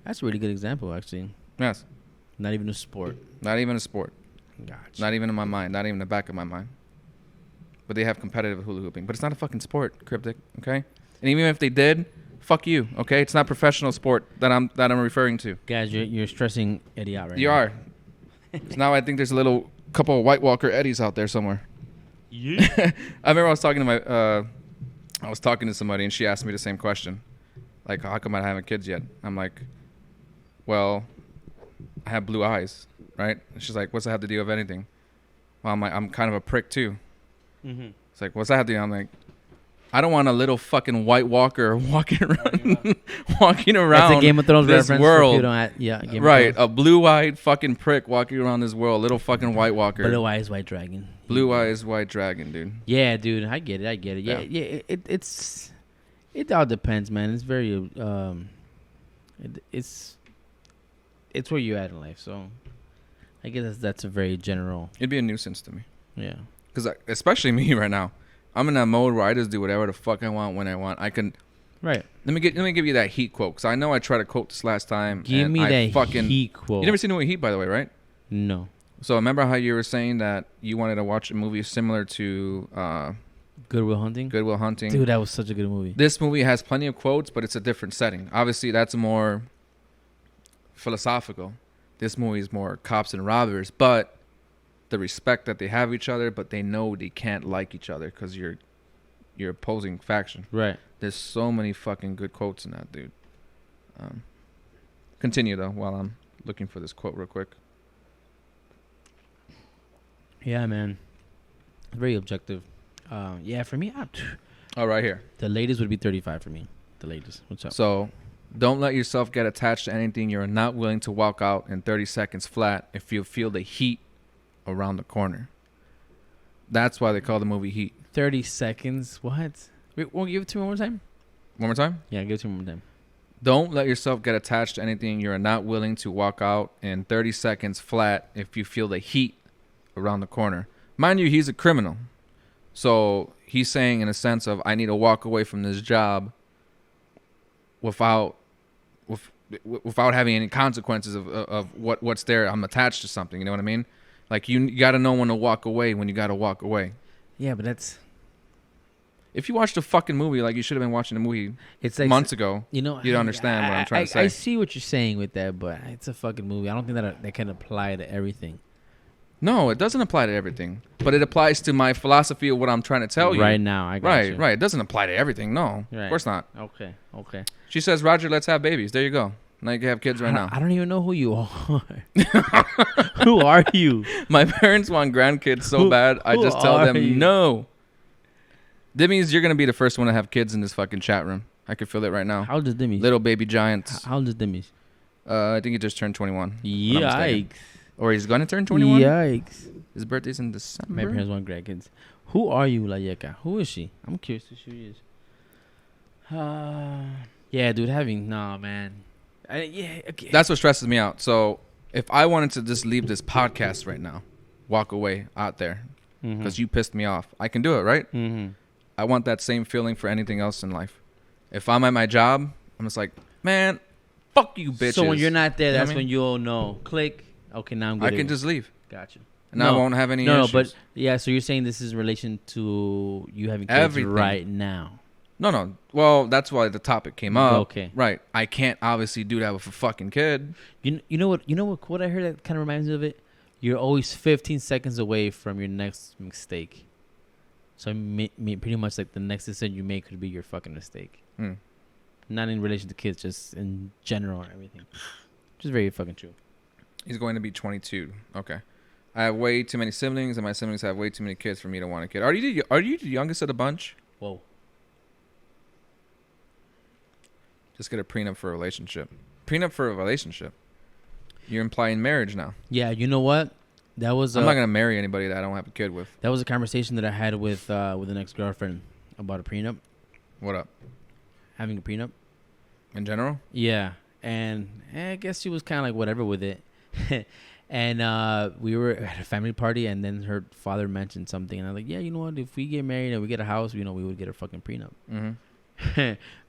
Speaker 2: that's a really good example, actually.
Speaker 1: Yes.
Speaker 2: Not even a sport.
Speaker 1: Not even a sport.
Speaker 2: Gotcha.
Speaker 1: Not even in my mind. Not even in the back of my mind. But they have competitive hula hooping. But it's not a fucking sport, Cryptic. Okay. And even if they did, fuck you. Okay. It's not professional sport that I'm referring to.
Speaker 2: Guys, you're stressing Eddie out right now.
Speaker 1: You are. So now I think there's a little couple of White Walker Eddies out there somewhere.
Speaker 2: Yeah.
Speaker 1: I remember I was talking to somebody and she asked me the same question, like, how come I haven't kids yet? I'm like, well, I have blue eyes, right? And she's like, what's that have to do with anything? Well, I'm kind of a prick too.
Speaker 2: Mm-hmm.
Speaker 1: It's like, what's that have to do? I'm like, I don't want a little fucking White Walker walking around
Speaker 2: That's a Game of Thrones
Speaker 1: this
Speaker 2: reference.
Speaker 1: world.
Speaker 2: If you don't Game
Speaker 1: Right,
Speaker 2: of Thrones.
Speaker 1: a blue-eyed fucking prick walking around this world, little fucking White Walker.
Speaker 2: Blue eyes, white dragon.
Speaker 1: Blue eyes, white dragon, dude.
Speaker 2: Yeah, dude, I get it. Yeah. It all depends, man. It's very it's where you at in life. So I guess that's a very general.
Speaker 1: It'd be a nuisance to me.
Speaker 2: Yeah.
Speaker 1: Because especially me right now, I'm in that mode where I just do whatever the fuck I want when I want. I can.
Speaker 2: Right.
Speaker 1: Let me give you that Heat quote, because I know I tried to quote this last time.
Speaker 2: Give me that Heat quote.
Speaker 1: You never seen the movie Heat, by the way, right?
Speaker 2: No.
Speaker 1: So remember how you were saying that you wanted to watch a movie similar to
Speaker 2: Good Will Hunting?
Speaker 1: Good Will Hunting.
Speaker 2: Dude, that was such a good movie.
Speaker 1: This movie has plenty of quotes, but it's a different setting. Obviously, that's more philosophical. This movie is more cops and robbers, but the respect that they have each other, but they know they can't like each other because you're opposing faction.
Speaker 2: Right.
Speaker 1: There's so many fucking good quotes in that, dude. Continue, though, while I'm looking for this quote real quick.
Speaker 2: Yeah, man. Very objective. Yeah, for me,
Speaker 1: Oh, right here.
Speaker 2: the latest would be 35 for me. The latest. What's up?
Speaker 1: So, don't let yourself get attached to anything you're not willing to walk out in 30 seconds flat if you feel the heat around the corner. That's why they call the movie Heat.
Speaker 2: 30 seconds? What? Wait, won't you give it to me one more time?
Speaker 1: One more time?
Speaker 2: Yeah, give it to me one more time.
Speaker 1: Don't let yourself get attached to anything you're not willing to walk out in 30 seconds flat if you feel the heat around the corner. Mind you, he's a criminal. So he's saying in a sense of, I need to walk away from this job without having any consequences of what's there. I'm attached to something. You know what I mean? Like, you got to know when to walk away when you got to walk away.
Speaker 2: Yeah, but that's...
Speaker 1: If you watched a fucking movie like you should have been watching a movie
Speaker 2: It's like
Speaker 1: months ago,
Speaker 2: you know,
Speaker 1: you'd understand what I'm trying to say.
Speaker 2: I see what you're saying with that, but it's a fucking movie. I don't think that can apply to everything.
Speaker 1: No, it doesn't apply to everything. But it applies to my philosophy of what I'm trying to tell you.
Speaker 2: Right now, I got you.
Speaker 1: Right. It doesn't apply to everything. No,
Speaker 2: Right.
Speaker 1: of course not.
Speaker 2: Okay.
Speaker 1: She says, Roger, let's have babies. There you go. Now you can have kids right now.
Speaker 2: I don't even know who you are. Who are you?
Speaker 1: My parents want grandkids so bad, I just tell
Speaker 2: are
Speaker 1: them
Speaker 2: you?
Speaker 1: no. That means you're going to be the first one to have kids in this fucking chat room. I can feel it right now.
Speaker 2: How old is Dimmy?
Speaker 1: Little baby giants.
Speaker 2: How old is Dimmy?
Speaker 1: I think he just turned 21. if I'm not mistaken.
Speaker 2: Yikes.
Speaker 1: Or he's going to turn 21?
Speaker 2: Yikes.
Speaker 1: His birthday's in December.
Speaker 2: My parents want grandkids. Who are you, Layeka? Who is she? I'm curious who she is. Yeah, dude, nah, man. Yeah, okay.
Speaker 1: That's what stresses me out. So if I wanted to just leave this podcast right now, walk away out there, because you pissed me off, I can do it, right?
Speaker 2: Mm-hmm.
Speaker 1: I want that same feeling for anything else in life. If I'm at my job, I'm just like, man, fuck you, bitches.
Speaker 2: So when you're not there,
Speaker 1: You know
Speaker 2: that's
Speaker 1: what I
Speaker 2: when
Speaker 1: mean?
Speaker 2: you'll know. Click. Okay, now I'm good.
Speaker 1: I can just leave.
Speaker 2: Gotcha.
Speaker 1: And I won't have any issues.
Speaker 2: but yeah, so you're saying this is in relation to you having kids
Speaker 1: Everything.
Speaker 2: right now.
Speaker 1: No. Well, that's why the topic came up.
Speaker 2: Okay.
Speaker 1: Right. I can't obviously do that with a fucking kid.
Speaker 2: You know what quote I heard that kind of reminds me of it? You're always 15 seconds away from your next mistake. So pretty much like the next decision you make could be your fucking mistake. Not in relation to kids, just in general and everything. Which is very fucking true.
Speaker 1: He's going to be 22. Okay. I have way too many siblings, and my siblings have way too many kids for me to want a kid. Are you the youngest of the bunch?
Speaker 2: Whoa.
Speaker 1: Just get a prenup for a relationship. Prenup for a relationship. You're implying marriage now.
Speaker 2: Yeah, you know what? That was.
Speaker 1: I'm not gonna marry anybody that I don't have a kid with.
Speaker 2: That was a conversation that I had with an ex-girlfriend about a prenup.
Speaker 1: What up?
Speaker 2: Having a prenup.
Speaker 1: In general?
Speaker 2: Yeah, and I guess she was kind of like whatever with it. And we were at a family party, and then her father mentioned something, and I was like, yeah, you know what? If we get married and we get a house, we would get a fucking prenup.
Speaker 1: Mm-hmm.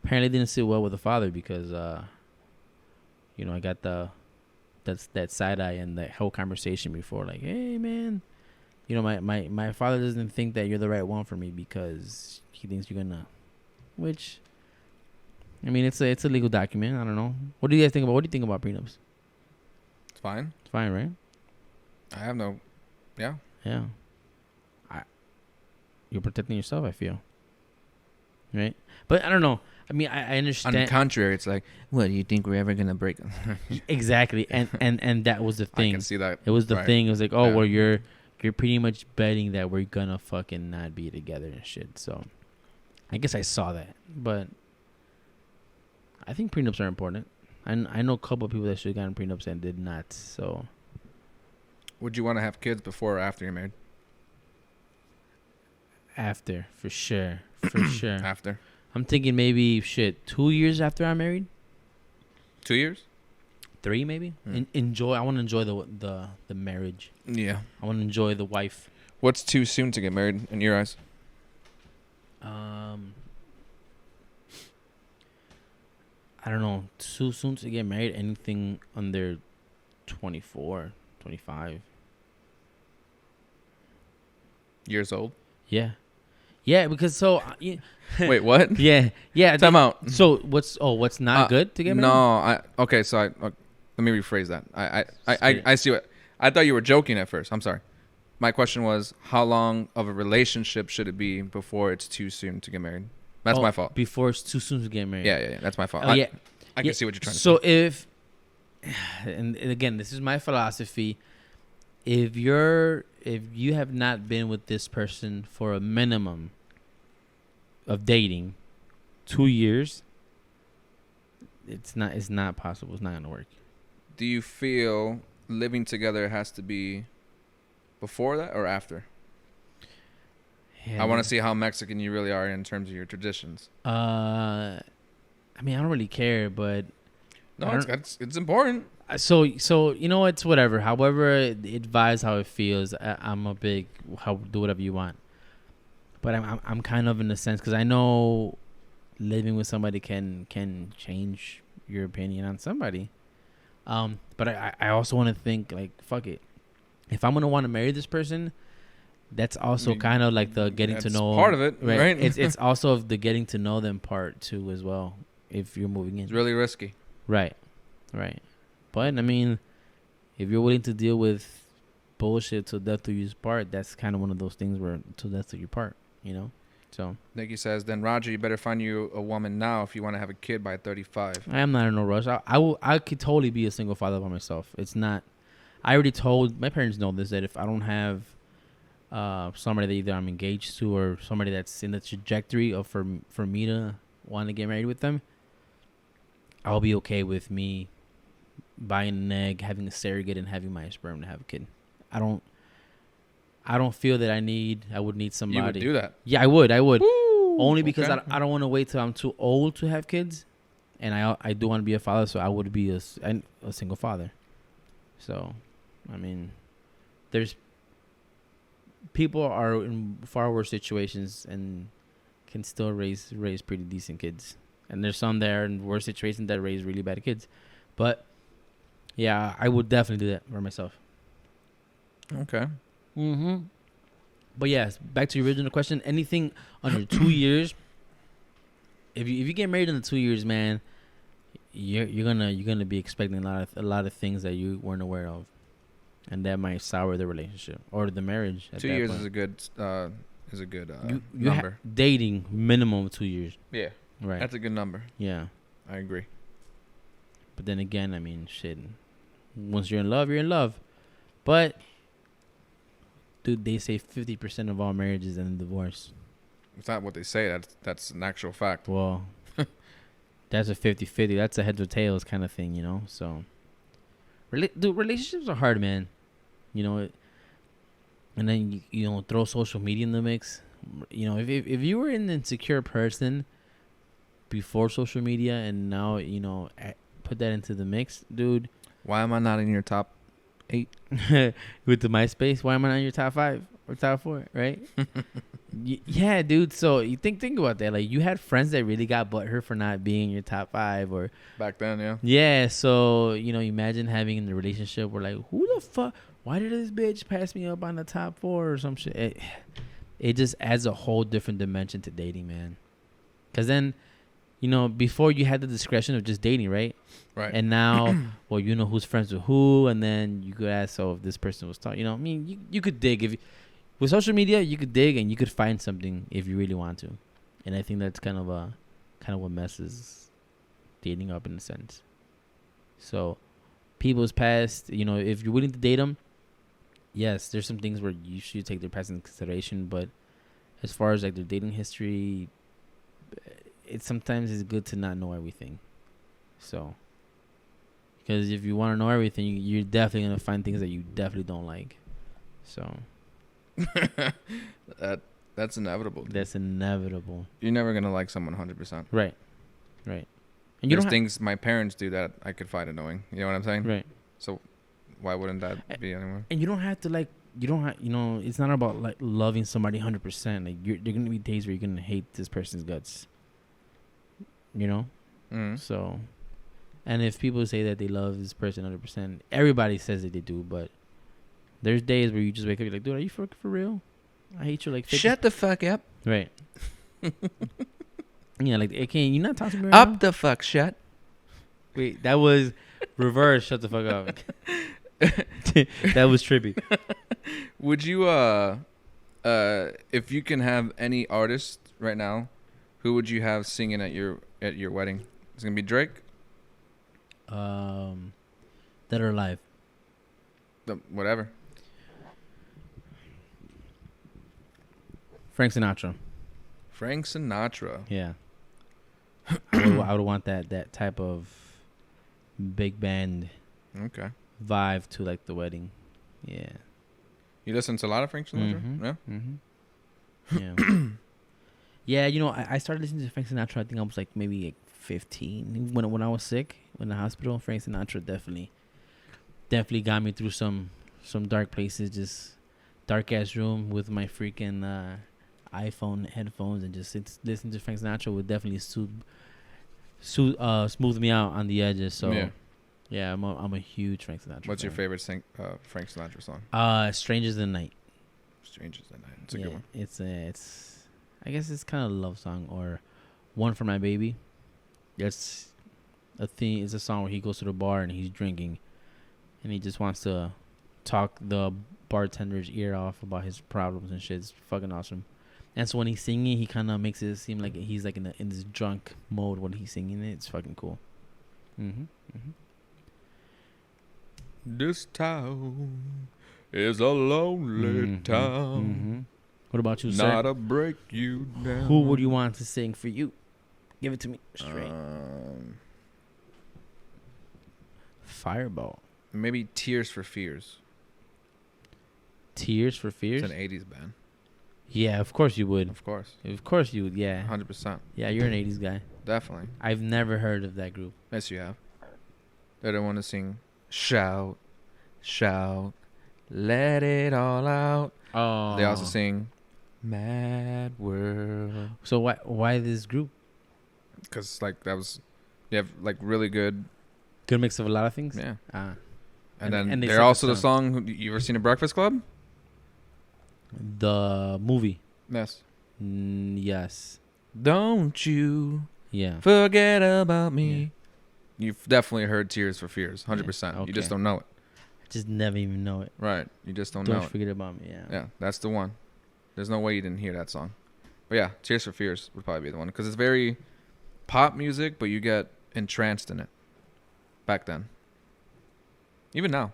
Speaker 2: Apparently, it didn't sit well with the father because, I got that side eye and that whole conversation before, like, hey man, my father doesn't think that you're the right one for me because he thinks you're gonna, which, I mean, it's a legal document. I don't know. What do you guys think about? What do you think about prenups?
Speaker 1: It's fine.
Speaker 2: It's fine, right?
Speaker 1: I have no. Yeah.
Speaker 2: Yeah. You're protecting yourself, I feel. Right? But I don't know. I mean, I understand.
Speaker 1: On the contrary, it's like,
Speaker 3: What, do you think we're ever gonna break?
Speaker 2: Exactly. And that was the thing.
Speaker 1: I can see that.
Speaker 2: It was the
Speaker 1: right.
Speaker 2: thing. It was like, oh,
Speaker 1: Yeah.
Speaker 2: well, you're pretty much betting that we're gonna fucking not be together and shit. So I guess I saw that. But I think prenups are important. I know a couple of people that should have gotten prenups and did not. So
Speaker 1: Would you want to have kids before or after you're married?
Speaker 2: after, for sure. For sure.
Speaker 1: After.
Speaker 2: I'm thinking maybe 2 years after I'm married.
Speaker 1: 2 years?
Speaker 2: 3 maybe.
Speaker 1: Mm.
Speaker 2: I want to enjoy the marriage.
Speaker 1: Yeah.
Speaker 2: I want to enjoy the wife.
Speaker 1: What's too soon to get married in your eyes?
Speaker 2: I don't know. Too soon to get married. Anything under 24, 25.
Speaker 1: Years old?
Speaker 2: Yeah. Yeah, because
Speaker 1: Wait, what?
Speaker 2: yeah.
Speaker 1: Time out.
Speaker 2: So what's not good to get married?
Speaker 1: No, okay, so let me rephrase that. I see what I thought you were joking at first. I'm sorry. My question was, how long of a relationship should it be before it's too soon to get married? That's my fault.
Speaker 2: Before it's too soon to get married.
Speaker 1: Yeah. That's my fault.
Speaker 2: Oh, yeah.
Speaker 1: I can see what you're trying to say.
Speaker 2: So if, and again, this is my philosophy. If you have not been with this person for a minimum of dating 2 years, it's not possible. It's not gonna work.
Speaker 1: Do you feel living together has to be before that or after?
Speaker 2: Yeah,
Speaker 1: I want to see how Mexican you really are in terms of your traditions.
Speaker 2: I mean, I don't really care, but
Speaker 1: No, it's important.
Speaker 2: so you know, it's whatever. However, it vibes how it feels. I'm a big do whatever you want, but I'm kind of in a sense because I know living with somebody can change your opinion on somebody. But I also want to think like, fuck it. If I'm gonna want to marry this person, that's also kind of like the getting to know
Speaker 1: part of it, right?
Speaker 2: It's also the getting to know them part too as well. If you're moving in,
Speaker 1: It's really risky.
Speaker 2: right. But I mean, if you're willing to deal with bullshit till death do you part, that's kind of one of those things where till death do you part, you know. So
Speaker 1: Nikki says, then Roger, you better find you a woman now if you want to have a kid by 35.
Speaker 2: I am not in no rush. I could totally be a single father by myself. It's not. I already told my parents know this, that if I don't have somebody that either I'm engaged to or somebody that's in the trajectory of for me to want to get married with them, I'll be okay with me buying an egg, having a surrogate, and having my sperm to have a kid. I don't feel that I would need somebody.
Speaker 1: You would do that?
Speaker 2: Yeah, I would.
Speaker 1: Woo,
Speaker 2: only because
Speaker 1: okay.
Speaker 2: I don't want to wait till I'm too old to have kids, and I do want to be a father, so I would be a single father. So, I mean, there's people are in far worse situations and can still raise pretty decent kids, and there's some there in worse situations that raise really bad kids. But yeah, I would definitely do that for myself.
Speaker 1: Okay.
Speaker 2: Mm-hmm. But yes, back to your original question. Anything under 2 years, if you get married in the 2 years, man, you're gonna be expecting a lot of things that you weren't aware of, and that might sour the relationship or the marriage.
Speaker 1: 2 years point. is a good number.
Speaker 2: Dating minimum of 2 years.
Speaker 1: Yeah,
Speaker 2: right.
Speaker 1: That's a good number.
Speaker 2: Yeah,
Speaker 1: I agree.
Speaker 2: But then again, I mean, shit. Once you're in love, you're in love. But dude, they say 50% of all marriages end in divorce.
Speaker 1: It's not what they say. That's an actual fact.
Speaker 2: Well, that's a 50-50. That's a heads or tails kind of thing, you know? So, dude, relationships are hard, man. You know, and then you know, throw social media in the mix. You know, if you were an insecure person before social media and now, you know, put that into the mix, dude.
Speaker 1: Why am I not in your top 8?
Speaker 2: With the MySpace, why am I not in your top 5 or top 4, right? Yeah, dude. So you think about that. Like, you had friends that really got butthurt for not being in your top 5 or
Speaker 1: Back then, yeah.
Speaker 2: yeah. So, you know, imagine having in the relationship where like, who the fuck? Why did this bitch pass me up on the top 4 or some shit? It just adds a whole different dimension to dating, man. Because then, you know, before you had the discretion of just dating, right?
Speaker 1: Right.
Speaker 2: And now, well, you know who's friends with who, and then you could ask, so if this person was talking, you know, I mean, you could dig with social media, you could dig and you could find something if you really want to, and I think that's kind of what messes dating up in a sense. So, people's past, you know, if you're willing to date them, yes, there's some things where you should take their past into consideration, but as far as like their dating history, it sometimes is good to not know everything. So, because if you want to know everything, you're definitely gonna find things that you definitely don't like. So
Speaker 1: that's inevitable. Dude.
Speaker 2: That's inevitable.
Speaker 1: You're never gonna like someone 100%.
Speaker 2: Right. And
Speaker 1: there's things my parents do that I could find annoying. You know what I'm saying?
Speaker 2: Right.
Speaker 1: So why wouldn't that be anymore?
Speaker 2: And you don't have to like. You don't have. You know, it's not about like loving somebody 100%. Like, there gonna be days where you're gonna hate this person's guts. You know.
Speaker 1: Mm-hmm.
Speaker 2: So. And if people say that they love this person 100%, everybody says that they do, but there's days where you just wake up, you're like, dude, are you for real? I hate you like 50.
Speaker 1: Shut the fuck up.
Speaker 2: Right. Yeah, like, okay, you not talking to me right
Speaker 1: Up
Speaker 2: now?
Speaker 1: the fuck shut.
Speaker 2: Wait, that was reverse. Shut the fuck up. That was trippy.
Speaker 1: Would you, if you can have any artist right now, who would you have singing at your wedding? It's gonna be Drake.
Speaker 2: Dead or alive?
Speaker 1: Whatever.
Speaker 2: Frank Sinatra.
Speaker 1: Frank Sinatra.
Speaker 2: Yeah. I would want that type of big band
Speaker 1: Okay.
Speaker 2: vibe to like the wedding. Yeah.
Speaker 1: You listen to a lot of Frank Sinatra?
Speaker 2: Mm-hmm.
Speaker 1: Yeah.
Speaker 2: Mm-hmm. Yeah. Yeah, you know, I started listening to Frank Sinatra. I think I was like maybe like 15 when I was sick in the hospital. Frank Sinatra definitely got me through some dark places. Just dark ass room with my freaking iPhone headphones and just listen to Frank Sinatra would definitely smooth me out on the edges. So yeah, I'm a huge Frank Sinatra.
Speaker 1: What's
Speaker 2: fan.
Speaker 1: your favorite Frank Sinatra song?
Speaker 2: Strangers in the Night.
Speaker 1: Strangers in the Night. It's a good one.
Speaker 2: It's I guess it's kind of a love song, or One for My Baby. It's a thing. It's a song where he goes to the bar and he's drinking, and he just wants to talk the bartender's ear off about his problems and shit. It's fucking awesome. And so when he's singing, he kind of makes it seem like he's like in this drunk mode when he's singing it. It's fucking cool.
Speaker 1: This town is a lonely town.
Speaker 2: What about you, sir?
Speaker 1: Not a break you down.
Speaker 2: Who would you want to sing for you? Give it to me straight. Fireball.
Speaker 1: Maybe Tears for Fears.
Speaker 2: Tears for Fears?
Speaker 1: It's an 80s band.
Speaker 2: Yeah, of course you would.
Speaker 1: Of course.
Speaker 2: Of course you would, yeah.
Speaker 1: 100%.
Speaker 2: Yeah, you're an 80s guy.
Speaker 1: Definitely.
Speaker 2: I've never heard of that group.
Speaker 1: Yes, you have. They don't want to sing Shout, Shout, Let It All Out.
Speaker 2: Oh.
Speaker 1: They also sing Mad World.
Speaker 2: So why this group?
Speaker 1: Because, like, they have, like, really good.
Speaker 2: Good mix of a lot of things?
Speaker 1: Yeah.
Speaker 2: And
Speaker 1: then
Speaker 2: they
Speaker 1: they're
Speaker 2: sing
Speaker 1: also
Speaker 2: the
Speaker 1: the song. You ever seen A Breakfast Club?
Speaker 2: The movie.
Speaker 1: Yes.
Speaker 2: Yes.
Speaker 1: Don't you
Speaker 2: Yeah.
Speaker 1: forget about me. Yeah. You've definitely heard Tears for Fears, 100%.
Speaker 2: Okay.
Speaker 1: You just don't know it.
Speaker 2: I just never even know it.
Speaker 1: Right. You just don't know
Speaker 2: Don't
Speaker 1: it.
Speaker 2: forget about me, yeah.
Speaker 1: Yeah, that's the one. There's no way you didn't hear that song. But yeah, Tears for Fears would probably be the one. Because it's very pop music, but you get entranced in it. Back then. Even now.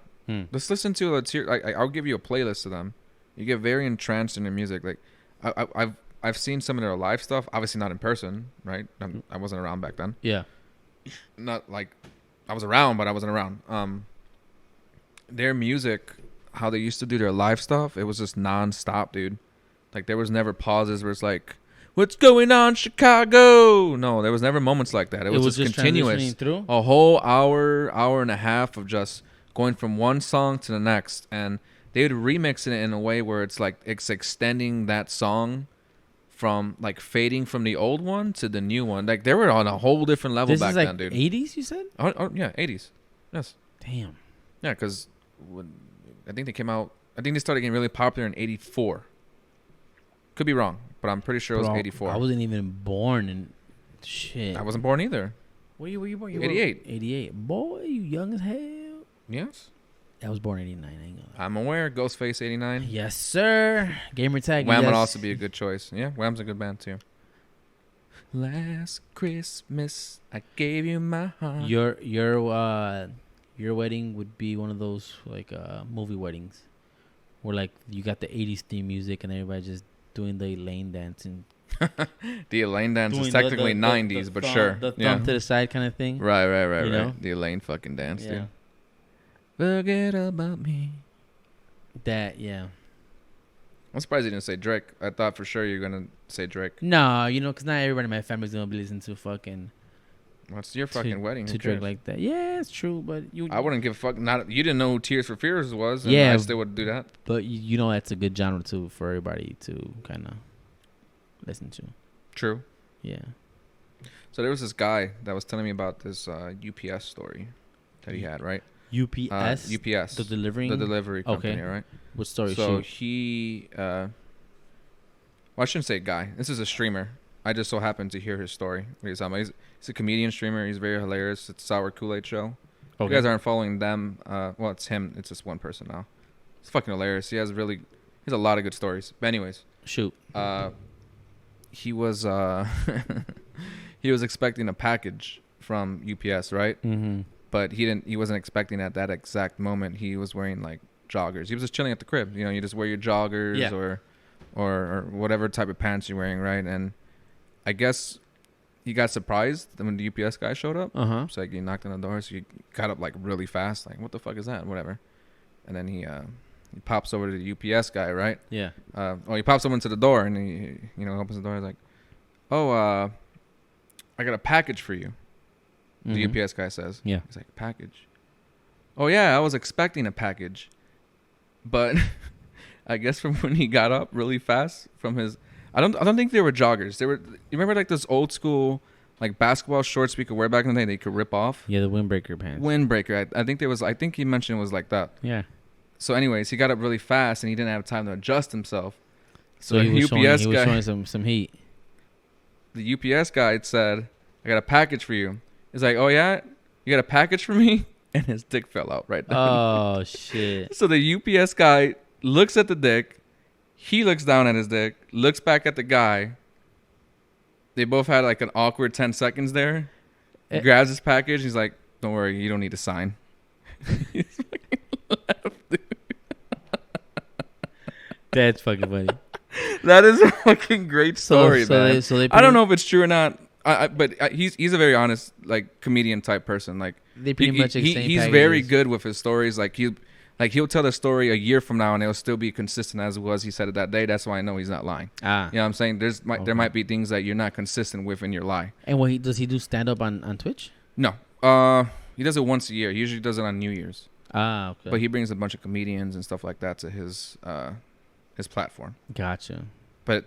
Speaker 1: Let's listen to a Tears. I'll give you a playlist of them. You get very entranced in their music. Like, I've seen some of their live stuff. Obviously not in person, right? I wasn't around back then.
Speaker 2: Yeah.
Speaker 1: Not like I was around, but I wasn't around. Their music, how they used to do their live stuff, it was just non-stop, dude. Like, there was never pauses where it's like, what's going on, Chicago? No, there was never moments like that. It was just continuous.
Speaker 2: Through?
Speaker 1: A whole hour and a half of just going from one song to the next. And they would remix it in a way where it's like it's extending that song from like fading from the old one to the new one. Like, they were on a whole different level
Speaker 2: This
Speaker 1: back
Speaker 2: is like
Speaker 1: then, dude.
Speaker 2: 80s, you said?
Speaker 1: Oh, yeah, 80s. Yes.
Speaker 2: Damn.
Speaker 1: Yeah, because I think they came out, I think they started getting really popular in 84. Could be wrong, but I'm pretty sure it was 84.
Speaker 2: I wasn't even born in shit.
Speaker 1: I wasn't born either.
Speaker 2: Where you born?
Speaker 1: 88.
Speaker 2: 88. Boy, you young as hell.
Speaker 1: Yes.
Speaker 2: I was born 89. I ain't gonna lie.
Speaker 1: I'm aware. Ghostface 89.
Speaker 2: Yes, sir. Gamer tag.
Speaker 1: Wham
Speaker 2: yes.
Speaker 1: would also be a good choice. Yeah, Wham's a good band too. Last Christmas, I gave you my heart.
Speaker 2: Your wedding would be one of those like movie weddings, where like you got the 80s theme music and everybody just doing the Elaine dance and
Speaker 1: The Elaine dance is
Speaker 2: doing
Speaker 1: technically 90s, but
Speaker 2: thumb,
Speaker 1: sure.
Speaker 2: the thumb
Speaker 1: Yeah.
Speaker 2: to the side kind of thing.
Speaker 1: Right.
Speaker 2: You know?
Speaker 1: The Elaine fucking dance,
Speaker 2: Yeah.
Speaker 1: dude. Forget about me.
Speaker 2: That yeah.
Speaker 1: I'm surprised you didn't say Drake. I thought for sure you were gonna say Drake.
Speaker 2: No, you know, 'cause not everybody in my family's gonna be listening to fucking
Speaker 1: What's your fucking wedding?
Speaker 2: to
Speaker 1: Who
Speaker 2: Drake
Speaker 1: cares?
Speaker 2: like that. Yeah, it's true, but you.
Speaker 1: I wouldn't give a fuck. Not you didn't know who Tears for Fears was. And
Speaker 2: Yeah.
Speaker 1: I still would do that.
Speaker 2: But you know that's a good genre too for everybody to kind of listen to.
Speaker 1: True.
Speaker 2: Yeah.
Speaker 1: So there was this guy that was telling me about this UPS story that he had, right?
Speaker 2: UPS.
Speaker 1: UPS.
Speaker 2: The delivering.
Speaker 1: The delivery company,
Speaker 2: Okay.
Speaker 1: right?
Speaker 2: What story?
Speaker 1: So
Speaker 2: Shoot.
Speaker 1: he, well, I shouldn't say guy. This is a streamer. I just so happened to hear his story. He's a comedian streamer. He's very hilarious. It's Sour Kool-Aid Show. If you guys aren't following them, well, it's him. It's just one person now. It's fucking hilarious. He has a lot of good stories. But anyways,
Speaker 2: Shoot.
Speaker 1: he was he was expecting a package from UPS, right?
Speaker 2: Mm-hmm.
Speaker 1: But he wasn't expecting at that exact moment. He was wearing like joggers. He was just chilling at the crib. You know, you just wear your joggers
Speaker 2: Yeah.
Speaker 1: or whatever type of pants you're wearing, right? And I guess he got surprised when the UPS guy showed up. So like he knocked on the door, so he got up like really fast, like what the fuck is that? Whatever. And then he pops over to the UPS guy, right?
Speaker 2: Yeah.
Speaker 1: He pops over into the door and he opens the door. He's like, "Oh, I got a package for you." The
Speaker 2: Mhm.
Speaker 1: UPS guy says.
Speaker 2: Yeah.
Speaker 1: He's like, "Package?" "Oh yeah, I was expecting a package, but I guess from when he got up really fast from his, I don't think they were joggers. They were. You remember like this old school like basketball shorts we could wear back in the day? They could rip off.
Speaker 2: Yeah, the windbreaker pants.
Speaker 1: Windbreaker. I think there was. I think he mentioned it was like that.
Speaker 2: Yeah.
Speaker 1: So, anyways, he got up really fast and he didn't have time to adjust himself.
Speaker 2: So he
Speaker 1: the
Speaker 2: was
Speaker 1: UPS
Speaker 2: showing,
Speaker 1: guy,
Speaker 2: some heat.
Speaker 1: the UPS guy said, "I got a package for you." He's like, "Oh yeah, you got a package for me?" And his dick fell out right there.
Speaker 2: Oh shit.
Speaker 1: So the UPS guy looks at the dick. He looks down at his dick, looks back at the guy. They both had like an awkward 10 seconds there. He grabs his package. He's like, "Don't worry, you don't need to sign." He's fucking laughed, dude.
Speaker 2: That's fucking funny.
Speaker 1: That is a fucking great story, man.
Speaker 2: They
Speaker 1: I don't know if it's true or not. But he's a very honest, like, comedian type person. Like,
Speaker 2: They pretty much exchange
Speaker 1: he's
Speaker 2: packages.
Speaker 1: very good with his stories. Like he'll tell the story a year from now and it'll still be consistent as it was he said it that day. That's why I know he's not lying. You know what I'm saying? There might be things that you're not consistent with in your lie.
Speaker 2: And what does he do stand up on Twitch?
Speaker 1: No. He does it once a year. He usually does it on New Year's.
Speaker 2: Okay.
Speaker 1: But he brings a bunch of comedians and stuff like that to his platform.
Speaker 2: Gotcha.
Speaker 1: But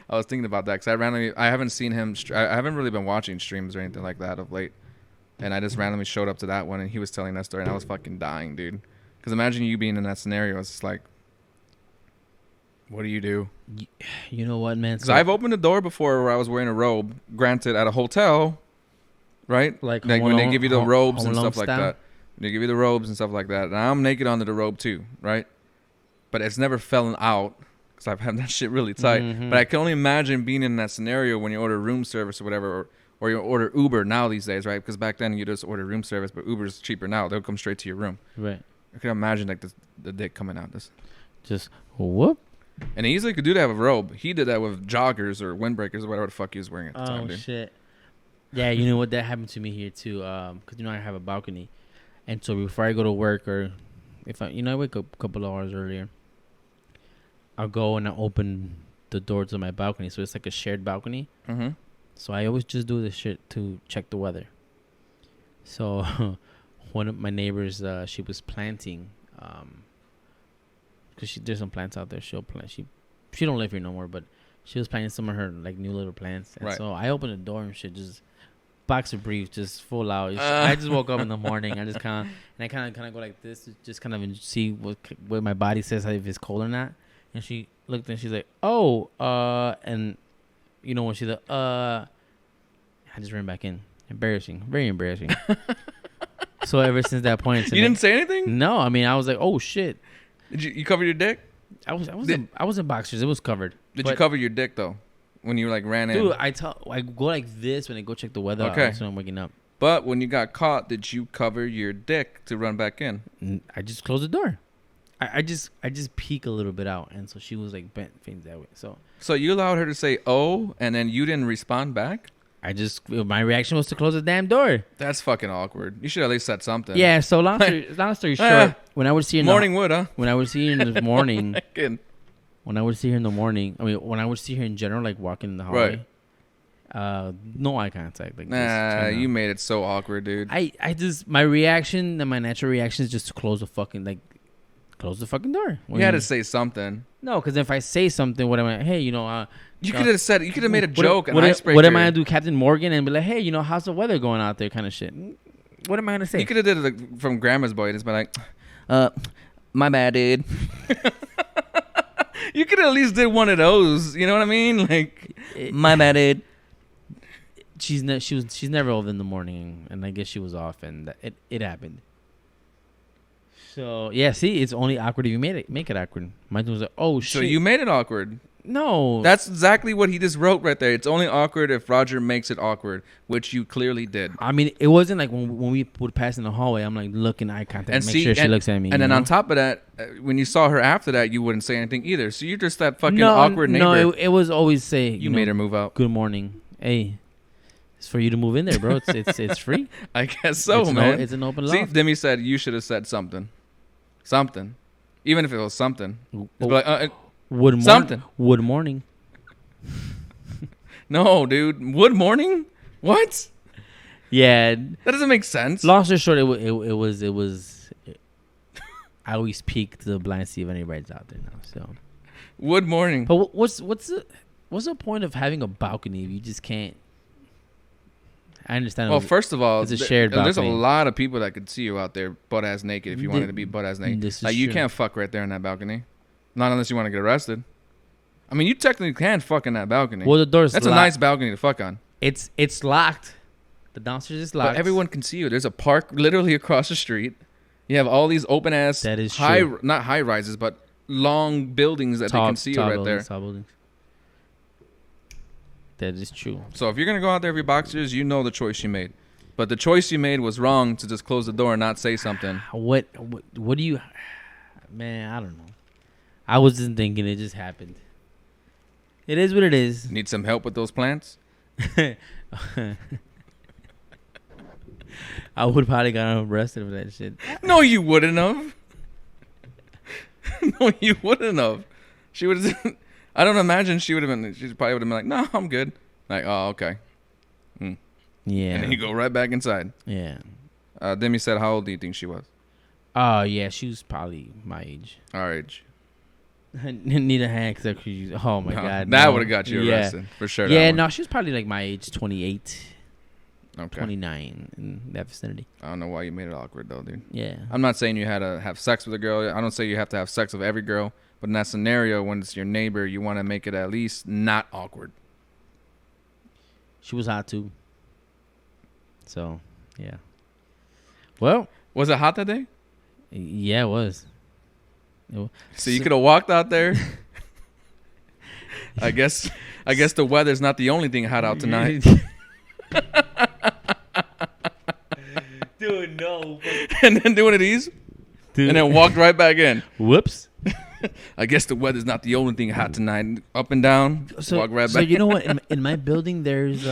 Speaker 1: I was thinking about that because I haven't seen him. I haven't really been watching streams or anything like that of late. And I just randomly showed up to that one and he was telling that story and I was fucking dying, dude. Because imagine you being in that scenario. It's just like, what do you do?
Speaker 2: You know what, man?
Speaker 1: Because I've opened a door before where I was wearing a robe, granted at a hotel, right?
Speaker 2: Like
Speaker 1: when they give you the robes and stuff like
Speaker 2: style?
Speaker 1: that. They give you the robes and stuff like that. And I'm naked under the robe too, right? But it's never fallen out because I've had that shit really tight.
Speaker 2: Mhm.
Speaker 1: But I can only imagine being in that scenario when you order room service or whatever, or you order Uber now these days, right? Because back then you just order room service, but Uber's cheaper now. They'll come straight to your room.
Speaker 2: Right.
Speaker 1: I can imagine like the dick coming out.
Speaker 2: Just whoop.
Speaker 1: And he easily could do that with a robe. He did that with joggers or windbreakers or whatever the fuck he was wearing at the time, dude.
Speaker 2: Shit. Yeah, you know what? That happened to me here too. Because I have a balcony, and so before I go to work or if I wake up a couple of hours earlier, I'll go and I open the door to my balcony. So it's like a shared balcony.
Speaker 1: Mm-hmm.
Speaker 2: So I always just do this shit to check the weather. So one of my neighbors, she was planting, because there's some plants out there. She'll plant. She don't live here no more, but she was planting some of her like new little plants. And so I opened the door and shit, just boxer briefs, just full out. I just woke up in the morning. I just kind of go like this, just kind of see what my body says, if it's cold or not. And she looked and she's like, "Oh," and you know when she's like, I just ran back in. Embarrassing, very embarrassing. So ever since that point,
Speaker 1: you didn't say anything?
Speaker 2: No, I mean I was like, "Oh shit."
Speaker 1: Did you cover your dick?
Speaker 2: I was in boxers. It was covered.
Speaker 1: Did you cover your dick though? When you like ran in?
Speaker 2: Dude, I go like this when I go check the weather.
Speaker 1: Okay.
Speaker 2: That's when I'm waking up.
Speaker 1: But when you got caught, did you cover your dick to run back in?
Speaker 2: I just closed the door. I just peek a little bit out, and so she was like bent things that way. So
Speaker 1: you allowed her to say "oh," and then you didn't respond back?
Speaker 2: My reaction was to close the damn door.
Speaker 1: That's fucking awkward. You should at least said something.
Speaker 2: Yeah. So long story short, when I would see her
Speaker 1: morning wood, huh?
Speaker 2: When I would see her in the morning, when I would see her in the morning, I mean, when I would see her in general, like walking in the hallway, no eye contact. Like,
Speaker 1: nah, you made it so awkward, dude.
Speaker 2: I just my reaction and my natural reaction is just to close the fucking door.
Speaker 1: You had to say something.
Speaker 2: No, because if I say something, what am I? Hey,
Speaker 1: you could have said. You could have made a joke.
Speaker 2: What am I gonna do, Captain Morgan, and be like, hey, how's the weather going out there, kind of shit? What am I gonna say?
Speaker 1: You could have did it like, from Grandma's Boy. Just been like,
Speaker 3: my bad, dude.
Speaker 1: You could have at least did one of those. You know what I mean? Like,
Speaker 3: my bad, dude.
Speaker 2: She's never over in the morning, and I guess she was off, and it happened. So yeah, see, it's only awkward if you make it awkward. Mine was like, oh shit.
Speaker 1: So you made it awkward.
Speaker 2: No,
Speaker 1: that's exactly what he just wrote right there. It's only awkward if Roger makes it awkward, which you clearly did.
Speaker 2: I mean, it wasn't like when we would pass in the hallway. I'm like looking eye contact, and make sure she looks at me.
Speaker 1: And then on top of that, when you saw her after that, you wouldn't say anything either. So you're just that fucking awkward neighbor.
Speaker 2: No, it was always say
Speaker 1: you made her move out.
Speaker 2: Good morning, hey. It's for you to move in there, bro. It's free.
Speaker 1: I guess so, man.
Speaker 2: It's an open loft.
Speaker 1: See, Demi said you should have said something. Something. Even if it was something. Like, something.
Speaker 2: Wood morning.
Speaker 1: No, dude. Wood morning? What?
Speaker 2: Yeah.
Speaker 1: That doesn't make sense.
Speaker 2: Long story short, it was I always peek to the blind to see if anybody's out there now. So
Speaker 1: wood morning.
Speaker 2: But what's the point of having a balcony if you just can't? I understand.
Speaker 1: Well, first of all,
Speaker 2: it's a shared balcony.
Speaker 1: There's a lot of people that could see you out there butt ass naked if you wanted to be butt ass naked. Like, you can't fuck right there in that balcony. Not unless you want to get arrested. I mean, you technically can fuck in that balcony.
Speaker 2: Well, the door's
Speaker 1: That's
Speaker 2: locked.
Speaker 1: a nice balcony to fuck on.
Speaker 2: It's locked. The downstairs is locked.
Speaker 1: But everyone can see you. There's a park literally across the street. You have all these open ass,
Speaker 2: that is
Speaker 1: true. Not high rises, but long buildings that they can see you right there.
Speaker 2: Tall buildings. That is true.
Speaker 1: So if you're gonna go out there with your boxers, you know the choice you made. But the choice you made was wrong to just close the door and not say something.
Speaker 2: What do you... Man, I don't know. I wasn't thinking. It just happened. It is what it is.
Speaker 1: Need some help with those plants?
Speaker 2: I would probably got arrested for that shit.
Speaker 1: No, you wouldn't have. No, you wouldn't have. She would have... I don't imagine she would have been... She probably would have been like, no, I'm good. Like, oh, okay.
Speaker 2: Yeah.
Speaker 1: And then you go right back inside.
Speaker 2: Yeah.
Speaker 1: Demi said, how old do you think she was?
Speaker 2: Oh, yeah. She was probably my age.
Speaker 1: Our age.
Speaker 2: Need a hand because oh, my God.
Speaker 1: That would have got you arrested. For sure.
Speaker 2: Yeah, no, she was probably like my age, 28.
Speaker 1: Okay.
Speaker 2: 29 in that vicinity.
Speaker 1: I don't know why you made it awkward, though, dude.
Speaker 2: Yeah.
Speaker 1: I'm not saying you had to have sex with a girl. I don't say you have to have sex with every girl. But in that scenario, when it's your neighbor, you want to make it at least not awkward.
Speaker 2: She was hot, too. So, yeah. Well.
Speaker 1: Was it hot that day?
Speaker 2: Yeah, it was.
Speaker 1: So you could have walked out there. I guess the weather's not the only thing hot out tonight.
Speaker 2: Dude, no.
Speaker 1: And then do one of these. Dude. And then walked right back in.
Speaker 2: Whoops.
Speaker 1: I guess the weather's not the only thing hot tonight. Up and down.
Speaker 2: So,
Speaker 1: walk right back.
Speaker 2: So you know what? In my building, there's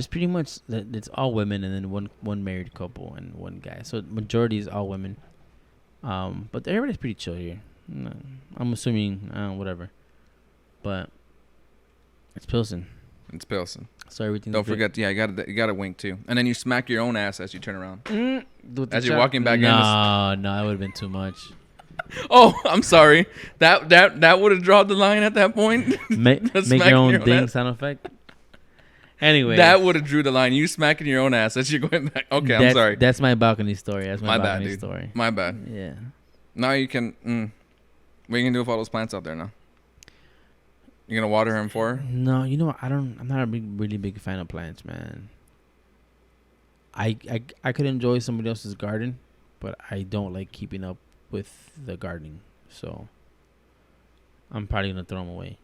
Speaker 2: pretty much it's all women and then one married couple and one guy. So majority is all women. But everybody's pretty chill here. I'm assuming whatever, but it's Pilsen.
Speaker 1: It's Pilsen.
Speaker 2: So everything.
Speaker 1: Don't forget, you gotta wink too, and then you smack your own ass as you turn around. As you're
Speaker 2: shot?
Speaker 1: walking back in.
Speaker 2: No, that would have been too much.
Speaker 1: Oh, I'm sorry. That would have drawn the line at that point.
Speaker 2: Make your own ding sound effect. Anyway,
Speaker 1: that would have drew the line. You smacking your own ass as you're going back. Okay, I'm sorry.
Speaker 2: That's my balcony story. That's my
Speaker 1: bad,
Speaker 2: balcony
Speaker 1: dude.
Speaker 2: story.
Speaker 1: My bad.
Speaker 2: Yeah.
Speaker 1: Now you can. What are you gonna do with all those plants out there now? You gonna water them for her?
Speaker 2: No, you know what? I'm not a really big fan of plants, man. I could enjoy somebody else's garden, but I don't like keeping up with the gardening. So I'm probably gonna throw them away.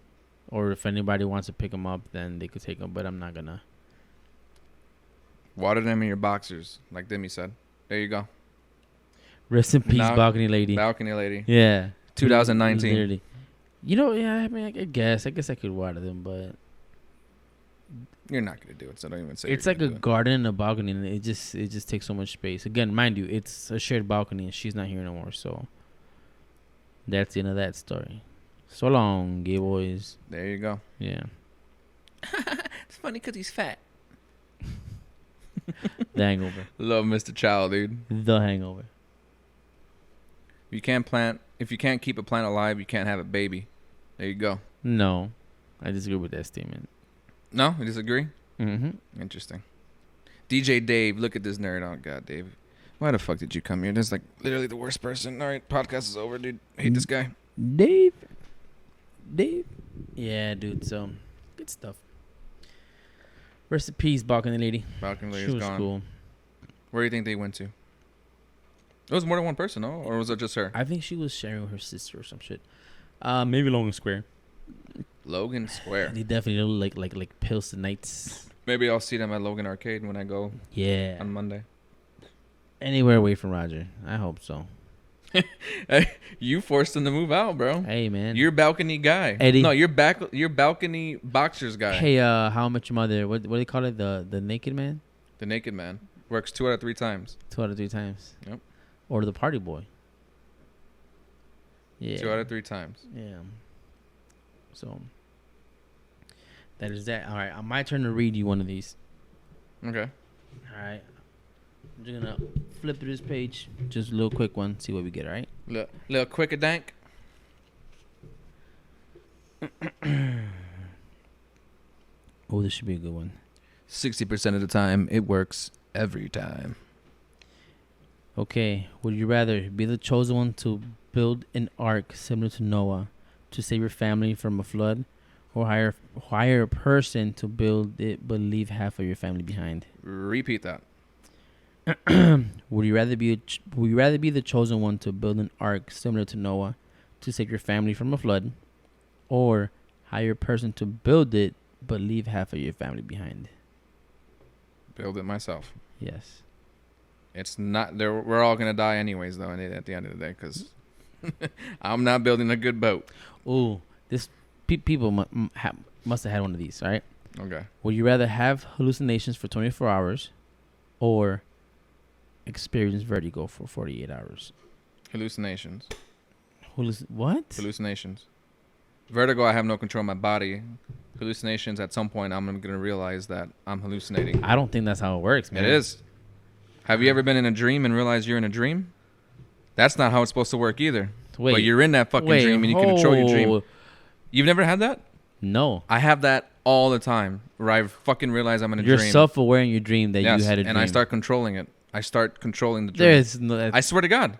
Speaker 2: Or if anybody wants to pick them up, then they could take them. But I'm not gonna.
Speaker 1: Water them in your boxers, like Demi said. There you go.
Speaker 2: Rest in peace, balcony lady.
Speaker 1: Balcony lady.
Speaker 2: Yeah.
Speaker 1: 2019.
Speaker 2: Literally. You know, yeah. I mean, I guess I could water them, but
Speaker 1: you're not gonna do it. So don't even say.
Speaker 2: It's like a garden and a balcony, and it just takes so much space. Again, mind you, it's a shared balcony, and she's not here no more. So that's the end of that story. So long, gay boys.
Speaker 1: There you go.
Speaker 2: Yeah.
Speaker 1: It's funny because he's fat.
Speaker 2: The Hangover.
Speaker 1: Love Mr. Chow, dude.
Speaker 2: The Hangover.
Speaker 1: If you can't keep a plant alive, you can't have a baby. There you go.
Speaker 2: No, I disagree with that statement.
Speaker 1: No, you disagree?
Speaker 2: Mm-hmm.
Speaker 1: Interesting. DJ Dave, look at this nerd. Oh God, Dave, why the fuck did you come here? This is like literally the worst person. All right, podcast is over, dude. I hate this guy.
Speaker 2: Dave. Yeah, dude. So good stuff. Rest in peace, balcony lady.
Speaker 1: Balcony
Speaker 2: She
Speaker 1: lady's
Speaker 2: was
Speaker 1: gone.
Speaker 2: cool.
Speaker 1: Where do you think they went to? It was more than one person, no? Or was it just her?
Speaker 2: I think she was sharing with her sister or some shit. Maybe Logan Square.
Speaker 1: Logan Square.
Speaker 2: They definitely look like Pilsen Nights.
Speaker 1: Maybe I'll see them at Logan Arcade when I go.
Speaker 2: Yeah.
Speaker 1: On Monday.
Speaker 2: Anywhere away from Roger. I hope so.
Speaker 1: Hey, you forced him to move out, bro.
Speaker 2: Hey, man.
Speaker 1: You're balcony guy.
Speaker 2: Eddie.
Speaker 1: No, you're balcony boxers guy.
Speaker 2: Hey, How Much Your Mother? What do they call it? The naked man?
Speaker 1: The naked man works 2 out of 3 times.
Speaker 2: 2 out of 3 times.
Speaker 1: Yep.
Speaker 2: Or the party boy. Yeah.
Speaker 1: 2 out of 3 times.
Speaker 2: Yeah. So that is that. All right, my turn to read you one of these.
Speaker 1: Okay.
Speaker 2: All right. I'm just gonna flip through this page, just a little quick one, see what we get. All right.
Speaker 1: Little quick a dank.
Speaker 2: Oh, this should be a good one.
Speaker 1: 60% of the time, it works every time.
Speaker 2: Okay. Would you rather be the chosen one to build an ark similar to Noah to save your family from a flood, or hire a person to build it but leave half of your family behind?
Speaker 1: Repeat that.
Speaker 2: Would you rather be the chosen one to build an ark similar to Noah to save your family from a flood, or hire a person to build it but leave half of your family behind?
Speaker 1: Build it myself.
Speaker 2: Yes.
Speaker 1: It's not there. We're all gonna die anyways, though. At the end of the day, because I'm not building a good boat.
Speaker 2: Ooh, this people must have had one of these. All right.
Speaker 1: Okay.
Speaker 2: Would you rather have hallucinations for 24 hours, or experience vertigo for 48 hours?
Speaker 1: Hallucinations.
Speaker 2: What?
Speaker 1: Hallucinations. Vertigo, I have no control of my body. Hallucinations, at some point, I'm going to realize that I'm hallucinating.
Speaker 2: I don't think that's how it works, man.
Speaker 1: It is. Have you ever been in a dream and realized you're in a dream? That's not how it's supposed to work either.
Speaker 2: Wait,
Speaker 1: but you're in that fucking dream and you can control your dream. You've never had that?
Speaker 2: No.
Speaker 1: I have that all the time where I fucking realize I'm in a
Speaker 2: You're
Speaker 1: dream.
Speaker 2: You're self-aware in your dream that
Speaker 1: yes,
Speaker 2: you had a dream.
Speaker 1: And I start controlling it. I start controlling the dream.
Speaker 2: There's no,
Speaker 1: I swear to God.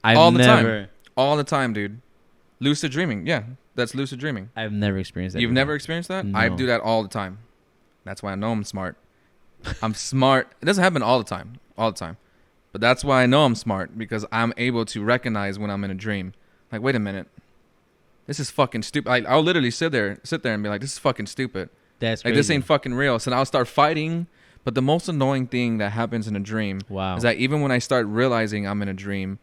Speaker 2: All the
Speaker 1: time, dude. Lucid dreaming. Yeah, that's lucid dreaming.
Speaker 2: I've never experienced that.
Speaker 1: You've never experienced that?
Speaker 2: No.
Speaker 1: I do that all the time. That's why I know I'm smart. I'm smart. It doesn't happen all the time. But that's why I know I'm smart, because I'm able to recognize when I'm in a dream. Like, wait a minute. This is fucking stupid. I'll literally sit there and be like, this is fucking stupid.
Speaker 2: That's
Speaker 1: like,
Speaker 2: crazy.
Speaker 1: This ain't fucking real. So then I'll start fighting. But the most annoying thing that happens in a dream is that even when I start realizing I'm in a dream,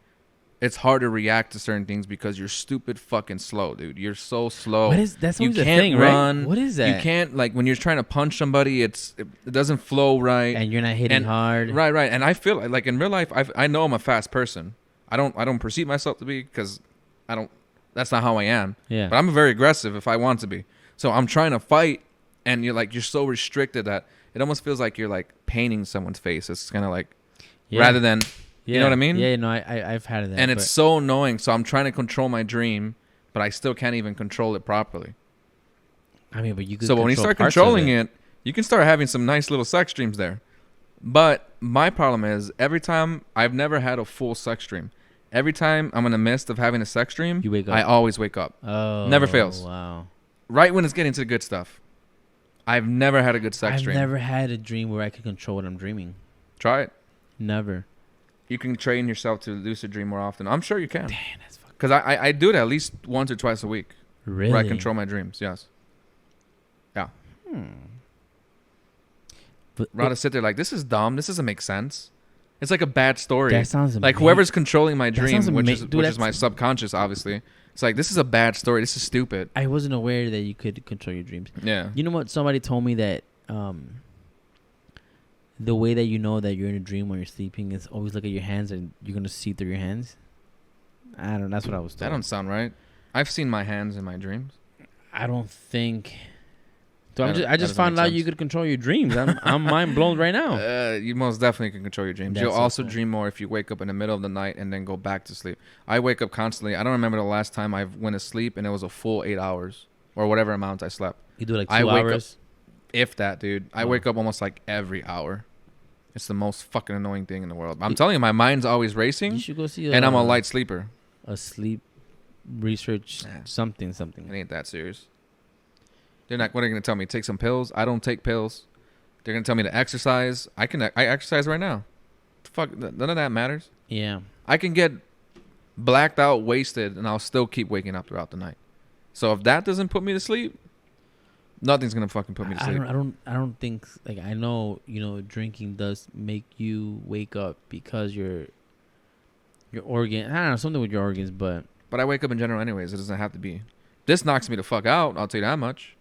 Speaker 1: it's hard to react to certain things because you're stupid fucking slow, dude. You're so slow.
Speaker 2: That's
Speaker 1: you
Speaker 2: always
Speaker 1: can't
Speaker 2: the thing,
Speaker 1: run.
Speaker 2: Right? What is that?
Speaker 1: You can't, like, when you're trying to punch somebody, it doesn't flow right.
Speaker 2: And you're not hitting hard.
Speaker 1: Right. And I feel like in real life, I know I'm a fast person. I don't perceive myself to be because that's not how I am.
Speaker 2: Yeah.
Speaker 1: But I'm very aggressive if I want to be. So I'm trying to fight, and you're so restricted that it almost feels like you're like painting someone's face. It's kind of like rather than, you know what I mean?
Speaker 2: Yeah, no, I've had that.
Speaker 1: And it's so annoying. So I'm trying to control my dream, but I still can't even control it properly.
Speaker 2: I mean, but you could.
Speaker 1: So when you start controlling it, you can start having some nice little sex dreams there. But my problem is every time I've never had a full sex dream. Every time I'm in the midst of having a sex dream,
Speaker 2: you wake up.
Speaker 1: I always wake up.
Speaker 2: Oh,
Speaker 1: never fails.
Speaker 2: Wow.
Speaker 1: Right when it's getting to the good stuff. I've never had a good sex dream.
Speaker 2: I've never had a dream where I could control what I'm dreaming.
Speaker 1: Try it.
Speaker 2: Never.
Speaker 1: You can train yourself to lucid dream more often. I'm sure you can.
Speaker 2: Damn, that's fucking.
Speaker 1: Because I do it at least once or twice a week.
Speaker 2: Really?
Speaker 1: Where I control my dreams. Yes. Yeah.
Speaker 2: But
Speaker 1: Rather sit there like, this is dumb. This doesn't make sense. It's like a bad story.
Speaker 2: that sounds amazing.
Speaker 1: Like whoever's controlling my dream,
Speaker 2: sounds
Speaker 1: which
Speaker 2: dude,
Speaker 1: is my subconscious, obviously. It's like, this is a bad story. This is stupid.
Speaker 2: I wasn't aware that you could control your dreams.
Speaker 1: Yeah.
Speaker 2: You know what? Somebody told me that the way that you know that you're in a dream when you're sleeping is always look at your hands and you're gonna see through your hands. I don't. That's what I was told.
Speaker 1: That don't sound right. I've seen my hands in my dreams.
Speaker 2: I don't think. So I
Speaker 1: That
Speaker 2: just
Speaker 1: doesn't
Speaker 2: found
Speaker 1: make
Speaker 2: out
Speaker 1: sense.
Speaker 2: you could control your dreams. I'm mind blown right now.
Speaker 1: You most definitely can control your dreams.
Speaker 2: That's
Speaker 1: You'll
Speaker 2: so
Speaker 1: also
Speaker 2: cool.
Speaker 1: dream more if you wake up in the middle of the night and then go back to sleep. I wake up constantly. I don't remember the last time I went to sleep and it was a full 8 hours or whatever amount I slept.
Speaker 2: You do like 2
Speaker 1: I wake up-
Speaker 2: hours.
Speaker 1: If that, dude. I
Speaker 2: Oh.
Speaker 1: wake up almost like every hour. It's the most fucking annoying thing in the world. I'm telling you, my mind's always
Speaker 2: You
Speaker 1: racing
Speaker 2: should go see.
Speaker 1: and I'm a light sleeper.
Speaker 2: a sleep research
Speaker 1: Nah.
Speaker 2: something.
Speaker 1: It ain't that serious. They're not. What are they gonna tell me? Take some pills? I don't take pills. They're gonna tell me to exercise. I exercise right now. Fuck, none of that matters.
Speaker 2: Yeah.
Speaker 1: I can get blacked out, wasted, and I'll still keep waking up throughout the night. So if that doesn't put me to sleep, nothing's gonna fucking put me to sleep.
Speaker 2: I don't think like I know drinking does make you wake up because your organ. I don't know something with your organs, but
Speaker 1: But I wake up in general anyways. It doesn't have to be. This knocks me the fuck out. I'll tell you that much.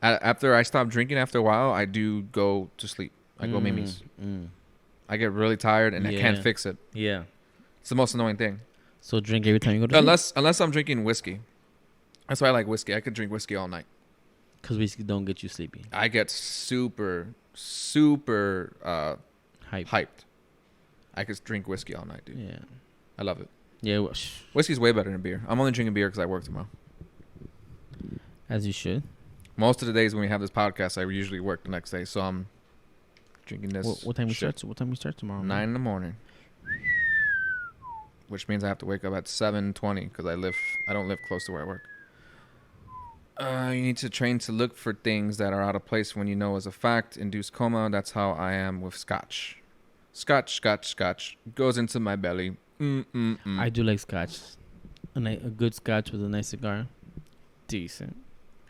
Speaker 1: After I stop drinking, after a while, I do go to sleep. I go mimis. I get really tired and I can't
Speaker 2: Yeah.
Speaker 1: fix it.
Speaker 2: Yeah.
Speaker 1: It's the most annoying thing.
Speaker 2: So drink every time you go to sleep?
Speaker 1: Unless I'm drinking whiskey. That's why I like whiskey. I could drink whiskey all night.
Speaker 2: Because whiskey don't get you sleepy.
Speaker 1: I get super
Speaker 2: Hype.
Speaker 1: hyped. I could drink whiskey all night, dude.
Speaker 2: Yeah.
Speaker 1: I love it.
Speaker 2: Yeah. Well,
Speaker 1: Whiskey's way better than beer. I'm only drinking beer because I work tomorrow.
Speaker 2: as you should.
Speaker 1: Most of the days when we have this podcast, I usually work the next day, so I'm drinking this.
Speaker 2: What time we
Speaker 1: shit.
Speaker 2: start? What time we start tomorrow?
Speaker 1: 9 in the morning, which means I have to wake up at 7:20 because I don't live close to where I work. You need to train to look for things that are out of place when you know as a fact. Induced coma. That's how I am with scotch. Scotch goes into my belly.
Speaker 2: I do like scotch. A good scotch with a nice cigar. Decent.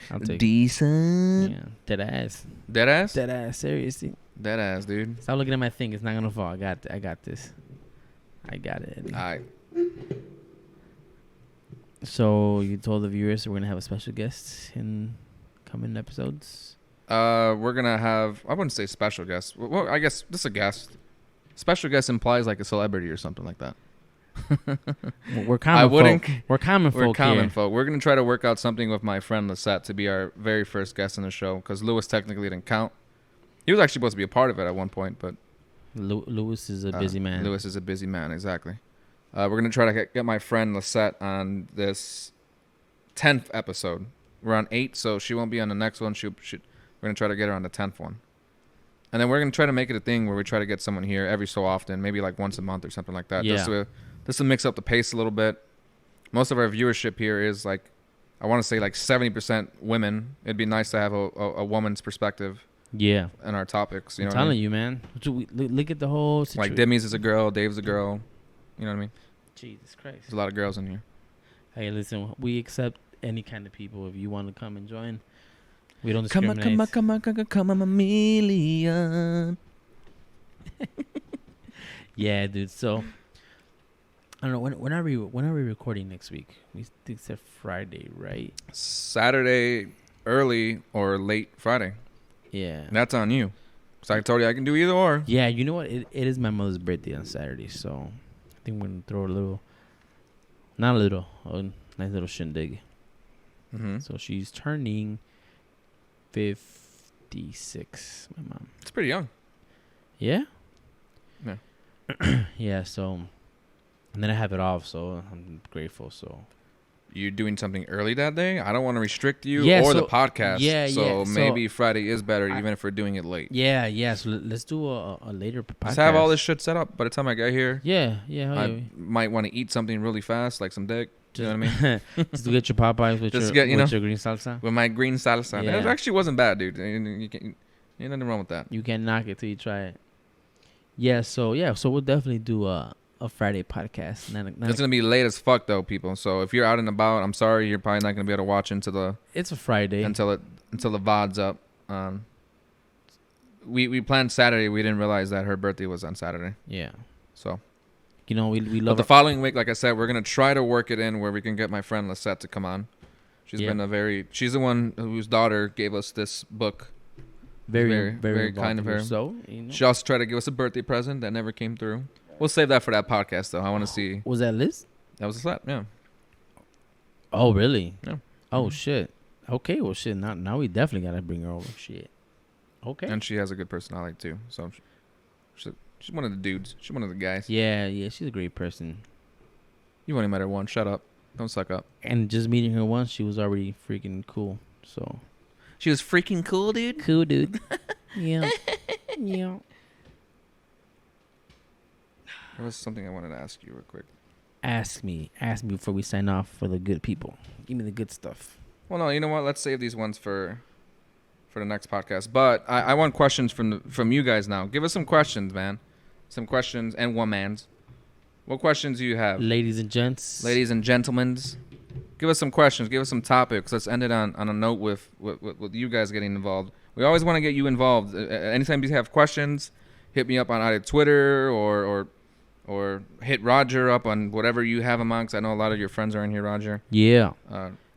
Speaker 2: I'll take it.
Speaker 3: Decent.
Speaker 2: Yeah. Dead ass.
Speaker 1: Dead ass.
Speaker 2: Dead ass. Seriously.
Speaker 1: Dead ass, dude.
Speaker 2: Stop looking at my thing. It's not gonna fall. I got this. I got it. Eddie.
Speaker 1: All right.
Speaker 2: So you told the viewers we're gonna have a special guest in coming episodes.
Speaker 1: We're gonna have. I wouldn't say special guest. Well, I guess just a guest. Special guest implies like a celebrity or something like that.
Speaker 2: We're common folk. We're common
Speaker 1: We're
Speaker 2: folk
Speaker 1: common
Speaker 2: here.
Speaker 1: folk. We're gonna try to work out something with my friend Lisette to be our very first guest on the show because Lewis technically didn't count. He was actually supposed to be a part of it at one point, but
Speaker 2: Lewis is a busy man.
Speaker 1: Lewis is a busy man, exactly. We're gonna try to get my friend Lisette on this 10th episode. We're on 8, so she won't be on the next one. We're gonna try to get her on the 10th one, and then we're gonna try to make it a thing where we try to get someone here every so often, maybe like once a month or something like that.
Speaker 2: Yeah.
Speaker 1: Just to mix up the pace a little bit. Most of our viewership here is like, I want to say like 70% women. It'd be nice to have a woman's perspective
Speaker 2: Yeah.
Speaker 1: in our topics. You
Speaker 2: I'm
Speaker 1: know what I
Speaker 2: telling
Speaker 1: mean?
Speaker 2: you, man. Look at the whole situation.
Speaker 1: Like Demi's is a girl, Dave's a girl. You know what I mean?
Speaker 2: Jesus Christ.
Speaker 1: There's a lot of girls in here.
Speaker 2: Hey, listen, we accept any kind of people. If you want to come and join, we don't
Speaker 3: Come on,
Speaker 2: discriminate.
Speaker 3: come on, a million.
Speaker 2: Yeah, dude. So I don't know when are we recording next week? We think it's Friday, right?
Speaker 1: Saturday early or late Friday.
Speaker 2: Yeah.
Speaker 1: That's on you. So I told you I can do either or.
Speaker 2: Yeah, you know what? It is my mother's birthday on Saturday, so think we're gonna throw not a little, a nice little shindig.
Speaker 1: Mm-hmm.
Speaker 2: So she's turning 56. My mom.
Speaker 1: It's pretty young.
Speaker 2: Yeah.
Speaker 1: Yeah.
Speaker 2: Yeah. So, and then I have it off, so I'm grateful. So.
Speaker 1: You doing something early that day? I don't want to restrict you
Speaker 2: Yeah,
Speaker 1: or
Speaker 2: so-
Speaker 1: the podcast.
Speaker 2: yeah,
Speaker 1: So
Speaker 2: yeah, so
Speaker 1: maybe Friday is better,
Speaker 2: I-
Speaker 1: even if we're doing it late.
Speaker 2: Yeah. Yeah. So let's do a later podcast.
Speaker 1: Just have all this shit set up. By the time I get here,
Speaker 2: Yeah. Yeah.
Speaker 1: I might want to eat something really fast, like some dick. You know what I mean?
Speaker 2: Just to get your Popeyes with
Speaker 1: Just
Speaker 2: your
Speaker 1: get, you
Speaker 2: with
Speaker 1: know,
Speaker 2: your green salsa.
Speaker 1: With my green salsa.
Speaker 2: Yeah.
Speaker 1: It actually wasn't bad, dude. You can't, ain't nothing wrong with that.
Speaker 2: You can't knock it till you try it. Yeah. So we'll definitely do a Friday podcast.
Speaker 1: It's gonna be late as fuck though, people. So if you're out and about, I'm sorry, you're probably not gonna be able to watch
Speaker 2: It's a Friday.
Speaker 1: until the VOD's up. We planned Saturday. We didn't realize that her birthday was on Saturday.
Speaker 2: Yeah.
Speaker 1: So,
Speaker 2: You know, we
Speaker 1: but
Speaker 2: love
Speaker 1: the following week, like I said, we're gonna try to work it in where we can get my friend Lisette to come on. She's the one whose daughter gave us this book. very kind of her.
Speaker 2: So, you know.
Speaker 1: She also tried to give us a birthday present that never came through. We'll save that for that podcast though. I want to see.
Speaker 2: Was that Liz?
Speaker 1: That was Lisette, yeah.
Speaker 2: Oh, really?
Speaker 1: Yeah.
Speaker 2: Oh,
Speaker 1: Mhm.
Speaker 2: shit. Okay, well, shit. Now we definitely got to bring her over. Shit. Okay.
Speaker 1: And she has a good personality too. So she's one of the dudes. She's one of the guys.
Speaker 2: Yeah, she's a great person.
Speaker 1: You've only met her once. Shut up. Don't suck up.
Speaker 2: And just meeting her once, she was already freaking cool. So.
Speaker 3: She was freaking cool, dude.
Speaker 2: Cool, dude. Yeah. Yeah.
Speaker 1: There was something I wanted to ask you real quick.
Speaker 2: Ask me before we sign off for the good people. Give me the good stuff.
Speaker 1: Well, no, you know what? Let's save these ones for the next podcast. But I want questions from you guys now. Give us some questions, man. Some questions and womans. What questions do you have?
Speaker 2: Ladies and gents.
Speaker 1: Ladies and gentlemen, give us some questions. Give us some topics. Let's end it on a note with you guys getting involved. We always want to get you involved. Anytime you have questions, hit me up on either Twitter or hit Roger up on whatever you have amongst. I know a lot of your friends are in here, Roger.
Speaker 2: Yeah.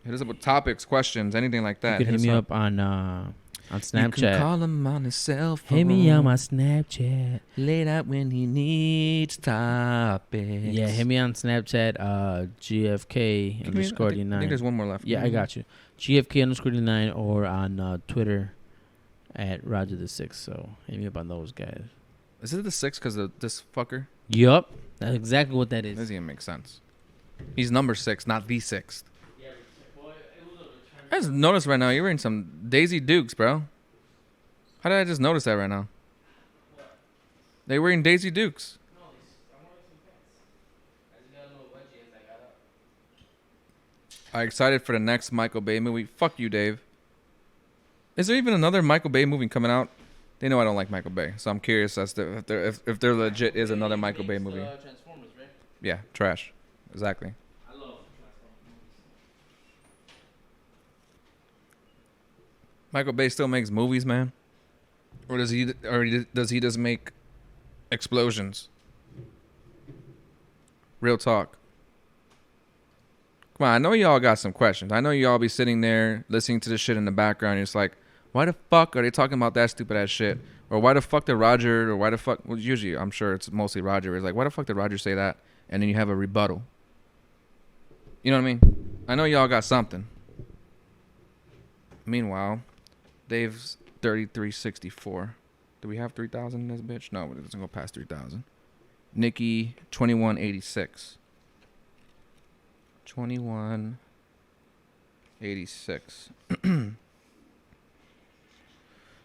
Speaker 1: Hit us up with topics, questions, anything like that.
Speaker 2: You can hit me up on Snapchat.
Speaker 1: You can call him on his cell phone.
Speaker 2: Hit me on my Snapchat.
Speaker 3: Late out when he needs topics.
Speaker 2: Yeah, hit me on Snapchat, GFK underscore
Speaker 1: I think
Speaker 2: 9.
Speaker 1: there's one more left.
Speaker 2: Yeah, I got you. GFK underscore 9 or on Twitter at Roger the 6. So hit me up on those guys.
Speaker 1: Is it the 6 because of this fucker?
Speaker 2: Yup. That's exactly what that
Speaker 1: That
Speaker 2: is.
Speaker 1: doesn't even make sense. He's number 6, not the 6th. I just noticed right now you're wearing some Daisy Dukes, bro. How did I just notice that right now? They're wearing Daisy Dukes. Are you excited for the next Michael Bay movie? Fuck you, Dave. Is there even another Michael Bay movie coming out? They know I don't like Michael Bay, so I'm curious as to if there legit is another Michael Bay movie.
Speaker 2: Transformers, right?
Speaker 1: Yeah, trash. Exactly.
Speaker 2: I love Transformers.
Speaker 1: Michael Bay still makes movies, man, or does he just make explosions? Real talk. Come on, I know y'all got some questions. I know y'all be sitting there listening to this shit in the background. You're just like, why the fuck are they talking about that stupid ass shit? Or why the fuck did Roger? Or why the fuck? Well, usually I'm sure it's mostly Roger. It's like, why the fuck did Roger say that? And then you have a rebuttal. You know what I mean? I know y'all got something. Meanwhile, Dave's 3364. Do we have 3,000 in this bitch? No, it doesn't go past 3,000. Nikki 2186. 2186.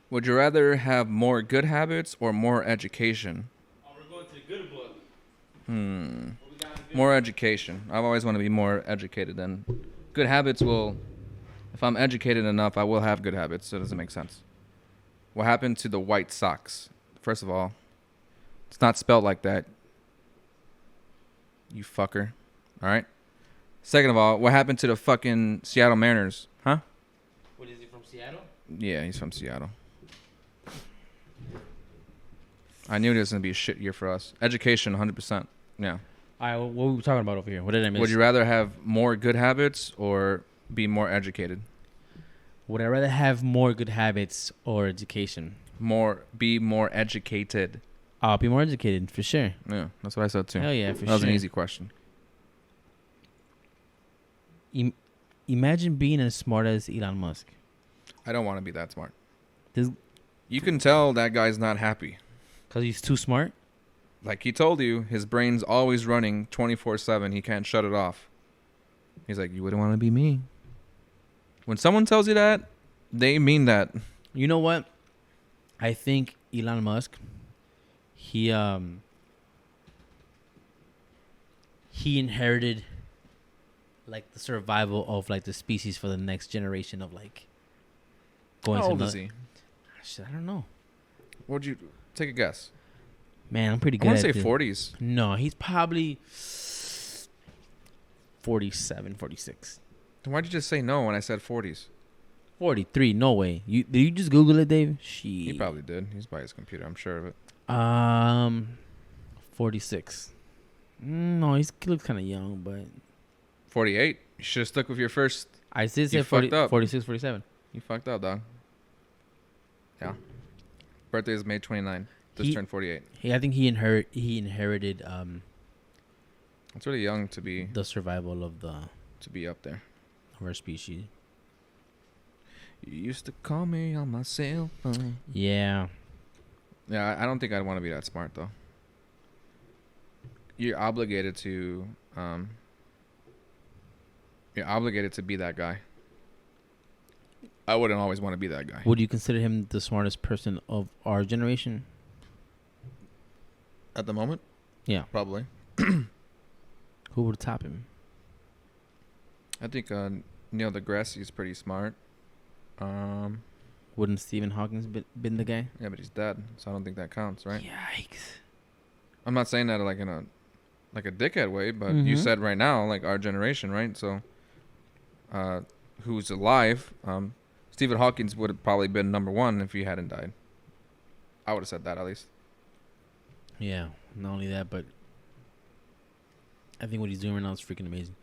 Speaker 1: Would you rather have more good habits or more education?
Speaker 2: Oh, we're going to the good book.
Speaker 1: More education. I've always wanted to be more educated than good habits will. If I'm educated enough, I will have good habits. So it doesn't make sense. What happened to the White Sox? First of all, it's not spelled like that. You fucker. All right. Second of all, what happened to the fucking Seattle Mariners? Huh?
Speaker 2: What is he from Seattle?
Speaker 1: Yeah, he's from Seattle. I knew it was going to be a shit year for us. Education, 100%. Yeah.
Speaker 2: All right, what were we talking about over here? What did I miss?
Speaker 1: Would you rather have more good habits or be more educated?
Speaker 2: Would I rather have more good habits or education?
Speaker 1: Be more educated.
Speaker 2: I'll be more educated for sure.
Speaker 1: Yeah, that's what I said too.
Speaker 2: Hell yeah, for
Speaker 1: That
Speaker 2: sure.
Speaker 1: was an easy question.
Speaker 2: Imagine being as smart as Elon Musk.
Speaker 1: I don't want to be that smart.
Speaker 2: This,
Speaker 1: You can tell that guy's not happy.
Speaker 2: Cause he's too smart.
Speaker 1: Like he told you, his brain's always running 24/7. He can't shut it off. He's like, you wouldn't want to be me. When someone tells you that, they mean that.
Speaker 2: You know what? I think Elon Musk, he inherited like the survival of like the species for the next generation of like going
Speaker 1: How
Speaker 2: to
Speaker 1: old
Speaker 2: another.
Speaker 1: is he?
Speaker 2: Shit, I don't know.
Speaker 1: What'd you take a guess?
Speaker 2: Man, I'm pretty
Speaker 1: I
Speaker 2: good
Speaker 1: want
Speaker 2: at
Speaker 1: to say
Speaker 2: this.
Speaker 1: 40s.
Speaker 2: No, he's probably 47, 46.
Speaker 1: Then why'd you just say no when I said 40s?
Speaker 2: 43, no way. Did you just Google it, Dave?
Speaker 1: He probably did. He's by his computer. I'm sure of it.
Speaker 2: 46. No, he looks kind of young, but
Speaker 1: 48. You should have stuck with your first.
Speaker 2: I did
Speaker 1: You
Speaker 2: say 40,
Speaker 1: fucked up.
Speaker 2: 46, 47.
Speaker 1: You fucked up, dog. Yeah. Birthday is May 29. Just
Speaker 2: He-
Speaker 1: turned 48.
Speaker 2: I think he inherited
Speaker 1: It's really young to be
Speaker 2: the survival of
Speaker 1: up there.
Speaker 2: our species.
Speaker 1: You used to call me on my cell phone.
Speaker 2: Yeah.
Speaker 1: Yeah, I don't think I'd want to be that smart though. You're obligated to be that guy. I wouldn't always want to be that guy.
Speaker 2: Would you consider him the smartest person of our generation?
Speaker 1: At the moment?
Speaker 2: Yeah.
Speaker 1: Probably.
Speaker 2: Who would top him?
Speaker 1: I think Neil deGrasse is pretty smart.
Speaker 2: Wouldn't Stephen Hawking been the guy?
Speaker 1: Yeah, but he's dead, so I don't think that counts, right?
Speaker 2: Yikes.
Speaker 1: I'm not saying that like in a dickhead way, but you
Speaker 2: Mhm.
Speaker 1: said right now, like our generation, right? So, who's alive? Stephen Hawking would have probably been number one if he hadn't died. I would have said that at least.
Speaker 2: Yeah. Not only that, but I think what he's doing right now is freaking amazing.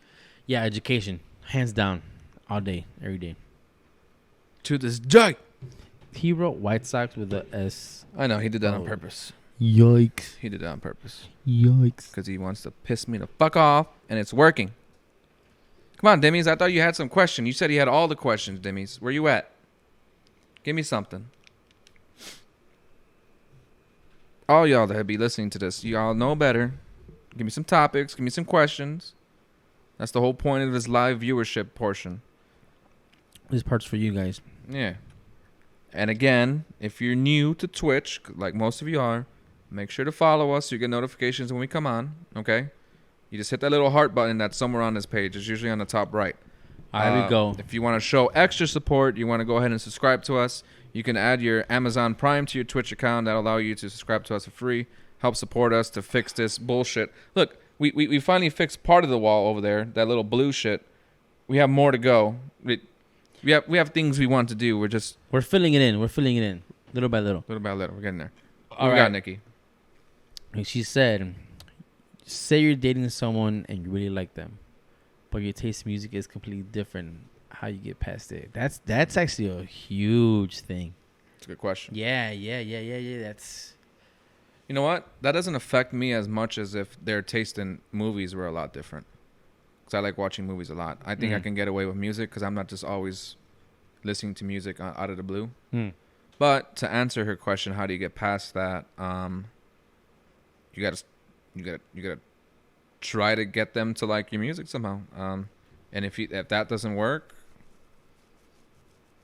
Speaker 2: Yeah, education. Hands down. All day. Every day.
Speaker 1: To this day.
Speaker 2: He wrote White Sox with a S.
Speaker 1: I know he did that on
Speaker 2: Oh.
Speaker 1: purpose.
Speaker 2: Yikes.
Speaker 1: He did that on purpose
Speaker 2: Yikes.
Speaker 1: because he wants to piss me the fuck off, and it's working. Come on, Demis. I thought you had some question. You said he had all the questions, Demis. Where you at? Give me something. All y'all that be listening to this, y'all know better. Give me some topics. Give me some questions. That's the whole point of this live viewership portion.
Speaker 2: This part's for you guys.
Speaker 1: Yeah. And again, if you're new to Twitch, like most of you are, make sure to follow us so you get notifications when we come on, okay? You just hit that little heart button that's somewhere on this page. It's usually on the top right.
Speaker 2: There we go.
Speaker 1: If you want to show extra support, you want to go ahead and subscribe to us, you can add your Amazon Prime to your Twitch account. That'll allow you to subscribe to us for free. Help support us to fix this bullshit. Look, we finally fixed part of the wall over there, that little blue shit. We have more to go. We have things we want to do.
Speaker 2: We're filling it in. Little by little.
Speaker 1: Little by little. We're getting there.
Speaker 2: All
Speaker 1: What we
Speaker 2: right.
Speaker 1: got, Nikki?
Speaker 2: And she said, say you're dating someone and you really like them, but your taste in music is completely different. How you get past it? That's actually a huge thing.
Speaker 1: It's a good question.
Speaker 2: Yeah. That's
Speaker 1: You know what? That doesn't affect me as much as if their taste in movies were a lot different. Because I like watching movies a lot. I think I can get away with music because I'm not just always listening to music out of the blue. But to answer her question, how do you get past that? You gotta try to get them to like your music somehow. And if that doesn't work,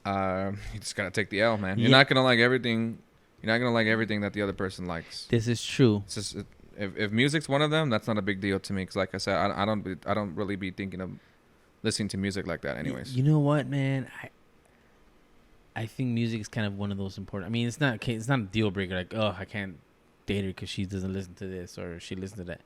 Speaker 1: you just gotta take the L, man. You're not gonna like everything. You're not gonna like everything that the other person likes.
Speaker 2: this is true.
Speaker 1: It's just if music's one of them, that's not a big deal to me. Because like I said, I don't really be thinking of listening to music like that, anyways.
Speaker 2: You know what, man? I think music is kind of one of those important. I mean, it's not a deal breaker. Like, oh, I can't date her because she doesn't listen to this or she listens to that.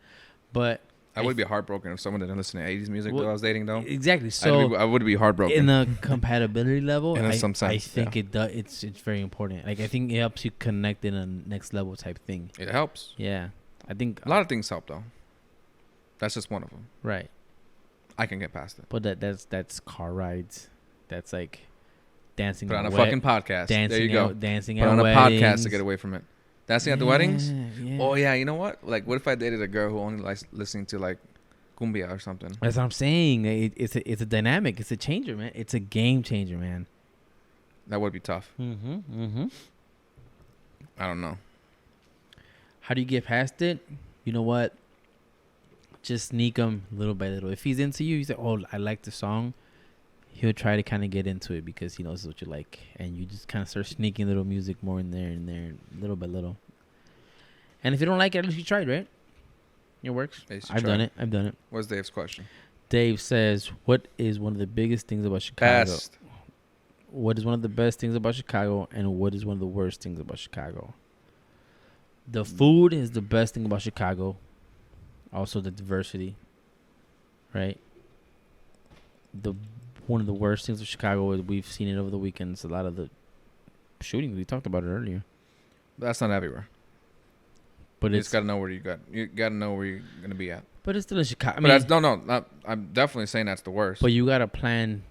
Speaker 2: But
Speaker 1: I would be heartbroken if someone didn't listen to 80s music
Speaker 2: Well,
Speaker 1: that I was dating, though.
Speaker 2: exactly. So
Speaker 1: I would be heartbroken.
Speaker 2: in the compatibility level,
Speaker 1: In some
Speaker 2: I
Speaker 1: sense,
Speaker 2: think
Speaker 1: yeah.
Speaker 2: it does. It's very important. Like I think it helps you connect in a next level type thing.
Speaker 1: It helps.
Speaker 2: Yeah, I think
Speaker 1: A lot of things help, though. That's just one of them.
Speaker 2: right.
Speaker 1: I can get past it.
Speaker 2: But that's car rides. That's like dancing.
Speaker 1: Put on
Speaker 2: at
Speaker 1: a
Speaker 2: wed-
Speaker 1: fucking podcast.
Speaker 2: Dancing.
Speaker 1: There you go.
Speaker 2: Dancing
Speaker 1: Put
Speaker 2: at
Speaker 1: on a
Speaker 2: weddings.
Speaker 1: podcast to get away from it. Dancing at the weddings?
Speaker 2: Yeah.
Speaker 1: Oh, yeah. You know what? Like, what if I dated a girl who only likes listening to, like, cumbia or something?
Speaker 2: That's what I'm saying. It's a dynamic. It's a changer, man. It's a game changer, man.
Speaker 1: That would be tough.
Speaker 2: Mm-hmm.
Speaker 1: I don't know.
Speaker 2: How do you get past it? You know what? Just sneak him little by little. If he's into you, he's like, oh, I like the song. He'll try to kind of get into it because he knows what you like. And you just kind of start sneaking little music more in there and there, little by little. And if you don't like it, at least you tried, right? It works. I've done it.
Speaker 1: What's Dave's question?
Speaker 2: Dave says, what is one of the biggest things about Chicago?
Speaker 1: Best.
Speaker 2: What is one of the best things about Chicago, and what is one of the worst things about Chicago? The food is the best thing about Chicago. Also the diversity, right? One of the worst things of Chicago is we've seen it over the weekends. A lot of the shootings, we talked about it earlier.
Speaker 1: That's not everywhere.
Speaker 2: But
Speaker 1: You
Speaker 2: it's
Speaker 1: just gotta know where you gotta know where you're gonna be at.
Speaker 2: but it's still in Chicago. I
Speaker 1: But
Speaker 2: mean,
Speaker 1: that's I'm definitely saying that's the worst.
Speaker 2: but you gotta plan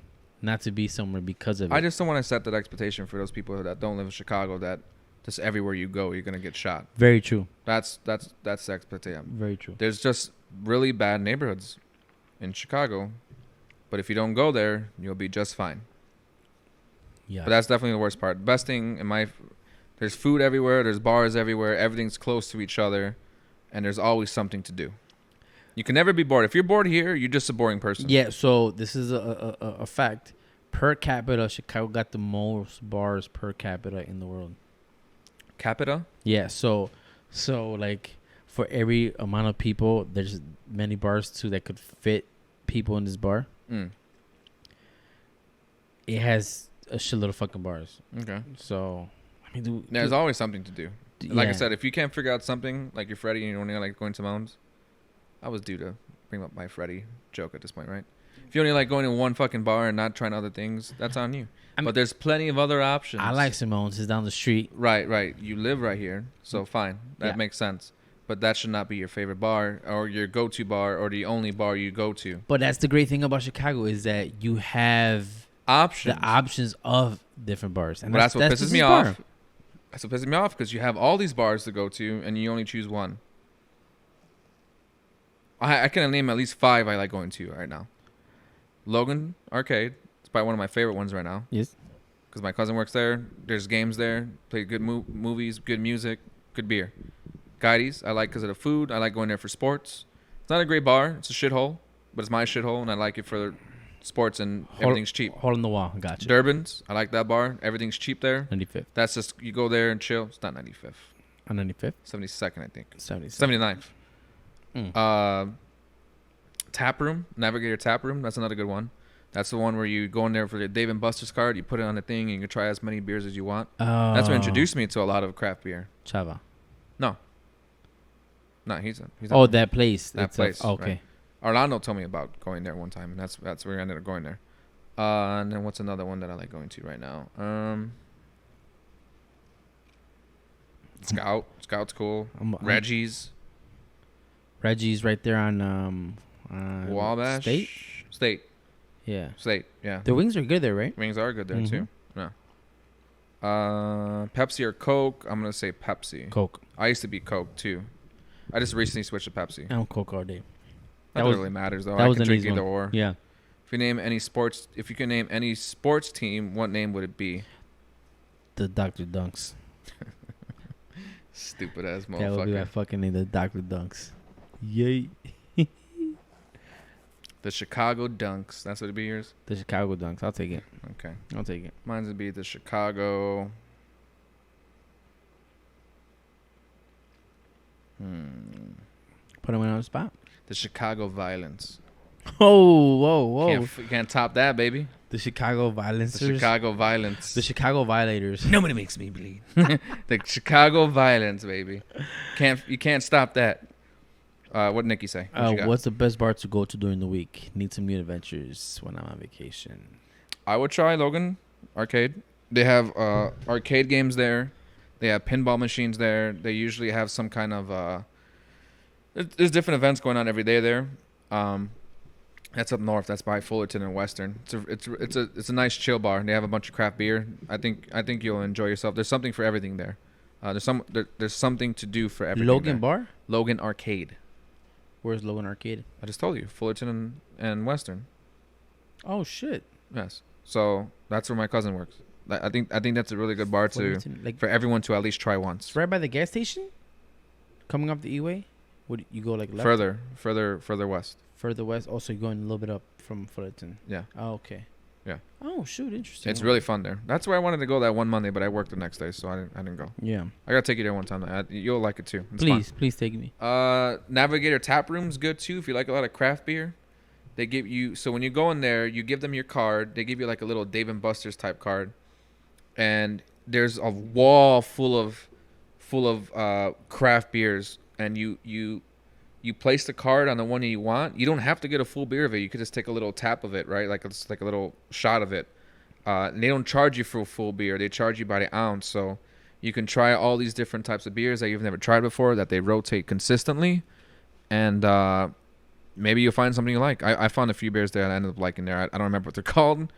Speaker 2: not to be somewhere because of it.
Speaker 1: I just don't want to set that expectation for those people that don't live in Chicago that just everywhere you go you're gonna get shot.
Speaker 2: Very true.
Speaker 1: That's the expectation.
Speaker 2: Very true.
Speaker 1: There's just really bad neighborhoods in Chicago, but if you don't go there, you'll be just fine.
Speaker 2: Yeah.
Speaker 1: But that's definitely the worst part. Best thing there's food everywhere, there's bars everywhere, everything's close to each other, and there's always something to do. You can never be bored. If you're bored here, you're just a boring person.
Speaker 2: Yeah, so this is a fact. Per capita, Chicago got the most bars per capita in the world.
Speaker 1: Capita?
Speaker 2: Yeah, so like for every amount of people, there's many bars too that could fit people in this bar.
Speaker 1: Mm.
Speaker 2: It has a shitload of fucking bars.
Speaker 1: Okay.
Speaker 2: So, I mean,
Speaker 1: There's always something to do. Like I
Speaker 2: yeah.
Speaker 1: said, if you can't figure out something, like you're Freddy and you only like going to Mounds, I was due to bring up my Freddy joke at this point, right? If you only like going to one fucking bar and not trying other things, that's on you. But there's plenty of other options.
Speaker 2: I like Simone's. It's down the street.
Speaker 1: Right. You live right here, so fine. That
Speaker 2: Yeah.
Speaker 1: makes sense. But that should not be your favorite bar or your go-to bar or the only bar you go to.
Speaker 2: But that's the great thing about Chicago is that you have
Speaker 1: Options.
Speaker 2: the options of different bars. And
Speaker 1: But that's what pisses
Speaker 2: this
Speaker 1: me
Speaker 2: bar.
Speaker 1: off. That's what pisses me off because you have all these bars to go to and you only choose one. I can name at least 5 I like going to right now. Logan Arcade. It's probably one of my favorite ones right now.
Speaker 2: Yes.
Speaker 1: Because my cousin works there. There's games there. Play good movies, good music, good beer. Guides, I like because of the food. I like going there for sports. It's not a great bar. It's a shithole. But it's my shithole, and I like it for sports and everything's cheap.
Speaker 2: Hole in the wall. Gotcha.
Speaker 1: Durbin's, I like that bar. Everything's cheap there.
Speaker 2: 95th.
Speaker 1: That's just, you go there and chill. It's not 95th.
Speaker 2: On 95th?
Speaker 1: 72nd, I think.
Speaker 2: 77.
Speaker 1: 79th. Tap Room, Navigator Tap Room. That's another good one. That's the one where you go in there for the Dave & Buster's card. You put it on the thing, and you can try as many beers as you want.
Speaker 2: Oh.
Speaker 1: That's what introduced me to a lot of craft beer.
Speaker 2: Chava.
Speaker 1: No, he's
Speaker 2: Oh, that place.
Speaker 1: That place,
Speaker 2: Okay.
Speaker 1: right. Orlando told me about going there one time, and that's where I ended up going there. And then what's another one that I like going to right now? Scout's cool. Reggie's
Speaker 2: right there on
Speaker 1: Wabash State.
Speaker 2: Yeah.
Speaker 1: Yeah.
Speaker 2: The wings are good there, right?
Speaker 1: Wings are good there
Speaker 2: Mhm.
Speaker 1: too. Yeah. Pepsi or Coke? I'm gonna say Pepsi.
Speaker 2: Coke.
Speaker 1: I used to be Coke too. I just recently switched to Pepsi.
Speaker 2: I'm Coke all day.
Speaker 1: That
Speaker 2: was-
Speaker 1: really matters though.
Speaker 2: That
Speaker 1: I
Speaker 2: was
Speaker 1: can
Speaker 2: an
Speaker 1: drink
Speaker 2: easy
Speaker 1: either
Speaker 2: one.
Speaker 1: or.
Speaker 2: Yeah.
Speaker 1: If you can name any sports team, what name would it be?
Speaker 2: The Dr. Dunks.
Speaker 1: Stupid ass
Speaker 2: That would be my
Speaker 1: motherfucker.
Speaker 2: fucking name, the Dr. Dunks. Yay.
Speaker 1: The Chicago Dunks. That's what it'd be yours?
Speaker 2: The Chicago Dunks. I'll take it.
Speaker 1: Okay.
Speaker 2: I'll take it.
Speaker 1: Mine's would be the Chicago.
Speaker 2: Put him on the spot.
Speaker 1: The Chicago Violence.
Speaker 2: Oh, whoa.
Speaker 1: Can't top that, baby.
Speaker 2: The Chicago Violence.
Speaker 1: The Chicago Violence.
Speaker 2: The Chicago Violators.
Speaker 1: Nobody makes me bleed. The Chicago Violence, baby. You can't stop that. What Nikki say? What you got?
Speaker 2: What's the best bar to go to during the week? Need some new adventures when I'm on vacation.
Speaker 1: I would try Logan Arcade. They have arcade games there. They have pinball machines there. They usually have some kind of there's different events going on every day there. That's up north. That's by Fullerton and Western. It's a nice chill bar. They have a bunch of craft beer. I think you'll enjoy yourself. There's something for everything there. There's something to do for everything.
Speaker 2: Logan
Speaker 1: there.
Speaker 2: Bar?
Speaker 1: Logan Arcade.
Speaker 2: Where's Logan Arcade?
Speaker 1: I just told you, Fullerton and Western.
Speaker 2: Oh shit!
Speaker 1: Yes. So that's where my cousin works. I think that's a really good bar for everyone to at least try once.
Speaker 2: It's right by the gas station. Coming up the E-way, would you go like left?
Speaker 1: Further west.
Speaker 2: Further west. Also, you're going a little bit up from Fullerton.
Speaker 1: Yeah.
Speaker 2: Oh, okay.
Speaker 1: Yeah.
Speaker 2: Oh shoot! Interesting.
Speaker 1: It's really fun there. That's where I wanted to go that one Monday, but I worked the next day, so I didn't go.
Speaker 2: Yeah.
Speaker 1: I gotta take you there one time. You'll like it too. It's
Speaker 2: Please take me.
Speaker 1: fun. Navigator Tap Room's good too if you like a lot of craft beer. They give you, so when you go in there, you give them your card. They give you like a little Dave and Buster's type card, and there's a wall full of craft beers, and you place the card on the one you want. You don't have to get a full beer of it. You could just take a little tap of it, right? Like it's like a little shot of it. And they don't charge you for a full beer. They charge you by the ounce. So you can try all these different types of beers that you've never tried before that they rotate consistently. And maybe you'll find something you like. I found a few beers there and I ended up liking there. I don't remember what they're called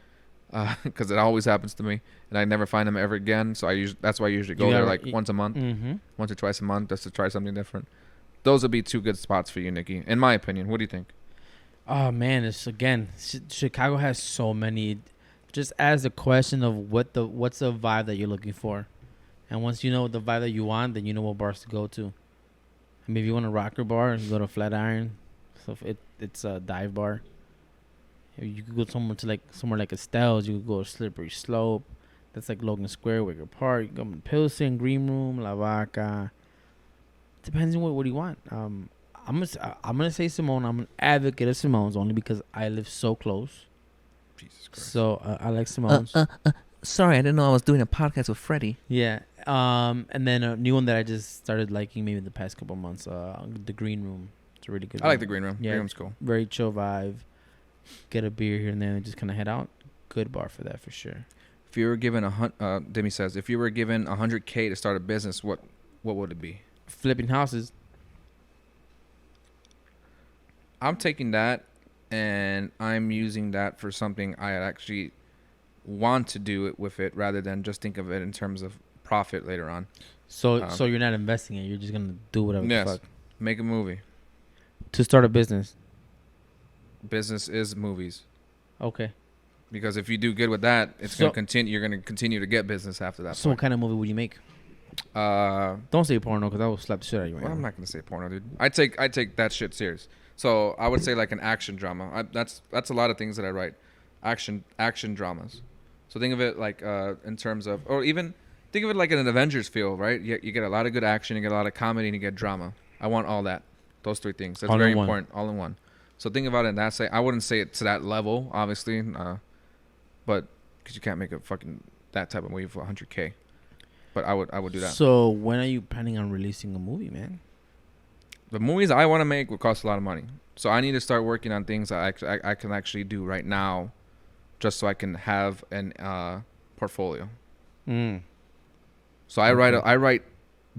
Speaker 1: because it always happens to me. And I never find them ever again. So that's why I usually go there like once a month, once or twice a month just to try something different. Those would be two good spots for you, Nikki, in my opinion. What do you think?
Speaker 2: Oh man, Chicago has so many. Just as a question of what's the vibe that you're looking for, and once you know the vibe that you want, then you know what bars to go to. I mean, if you want a rocker bar, you go to Flatiron. So it's a dive bar. You could go somewhere like Estelle's. You could go to Slippery Slope. That's like Logan Square, Wicker Park. You go to Pilsen, Green Room, La Vaca. Depends on what do you want. I'm gonna say Simone. I'm an advocate of Simone's only because I live so close.
Speaker 1: Jesus Christ.
Speaker 2: So I like Simone's.
Speaker 3: Sorry, I didn't know I was doing a podcast with Freddie.
Speaker 2: Yeah. And then a new one that I just started liking maybe the past couple months. The Green Room. It's a really good.
Speaker 1: I like the Green Room.
Speaker 2: Yeah,
Speaker 1: Green Room's cool.
Speaker 2: Very chill vibe. Get a beer here and there and just kind of head out. Good bar for that for sure.
Speaker 1: If you were given Demi says, if you were given $100K to start a business, what would it be?
Speaker 2: Flipping houses.
Speaker 1: I'm taking that and I'm using that for something I actually want to do it with it rather than just think of it in terms of profit later on.
Speaker 2: So you're not investing it. You're just gonna do whatever the fuck.
Speaker 1: Make a movie.
Speaker 2: To start a business.
Speaker 1: Business is movies.
Speaker 2: Okay.
Speaker 1: Because if you do good with that, gonna continue. You're gonna continue to get business after that.
Speaker 2: So what kind of movie would you make? Don't say porno because I will slap the shit out of you.
Speaker 1: Well, I'm not gonna say porno, dude. I take that shit serious. So I would say like an action drama. That's a lot of things that I write. Action dramas. So think of it like in terms of, or even think of it like an Avengers feel, right? You get a lot of good action, you get a lot of comedy, and you get drama. I want all that. Those three things. That's very important. All in one. So think about it in that say. I wouldn't say it to that level, obviously, but because you can't make a fucking that type of movie for $100K. But I would do that.
Speaker 2: So when are you planning on releasing a movie, man?
Speaker 1: The movies I want to make will cost a lot of money. So I need to start working on things that I can actually do right now, just so I can have an portfolio. So I write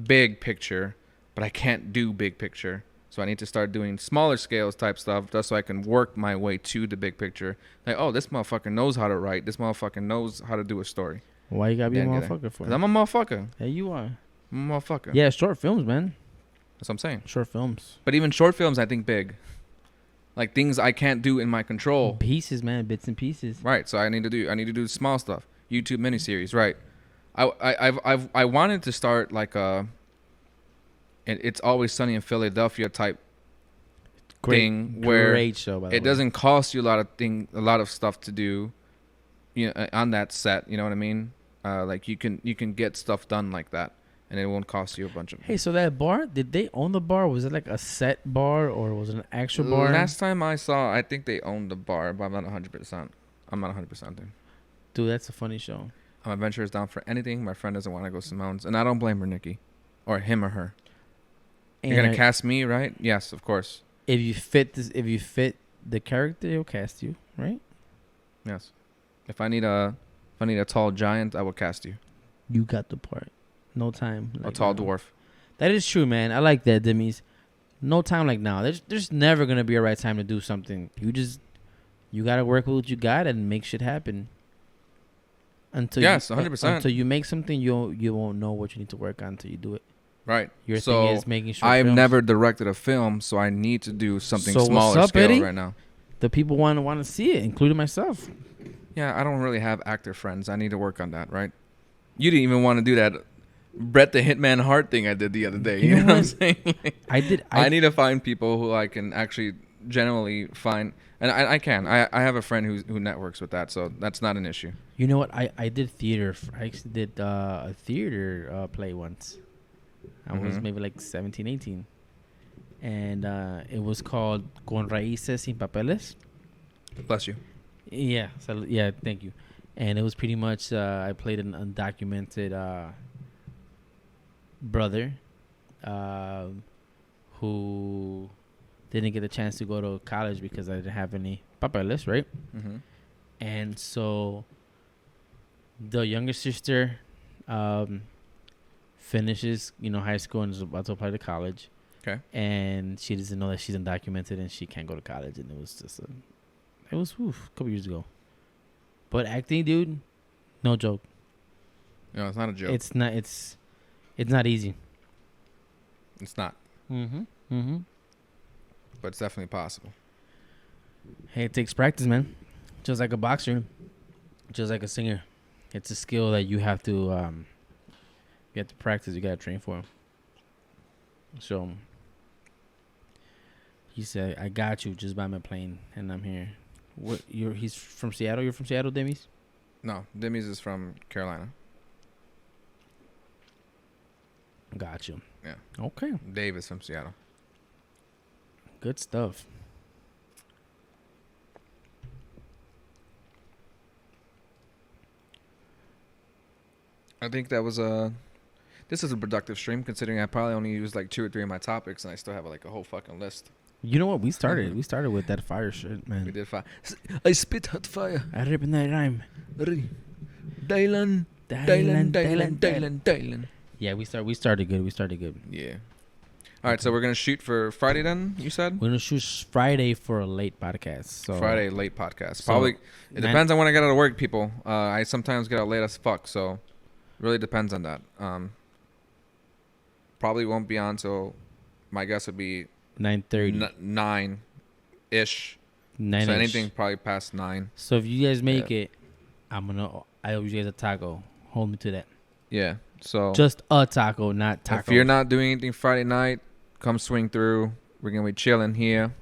Speaker 1: big picture, but I can't do big picture. So I need to start doing smaller scales type stuff just so I can work my way to the big picture. Like, oh, this motherfucker knows how to write. This motherfucker knows how to do a story.
Speaker 2: Why you gotta be a motherfucker for?
Speaker 1: Because I'm a motherfucker.
Speaker 2: Yeah, you are.
Speaker 1: I'm a motherfucker.
Speaker 2: Yeah, short films, man.
Speaker 1: That's what I'm saying.
Speaker 2: Short films.
Speaker 1: But even short films, I think big. Like things I can't do in my control.
Speaker 2: Pieces, man. Bits and pieces.
Speaker 1: Right. So I need to do small stuff. YouTube miniseries. Right. I wanted to start like It's Always Sunny in Philadelphia type thing where
Speaker 2: great show, by the way.
Speaker 1: It doesn't cost you a lot of stuff to do, on that set. You know what I mean? Like you can get stuff done like that, and it won't cost you a bunch of.
Speaker 2: Hey, so that bar, did they own the bar? Was it like a set bar or was it an actual bar?
Speaker 1: Last time I saw, I think they owned the bar, but I'm not 100%. I'm not 100% there.
Speaker 2: Dude, that's a funny show.
Speaker 1: My adventure is down for anything. My friend doesn't want to go Simone's, and I don't blame her, Nikki, or him or her.
Speaker 2: And
Speaker 1: You're gonna cast me, right? Yes, of course.
Speaker 2: If you fit the character, he'll cast you, right?
Speaker 1: Yes. If I need a tall giant, I will cast you.
Speaker 2: You got the part. No time.
Speaker 1: A tall dwarf.
Speaker 2: That is true, man. I like that, Demis. No time like now. There's never gonna be a right time to do something. You gotta work with what you got and make shit happen. until
Speaker 1: Yes,
Speaker 2: you,
Speaker 1: 100%.
Speaker 2: until you make something, you won't know what you need to work on until you do it.
Speaker 1: Right.
Speaker 2: Your
Speaker 1: so
Speaker 2: thing is making sure.
Speaker 1: I've never directed a film, so I need to do something
Speaker 2: So what's
Speaker 1: smaller
Speaker 2: up,
Speaker 1: scale
Speaker 2: Eddie?
Speaker 1: right now.
Speaker 2: The people want to see it, including myself.
Speaker 1: Yeah, I don't really have actor friends. I need to work on that, right? You didn't even want to do that Brett the Hitman Hart thing I did the other day. You know what I'm saying?
Speaker 2: I did.
Speaker 1: I need to find people who I can actually generally find. And I can. I have a friend who networks with that, so that's not an issue.
Speaker 2: You know what? I did theater. I actually did a theater play once. I was maybe like 17, 18. And it was called Con Raíces Sin Papeles.
Speaker 1: Bless you.
Speaker 2: Yeah. So, yeah, thank you. And it was pretty much, I played an undocumented brother who didn't get a chance to go to college because I didn't have any papeles, right?
Speaker 1: Mm-hmm.
Speaker 2: And so the younger sister finishes, high school and is about to apply to college.
Speaker 1: Okay.
Speaker 2: And she doesn't know that she's undocumented and she can't go to college. And it was just a couple years ago. But acting, dude, no joke.
Speaker 1: No, it's not a joke.
Speaker 2: It's not. It's not easy.
Speaker 1: It's not.
Speaker 2: Mm-hmm.
Speaker 1: But it's definitely possible.
Speaker 2: Hey, it takes practice, man. Just like a boxer, just like a singer. It's a skill that you have to practice. You got to train for. So he said, "I got you. Just buy my plane, and I'm here." What? He's from Seattle. You're from Seattle, Demis?
Speaker 1: No, Demis is from Carolina.
Speaker 2: Got you.
Speaker 1: Yeah.
Speaker 2: Okay.
Speaker 1: Dave is from Seattle.
Speaker 2: Good stuff.
Speaker 1: I think that was this is a productive stream considering I probably only used like 2 or 3 of my topics and I still have like a whole fucking list.
Speaker 2: You know what? We started with that fire shit, man.
Speaker 1: We did fire. I spit hot fire.
Speaker 2: I rip in that rhyme.
Speaker 1: Dylan.
Speaker 2: Yeah, we started good.
Speaker 1: Yeah. All right, so we're gonna shoot for Friday then. You said
Speaker 2: We're gonna shoot Friday for a late podcast. So
Speaker 1: Friday late podcast.
Speaker 2: So
Speaker 1: Probably it depends on when I get out of work, people. I sometimes get out late as fuck, so really depends on that. Probably won't be on till my guess would be
Speaker 2: 9:30.
Speaker 1: 9-ish.
Speaker 2: 9.
Speaker 1: So anything probably past 9.
Speaker 2: So if you guys make it, I owe you guys a taco. Hold me to that.
Speaker 1: Yeah. So
Speaker 2: Just a taco, not tacos.
Speaker 1: if you're not doing anything Friday night, come swing through. We're gonna be chilling here.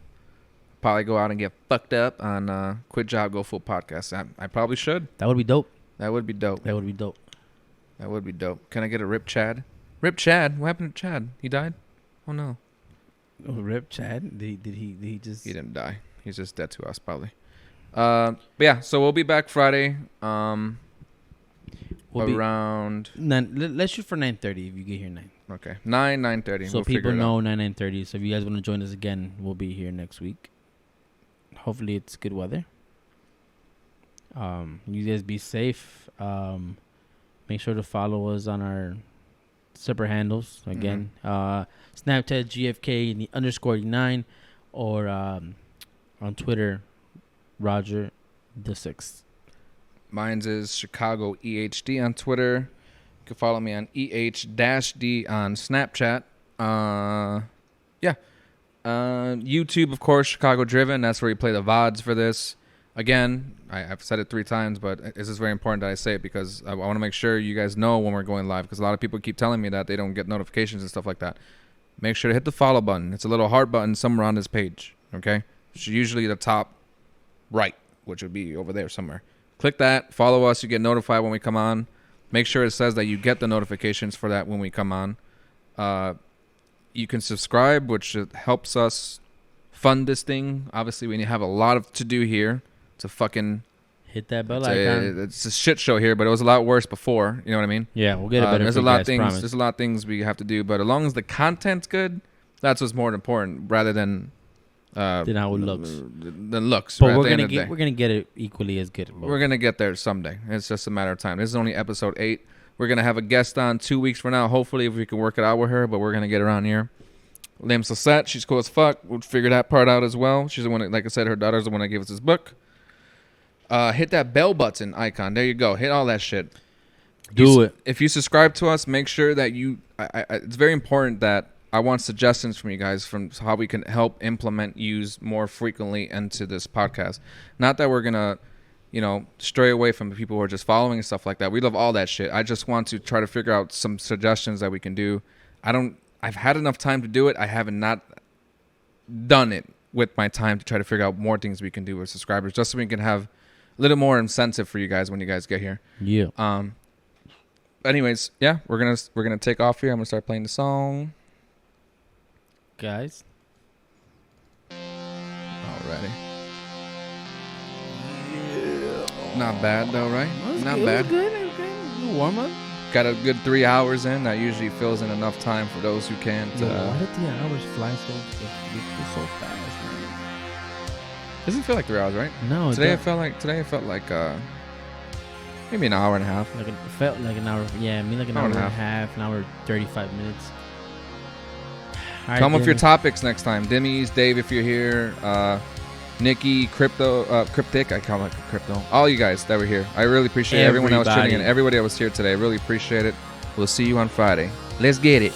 Speaker 1: Probably go out and get fucked up on Quit Job Go Full podcast. I probably should.
Speaker 2: That would be dope.
Speaker 1: That would be dope.
Speaker 2: That would be dope.
Speaker 1: That would be dope. Can I get a Rip Chad? Rip Chad? What happened to Chad? He died? Oh no.
Speaker 2: Oh, Rip Chad? Did he just?
Speaker 1: He didn't die. He's just dead to us probably. But yeah, so we'll be back Friday. Around
Speaker 2: let's shoot for 9:30 if you get here 9.
Speaker 1: Okay. 9:30.
Speaker 2: So people know 9:30. So if you guys want to join us again, we'll be here next week. Hopefully it's good weather. You guys be safe. Make sure to follow us on our separate handles again. Snapchat GFK_9 or on Twitter Roger the 6th.
Speaker 1: Mine's is Chicago EHD on Twitter. You can follow me on EH-D on Snapchat. YouTube, of course, Chicago Driven. That's where you play the VODs for this. Again, I've said it 3 times, but this is very important that I say it because I want to make sure you guys know when we're going live because a lot of people keep telling me that they don't get notifications and stuff like that. Make sure to hit the follow button. It's a little heart button somewhere on this page, okay? It's usually the top right, which would be over there somewhere. Click that, follow us, you get notified when we come on. Make sure it says that you get the notifications for that when we come on. You can subscribe, which helps us fund this thing. Obviously, we have a lot to do here to fucking...
Speaker 2: Hit that bell icon.
Speaker 1: It's a shit show here, but it was a lot worse before. You know what I mean?
Speaker 2: Yeah, we'll get it better.
Speaker 1: There's a lot of things. There's a lot of things we have to do, but as long as the content's good, that's what's more important rather than...
Speaker 2: than how it looks.
Speaker 1: Than looks.
Speaker 2: But we're gonna get it equally as good.
Speaker 1: We're gonna get there someday. It's just a matter of time. This is only episode 8. We're gonna have a guest on 2 weeks from now. Hopefully, if we can work it out with her, but we're gonna get her on here. Lim Sasette, she's cool as fuck. We'll figure that part out as well. She's the one that, like I said, her daughter's the one that gave us this book. Hit that bell button icon. There you go. Hit all that shit.
Speaker 2: Do it.
Speaker 1: If you subscribe to us, make sure that you. It's very important that I want suggestions from you guys from how we can help implement use more frequently into this podcast. Not that we're gonna, stray away from the people who are just following and stuff like that. We love all that shit. I just want to try to figure out some suggestions that we can do. I've had enough time to do it. I haven't not done it with my time to try to figure out more things we can do with subscribers, just so we can have a little more incentive for you guys when you guys get here.
Speaker 2: Yeah.
Speaker 1: Anyways, yeah, we're gonna take off here. I'm gonna start playing the song.
Speaker 2: Guys.
Speaker 1: Alrighty. Not bad though, right? Not bad.
Speaker 2: Good. Warm up.
Speaker 1: Got a good 3 hours in. That usually fills in enough time for those who can't.
Speaker 2: Why did 3 hours fly so fast, man?
Speaker 1: Doesn't feel like 3 hours, right?
Speaker 2: No.
Speaker 1: Today it felt like maybe an hour and a half.
Speaker 2: It felt like an hour. Yeah, I mean like an hour and a half, an hour 35 minutes. All
Speaker 1: Come
Speaker 2: right,
Speaker 1: with your topics next time. Dimmies, Dave, if you're here. Nikki, Cryptic, I call it Crypto. All you guys that were here. I really appreciate everyone that was tuning in. Everybody that was here today. I really appreciate it. We'll see you on Friday. Let's get it.